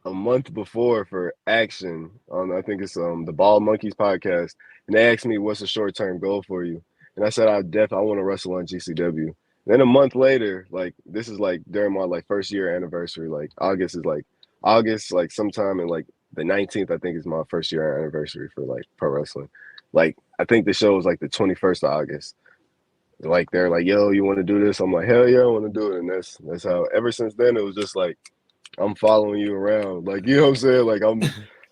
a month before for Action on, I think it's the Bald Monkeys podcast, and they asked me what's a short-term goal for you, and I said I want to wrestle on GCW. Then a month later, like this is like during my like first year anniversary, like August like sometime in like the 19th, I think is my first year anniversary for like pro wrestling. Like I think the show was like the 21st of August. Like they're like, yo, you want to do this? I'm like, hell yeah, I want to do it. And that's how ever since then it was just like I'm following you around. Like, you know what I'm saying? Like I'm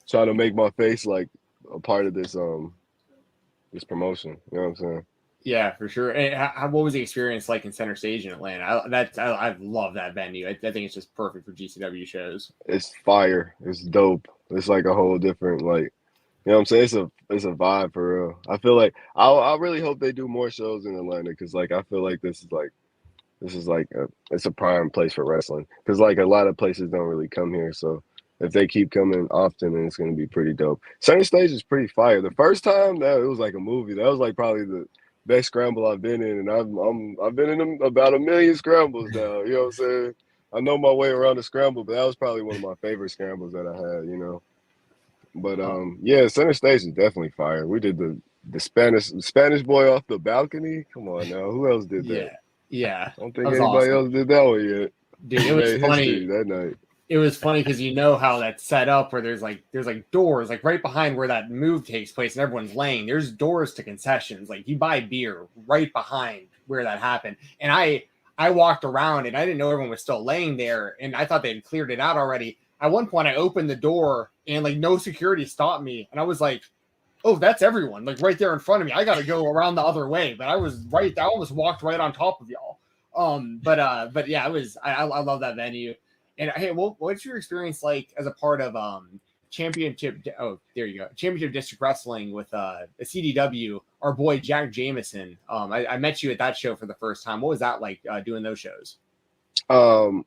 trying to make my face like a part of this this promotion. You know what I'm saying? Yeah, for sure. And what was the experience like in Center Stage in Atlanta? I love that venue. I think it's just perfect for GCW shows. It's fire. It's dope. It's like a whole different like, you know what I'm saying? It's a vibe for real. I feel like I really hope they do more shows in Atlanta because like I feel like this is like it's a prime place for wrestling because like a lot of places don't really come here. So if they keep coming often, then it's gonna be pretty dope. Center Stage is pretty fire. The first time it was like a movie. That was like probably the best scramble I've been in, and I've been in about 1 million scrambles now. You know what I'm saying? I know my way around the scramble, but that was probably one of my favorite scrambles that I had. You know. But yeah, Center Stage is definitely fire. We did the Spanish boy off the balcony. Come on now, who else did that? Yeah. I don't think anybody else did that one yet. Dude, it was funny that night. It was funny because you know how that's set up where there's like doors like right behind where that move takes place and everyone's laying. There's doors to concessions. Like you buy beer right behind where that happened. And I walked around and I didn't know everyone was still laying there and I thought they had cleared it out already. At one point I opened the door and like no security stopped me. And I was like, oh, that's everyone like right there in front of me. I got to go around the other way. But I almost walked right on top of y'all. But yeah, I love that venue. And hey, what's your experience like as a part of championship? Oh, there you go, Championship District Wrestling with the CDW. Our boy Jack Jameson. I met you at that show for the first time. What was that like doing those shows? You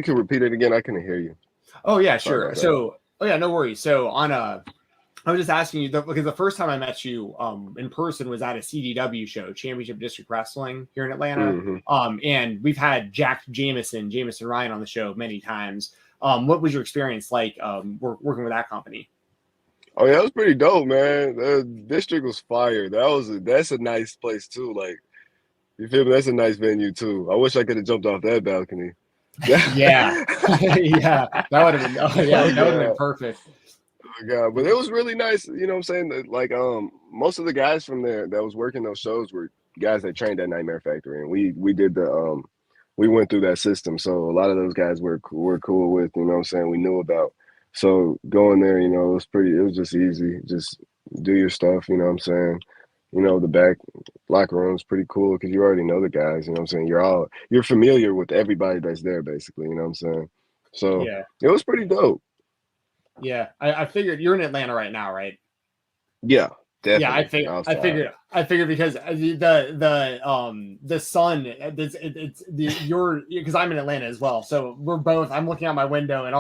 can repeat it again. I couldn't hear you. Oh yeah, sure. So, no worries. So I was just asking you because the first time I met you in person was at a CDW show, Championship District Wrestling here in Atlanta. Mm-hmm. And we've had Jack Jameson Ryan on the show many times. What was your experience like working with that company? Oh yeah, it was pretty dope, man. The district was fire. That's a nice place too. Like You feel me? That's a nice venue too. I wish I could have jumped off that balcony. Yeah. Yeah. That would have been that would have been perfect. Oh my God. But it was really nice, you know what I'm saying? Like most of the guys from there that was working those shows were guys that trained at Nightmare Factory, and we did the we went through that system. So a lot of those guys were cool with, you know what I'm saying, we knew about. So going there, you know, it was just easy. Just do your stuff, you know what I'm saying? You know, the back locker room is pretty cool because you already know the guys, you know what I'm saying? You're familiar with everybody that's there, basically, you know what I'm saying? So Yeah. it was pretty dope. Yeah. I figured you're in Atlanta right now, right? Yeah, definitely. Yeah, I figured because the sun, you're, because I'm in Atlanta as well. So I'm looking out my window and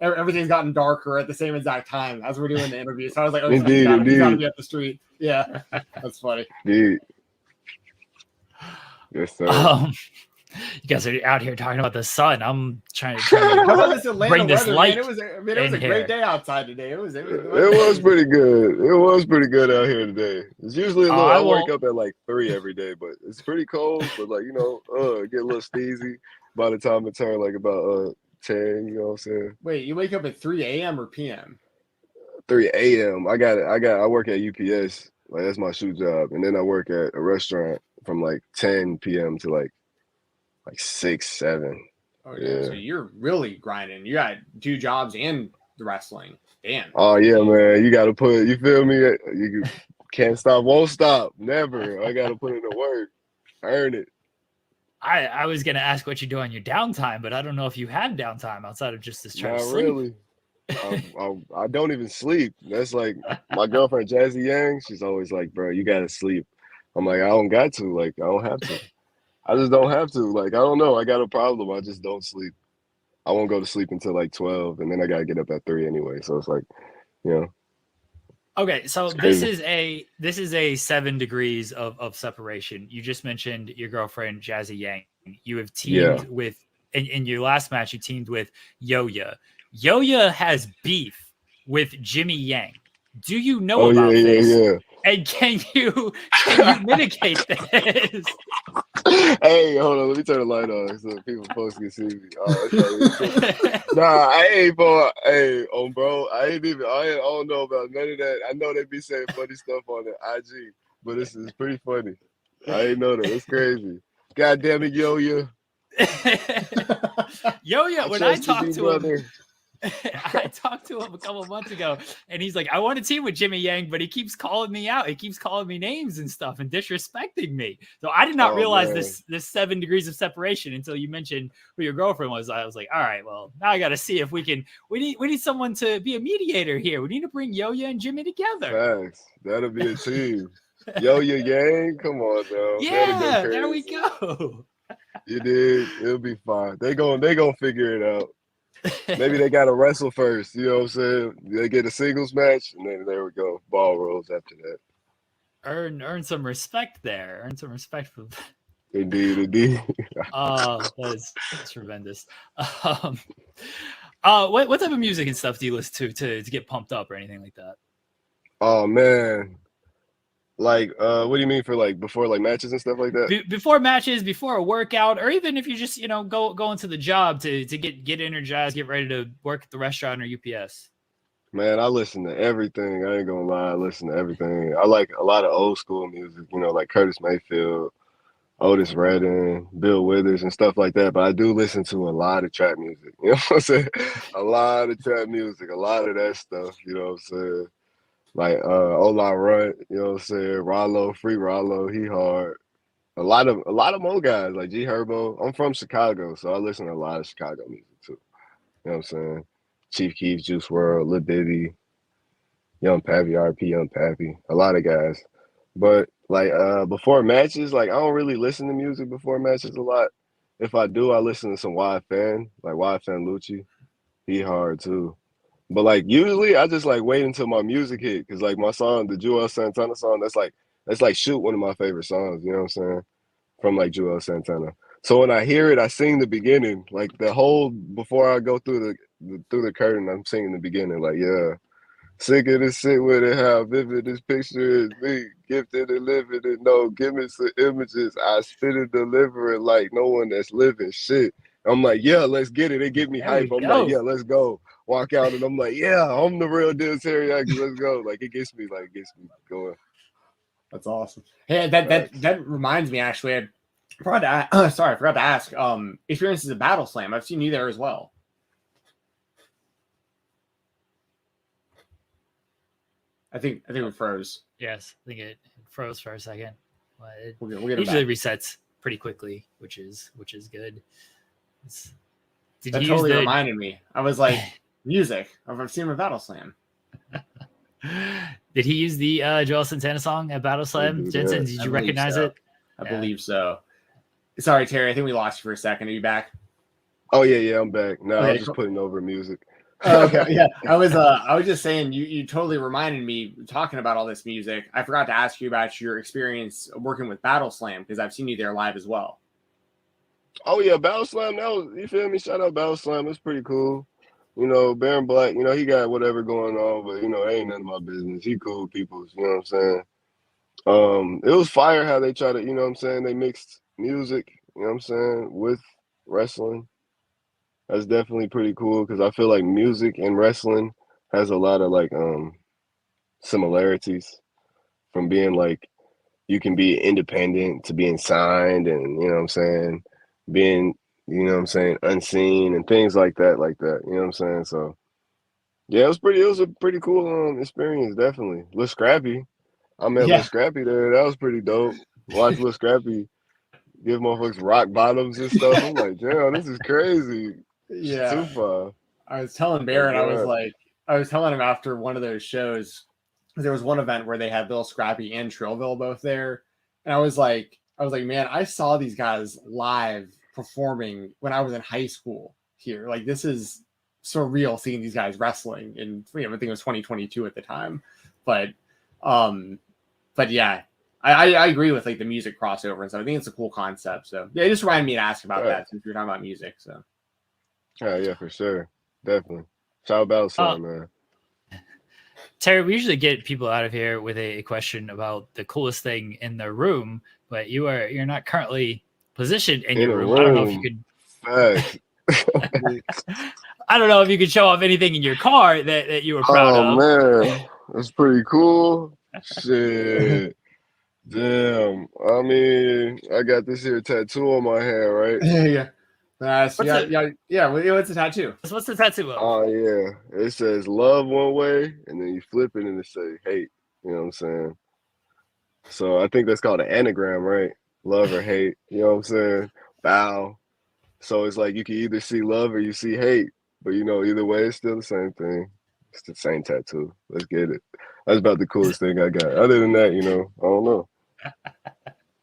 everything's gotten darker at the same exact time as we're doing the interview. So I was like, oh, Indeed. he's got to be up the street. Yeah. That's funny. Indeed. Yes, sir. You guys are out here talking about the sun. I'm trying to How about this Atlanta bring this weather, light. man? It was a great day outside today. It was pretty good. It was pretty good out here today. It's usually a little. I wake up at like 3 every day, but it's pretty cold. But like, you know, get a little steezy by the time it turns like about 10. You know what I'm saying? Wait, you wake up at 3 a.m. or p.m.? 3 a.m. I work at UPS. Like that's my shoe job, and then I work at a restaurant from like 10 p.m. to like 6, 7. Oh yeah, so you're really grinding. You got 2 jobs and the wrestling. Damn. Oh yeah, man. You gotta put. You feel me? You can't stop, won't stop, never. I gotta put in the work, earn it. I was gonna ask what you do on your downtime, but I don't know if you had downtime outside of just this trying to sleep. Really. I don't even sleep. That's like my girlfriend Jazzy Yang. She's always like, bro, you gotta sleep. I'm like, I don't got to. Like, I don't have to. I just don't have to. Like, I don't know. I got a problem. I just don't sleep. I won't go to sleep until like 12, and then I gotta get up at 3 anyway. So it's like, you know. Okay, so this is a 7 degrees of separation. You just mentioned your girlfriend Jazzy Yang. You have teamed with in your last match. You teamed with Yo-Ya. Yo-Ya has beef with Jimmy Yang. Do you know about this? Yeah. And can you mitigate this? Hey, hold on. Let me turn the light on so people folks can see me. Nah, I ain't for. Hey, bro. I don't know about none of that. I know they be saying funny stuff on the IG, but this is pretty funny. I ain't know that. It's crazy. God damn it, Yo-Ya. Yo-Ya, when I talked to him. I talked to him a couple months ago, and he's like, I want to team with Jimmy Yang, but he keeps calling me out. He keeps calling me names and stuff and disrespecting me. So I did not realize this 7 degrees of separation until you mentioned who your girlfriend was. I was like, all right, well, now I got to see if we need someone to be a mediator here. We need to bring Yo-Ya and Jimmy together. Thanks. That'll be a team. Yo-Ya Yang, come on, though. Yeah, there we go. You did. It'll be fine. They gonna figure it out. Maybe they got to wrestle first. You know what I'm saying? They get a singles match, and then there we go. Ball rolls after that. Earn some respect there. Earn some respect for that. Indeed. That's tremendous. What type of music and stuff do you listen to get pumped up or anything like that? Oh man. Like, what do you mean for like before like matches and stuff like that? Before matches, before a workout, or even if you just go into the job to get energized, get ready to work at the restaurant or UPS. Man, I listen to everything. I ain't gonna lie, I listen to everything. I like a lot of old school music, like Curtis Mayfield, Otis Redding, Bill Withers, and stuff like that. But I do listen to a lot of trap music. You know what I'm saying? A lot of trap music, a lot of that stuff. You know what I'm saying? Like Ola Runt, you know what I'm saying? Rollo, Free Rollo, he hard. A lot of more guys like G Herbo. I'm from Chicago, so I listen to a lot of Chicago music too. You know what I'm saying? Chief Keef, Juice WRLD, Lil Diddy, Young Pappy, RP Young Pappy, a lot of guys. But like before matches, like I don't really listen to music before matches a lot. If I do, I listen to some YFN, like YFN Lucci. He hard too. But like usually I just like wait until my music hit, because like my song, the Joel Santana song, that's like Shoot, one of my favorite songs, you know what I'm saying? From like Joel Santana. So when I hear it, I sing the beginning, like the whole, before I go through the curtain, I'm singing the beginning, like, yeah. Sick of the sit with it, how vivid this picture is. Me, gifted and living it, no gimmicks or images. I spit and deliver it like no one that's living shit. I'm like, yeah, let's get it. They get me There hype. we I'm go. like, yeah, let's go. Walk out and I'm like, yeah, I'm the real deal Teriyaki. Let's go. Like it gets me going. That's awesome. Hey, that reminds me actually. I forgot to ask. Experiences at Battle Slam. I've seen you there as well. I think we froze. Yes, I think it froze for a second. But it We'll get it usually back. resets pretty quickly, which is good. Did That you totally use reminded me. I was like, music. I've seen him at Battle Slam. Did he use the Joel Santana song at Battle Slam? do Jensen, that. did I you believe recognize so. it? I Yeah. believe so. Sorry, Terry. I think we lost you for a second. Are you back? Oh yeah, I'm back. No, I Okay, was just cool. putting over music. Oh, okay. Yeah. I was just saying you totally reminded me talking about all this music. I forgot to ask you about your experience working with Battle Slam because I've seen you there live as well. Oh yeah, Battle Slam. That was, you feel me? Shout out Battle Slam. It's pretty cool. You know, Baron Black. You know, he got whatever going on, but you know, it ain't none of my business. He cool people. You know what I'm saying? It was fire how they try to. You know what I'm saying? They mixed music. You know what I'm saying with wrestling. That's definitely pretty cool because I feel like music and wrestling has a lot of like similarities from being like you can be independent to being signed and you know what I'm saying, being you know what I'm saying unseen and things like that, you know what I'm saying. So yeah, it was a pretty cool experience, definitely. Lil Scrappy, I met Lil Yeah. Scrappy there. That was pretty dope. Watch Lil Scrappy give motherfuckers rock bottoms and stuff. I'm like, damn, this is crazy. Yeah. Too far. I was telling Baron, God. I was telling him after one of those shows, there was one event where they had Bill Scrappy and Trillville both there. And I was like, man, I saw these guys live performing when I was in high school here. Like, this is surreal seeing these guys wrestling. And I think it was 2022 at the time. But yeah, I agree with like the music crossover and stuff. I think it's a cool concept. So yeah, it just reminded me to ask about that since we were talking about music. So Yeah, for sure. Definitely. Shout out Battle Slam, man. Terry, we usually get people out of here with a question about the coolest thing in the room, but you're not currently positioned in your room. I don't know if you could. I don't know if you could show off anything in your car that you were proud of. Oh man, that's pretty cool. Shit. Damn. I mean, I got this here tattoo on my hand, right? yeah. What's a tattoo? What's the tattoo of? Oh yeah. It says love one way, and then you flip it and it say hate. You know what I'm saying? So I think that's called an anagram, right? Love or hate. You know what I'm saying? Bow. So it's like you can either see love or you see hate. But you know, either way, it's still the same thing. It's the same tattoo. Let's get it. That's about the coolest thing I got. Other than that, you know, I don't know.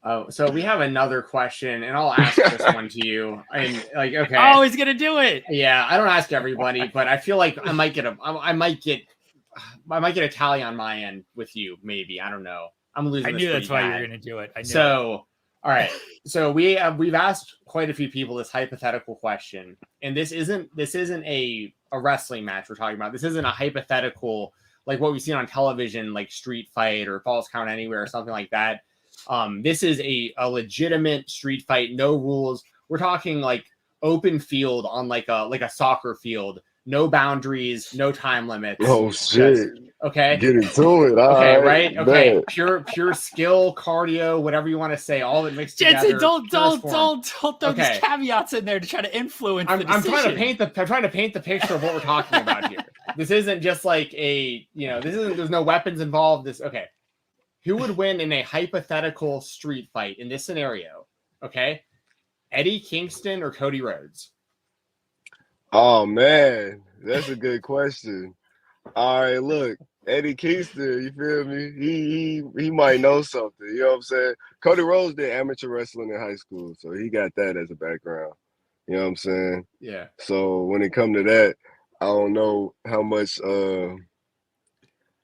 Oh, so we have another question, and I'll ask this one to you. And like, okay. Oh, he's gonna do it. Yeah, I don't ask everybody, but I feel like I might get a tally on my end with you. Maybe, I don't know. I'm losing. I knew that's why you were gonna do it. I knew so, all right. So we've asked quite a few people this hypothetical question, and this isn't a wrestling match we're talking about. This isn't a hypothetical like what we've seen on television, like Street Fight or Falls Count Anywhere or something like that. This is a legitimate street fight, no rules. We're talking like open field on like a soccer field, no boundaries, no time limits. Oh shit. Okay. Get into it. Okay, All right? Okay. Bet. Pure skill, cardio, whatever you want to say, all of it mixed Jensen, together. don't throw these caveats in there to try to influence the decision. I'm trying to paint the picture of what we're talking about here. This isn't just like there's no weapons involved. Okay. Who would win in a hypothetical street fight in this scenario? Okay. Eddie Kingston or Cody Rhodes? Oh man, that's a good question. All right, look, Eddie Kingston, you feel me? He might know something. You know what I'm saying? Cody Rhodes did amateur wrestling in high school, so he got that as a background. You know what I'm saying? Yeah. So when it come to that, I don't know how much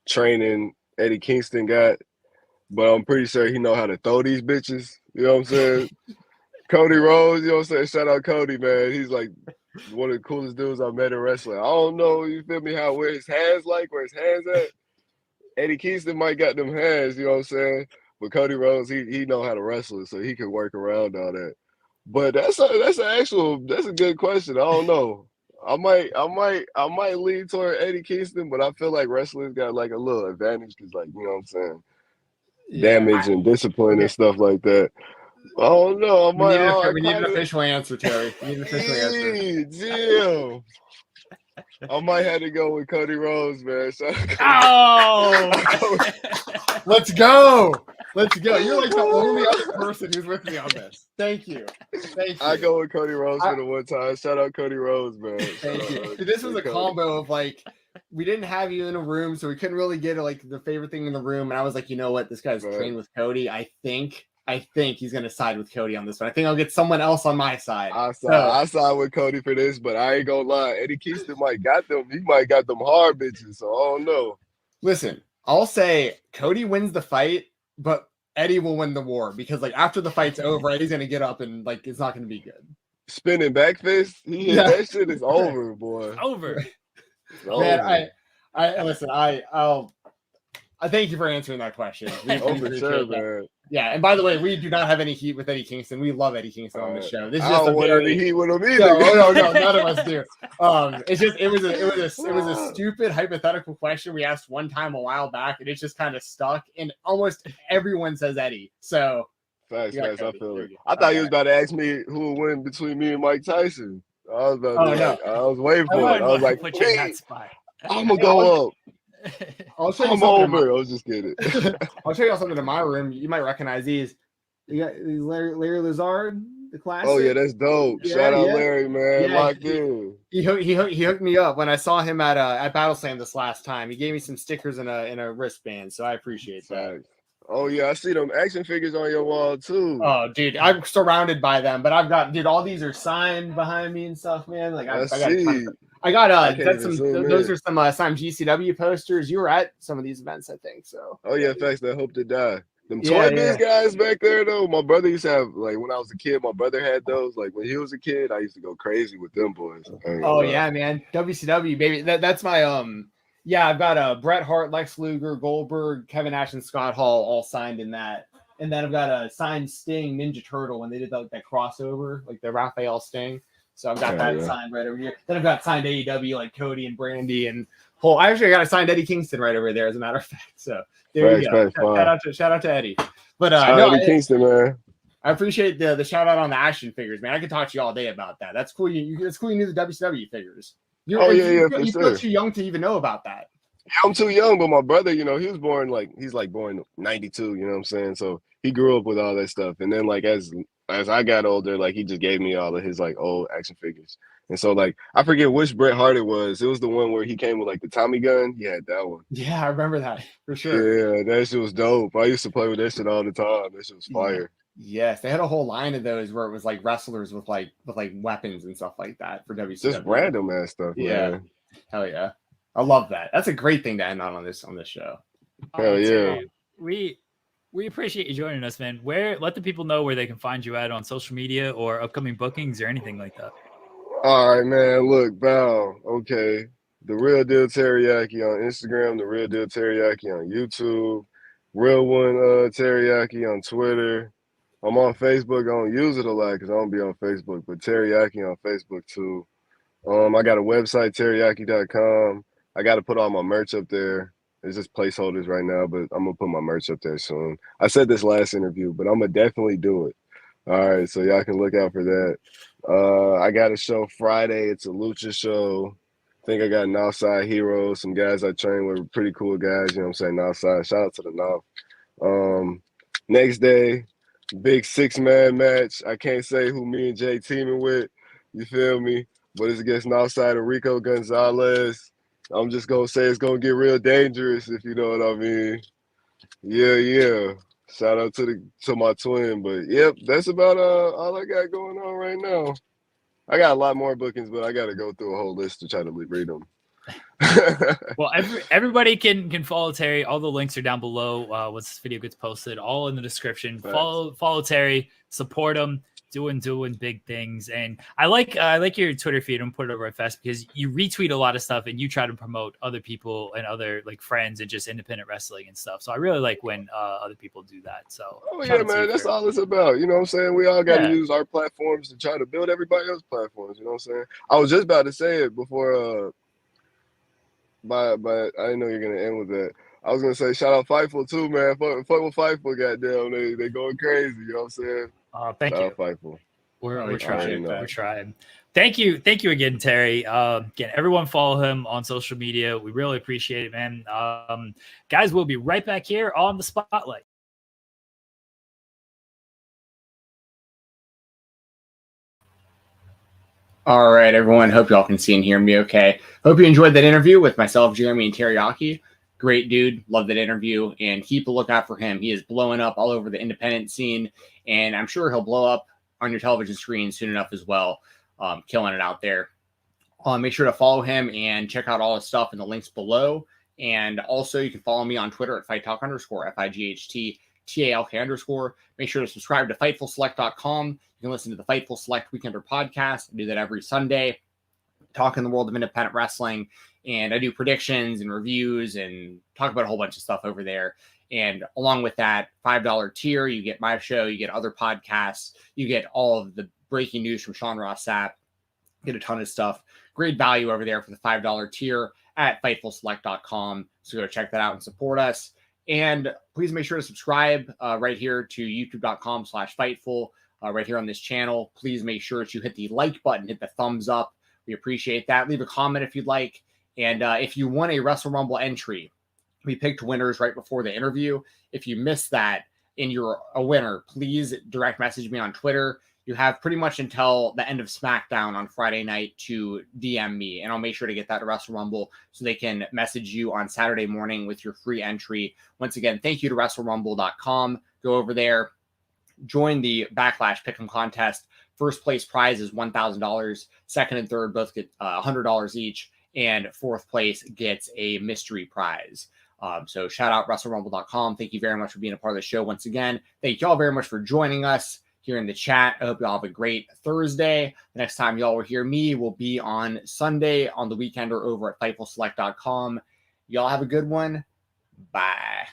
training Eddie Kingston got, but I'm pretty sure he know how to throw these bitches. You know what I'm saying? Cody Rhodes, you know what I'm saying? Shout out Cody, man. He's like one of the coolest dudes I met in wrestling. I don't know, you feel me, where his hands at. Eddie Kingston might got them hands, you know what I'm saying? But Cody Rhodes, he know how to wrestle, so he can work around all that. But that's a good question. I don't know. I might lean toward Eddie Kingston, but I feel like wrestling's got like a little advantage because, like, you know what I'm saying, damage and discipline and stuff like that. I don't know. We need an official answer, Terry. We need an official answer. Damn. I might have to go with Cody Rhodes, man. Oh, let's go. You're like the only other person who's with me on this. Thank you. I go with Cody Rhodes for the one time. Shout out Cody Rhodes, man. Thank you. This was a combo of like, we didn't have you in a room, so we couldn't really get like the favorite thing in the room. And I was like, you know what? This guy's trained with Cody. I think he's going to side with Cody on this one. I think I'll get someone else on my side. I side with Cody for this, but I ain't gonna lie. Eddie Kingston might got them. He might got them hard bitches, so I don't know. Listen, I'll say Cody wins the fight, but Eddie will win the war because, like, after the fight's over, Eddie's going to get up and, like, it's not going to be good. Spinning back fist? That shit is over, boy. Over. Man, I'll thank you for answering that question. For sure, man. Yeah, and by the way, we do not have any heat with Eddie Kingston. We love Eddie Kingston on this show. This is I don't want any heat with him either. No, none of us do. It's just it was a stupid hypothetical question we asked one time a while back, and it's just kind of stuck. And almost everyone says Eddie. So facts. I feel it. I thought you was about to ask me who would win between me and Mike Tyson. I was about to I was waiting for it. I was like, put you in that spot. I'm gonna go up. I'm over. I was just kidding. I'll show you something in my room. You might recognize these. You got Larry Lazard, the classic. Oh yeah, that's dope. Shout out Larry, man. Locked in. He hooked me up when I saw him at Battle Slam this last time. He gave me some stickers and a wristband, so I appreciate that. Oh yeah, I see them action figures on your wall too. Oh dude, I'm surrounded by them, but I've got all these are signed behind me and stuff, man. Like I got those are some signed GCW posters. You were at some of these events, I think. So. Oh yeah, facts. That Hope to Die. Them Toy Biz guys back there though. My brother used to have, like, when I was a kid, my brother had those. Like when he was a kid, I used to go crazy with them boys. Oh yeah, man. WCW baby. That's my I've got Bret Hart, Lex Luger, Goldberg, Kevin Nash, and Scott Hall all signed in that. And then I've got a signed Sting Ninja Turtle when they did that crossover, like the Raphael Sting. So I've got that signed right over here. Then I've got signed AEW like Cody and Brandy and Cole. I actually got a signed Eddie Kingston right over there, as a matter of fact. So there you go. Shout out to Eddie. But Eddie Kingston, man. I appreciate the shout out on the action figures, man. I could talk to you all day about that. That's cool. It's cool you knew the WCW figures. You feel too young to even know about that. Yeah, I'm too young, but my brother, he was born he's born 92, you know what I'm saying? So he grew up with all that stuff. And then as I got older, he just gave me all of his old action figures. And so I forget which Bret Hart it was. It was the one where he came with the Tommy gun. He had that one. Yeah, I remember that for sure. Yeah, that shit was dope. I used to play with that shit all the time. That shit was fire. Yes, they had a whole line of those where it was wrestlers with weapons and stuff like that for WCW. Just random ass stuff. Yeah, man. Hell yeah, I love that. That's a great thing to end on this show. Hell yeah. We appreciate you joining us, man. Let the people know where they can find you at on social media or upcoming bookings or anything like that. All right, man. Look, Bow. Okay. The Real Deal Teriyaki on Instagram, The Real Deal Teriyaki on YouTube, Real One Teriyaki on Twitter. I'm on Facebook. I don't use it a lot because I don't be on Facebook, but Teriyaki on Facebook too. I got a website, teriyaki.com. I got to put all my merch up there. It's just placeholders right now, but I'm going to put my merch up there soon. I said this last interview, but I'm going to definitely do it. All right, so y'all can look out for that. I got a show Friday. It's a lucha show. I think I got Northside Heroes, some guys I train with, pretty cool guys, you know what I'm saying, Northside. Shout out to the North. Next day, big 6-man match. I can't say who me and Jay teaming with, you feel me? But it's against Northside and Rico Gonzalez. I'm just going to say it's going to get real dangerous, if you know what I mean. Yeah. Shout out to my twin. But, yep, that's about all I got going on right now. I got a lot more bookings, but I got to go through a whole list to try to read them. Well, everybody can follow Terry. All the links are down below once this video gets posted, all in the description. Follow Terry, support him. doing big things. And I like your Twitter feed and put it over at Fest because you retweet a lot of stuff and you try to promote other people and other like friends and just independent wrestling and stuff. So I really like when other people do that. So yeah, man, that's all it's about. You know what I'm saying? We all got to use our platforms to try to build everybody else's platforms. You know what I'm saying? I was just about to say it before, but I didn't know you're gonna end with that. I was gonna say shout out Fightful too, man. Fuck with Fightful, goddamn, they going crazy. You know what I'm saying? Thank shout you. out Fightful. We're trying. We're trying. Thank you again, Terry. Again, everyone follow him on social media. We really appreciate it, man. Guys, we'll be right back here on the Spotlight. All right, everyone. Hope y'all can see and hear me okay. Hope you enjoyed that interview with myself, Jeremy, and Teriyaki. Great dude. Love that interview. And keep a lookout for him. He is blowing up all over the independent scene. And I'm sure he'll blow up on your television screen soon enough as well. Killing it out there. Make sure to follow him and check out all his stuff in the links below. And also, you can follow me on Twitter at FightTalk_, FIGHTTALK_. Make sure to subscribe to FightfulSelect.com. You can listen to the Fightful Select Weekender podcast. I do that every Sunday, talk in the world of independent wrestling. And I do predictions and reviews and talk about a whole bunch of stuff over there. And along with that $5 tier, you get my show, you get other podcasts, you get all of the breaking news from Sean Ross Sapp, get a ton of stuff. Great value over there for the $5 tier at FightfulSelect.com. So go check that out and support us. And please make sure to subscribe right here to youtube.com/Fightful right here on this channel. Please make sure to hit the like button, hit the thumbs up. We appreciate that. Leave a comment if you'd like. And if you want a Wrestle Rumble entry, we picked winners right before the interview. If you missed that and you're a winner, please direct message me on Twitter. You have pretty much until the end of SmackDown on Friday night to DM me, and I'll make sure to get that to Wrestle Rumble so they can message you on Saturday morning with your free entry. Once again, thank you to WrestleRumble.com. Go over there, join the Backlash Pick'em contest. First place prize is $1,000. Second and third both get $100 each, and fourth place gets a mystery prize. So shout out WrestleRumble.com. Thank you very much for being a part of the show once again. Thank you all very much for joining us here in the chat. I hope you all have a great Thursday. The next time y'all will hear me will be on Sunday on the Weekender over at FightfulSelect.com. Y'all have a good one. Bye.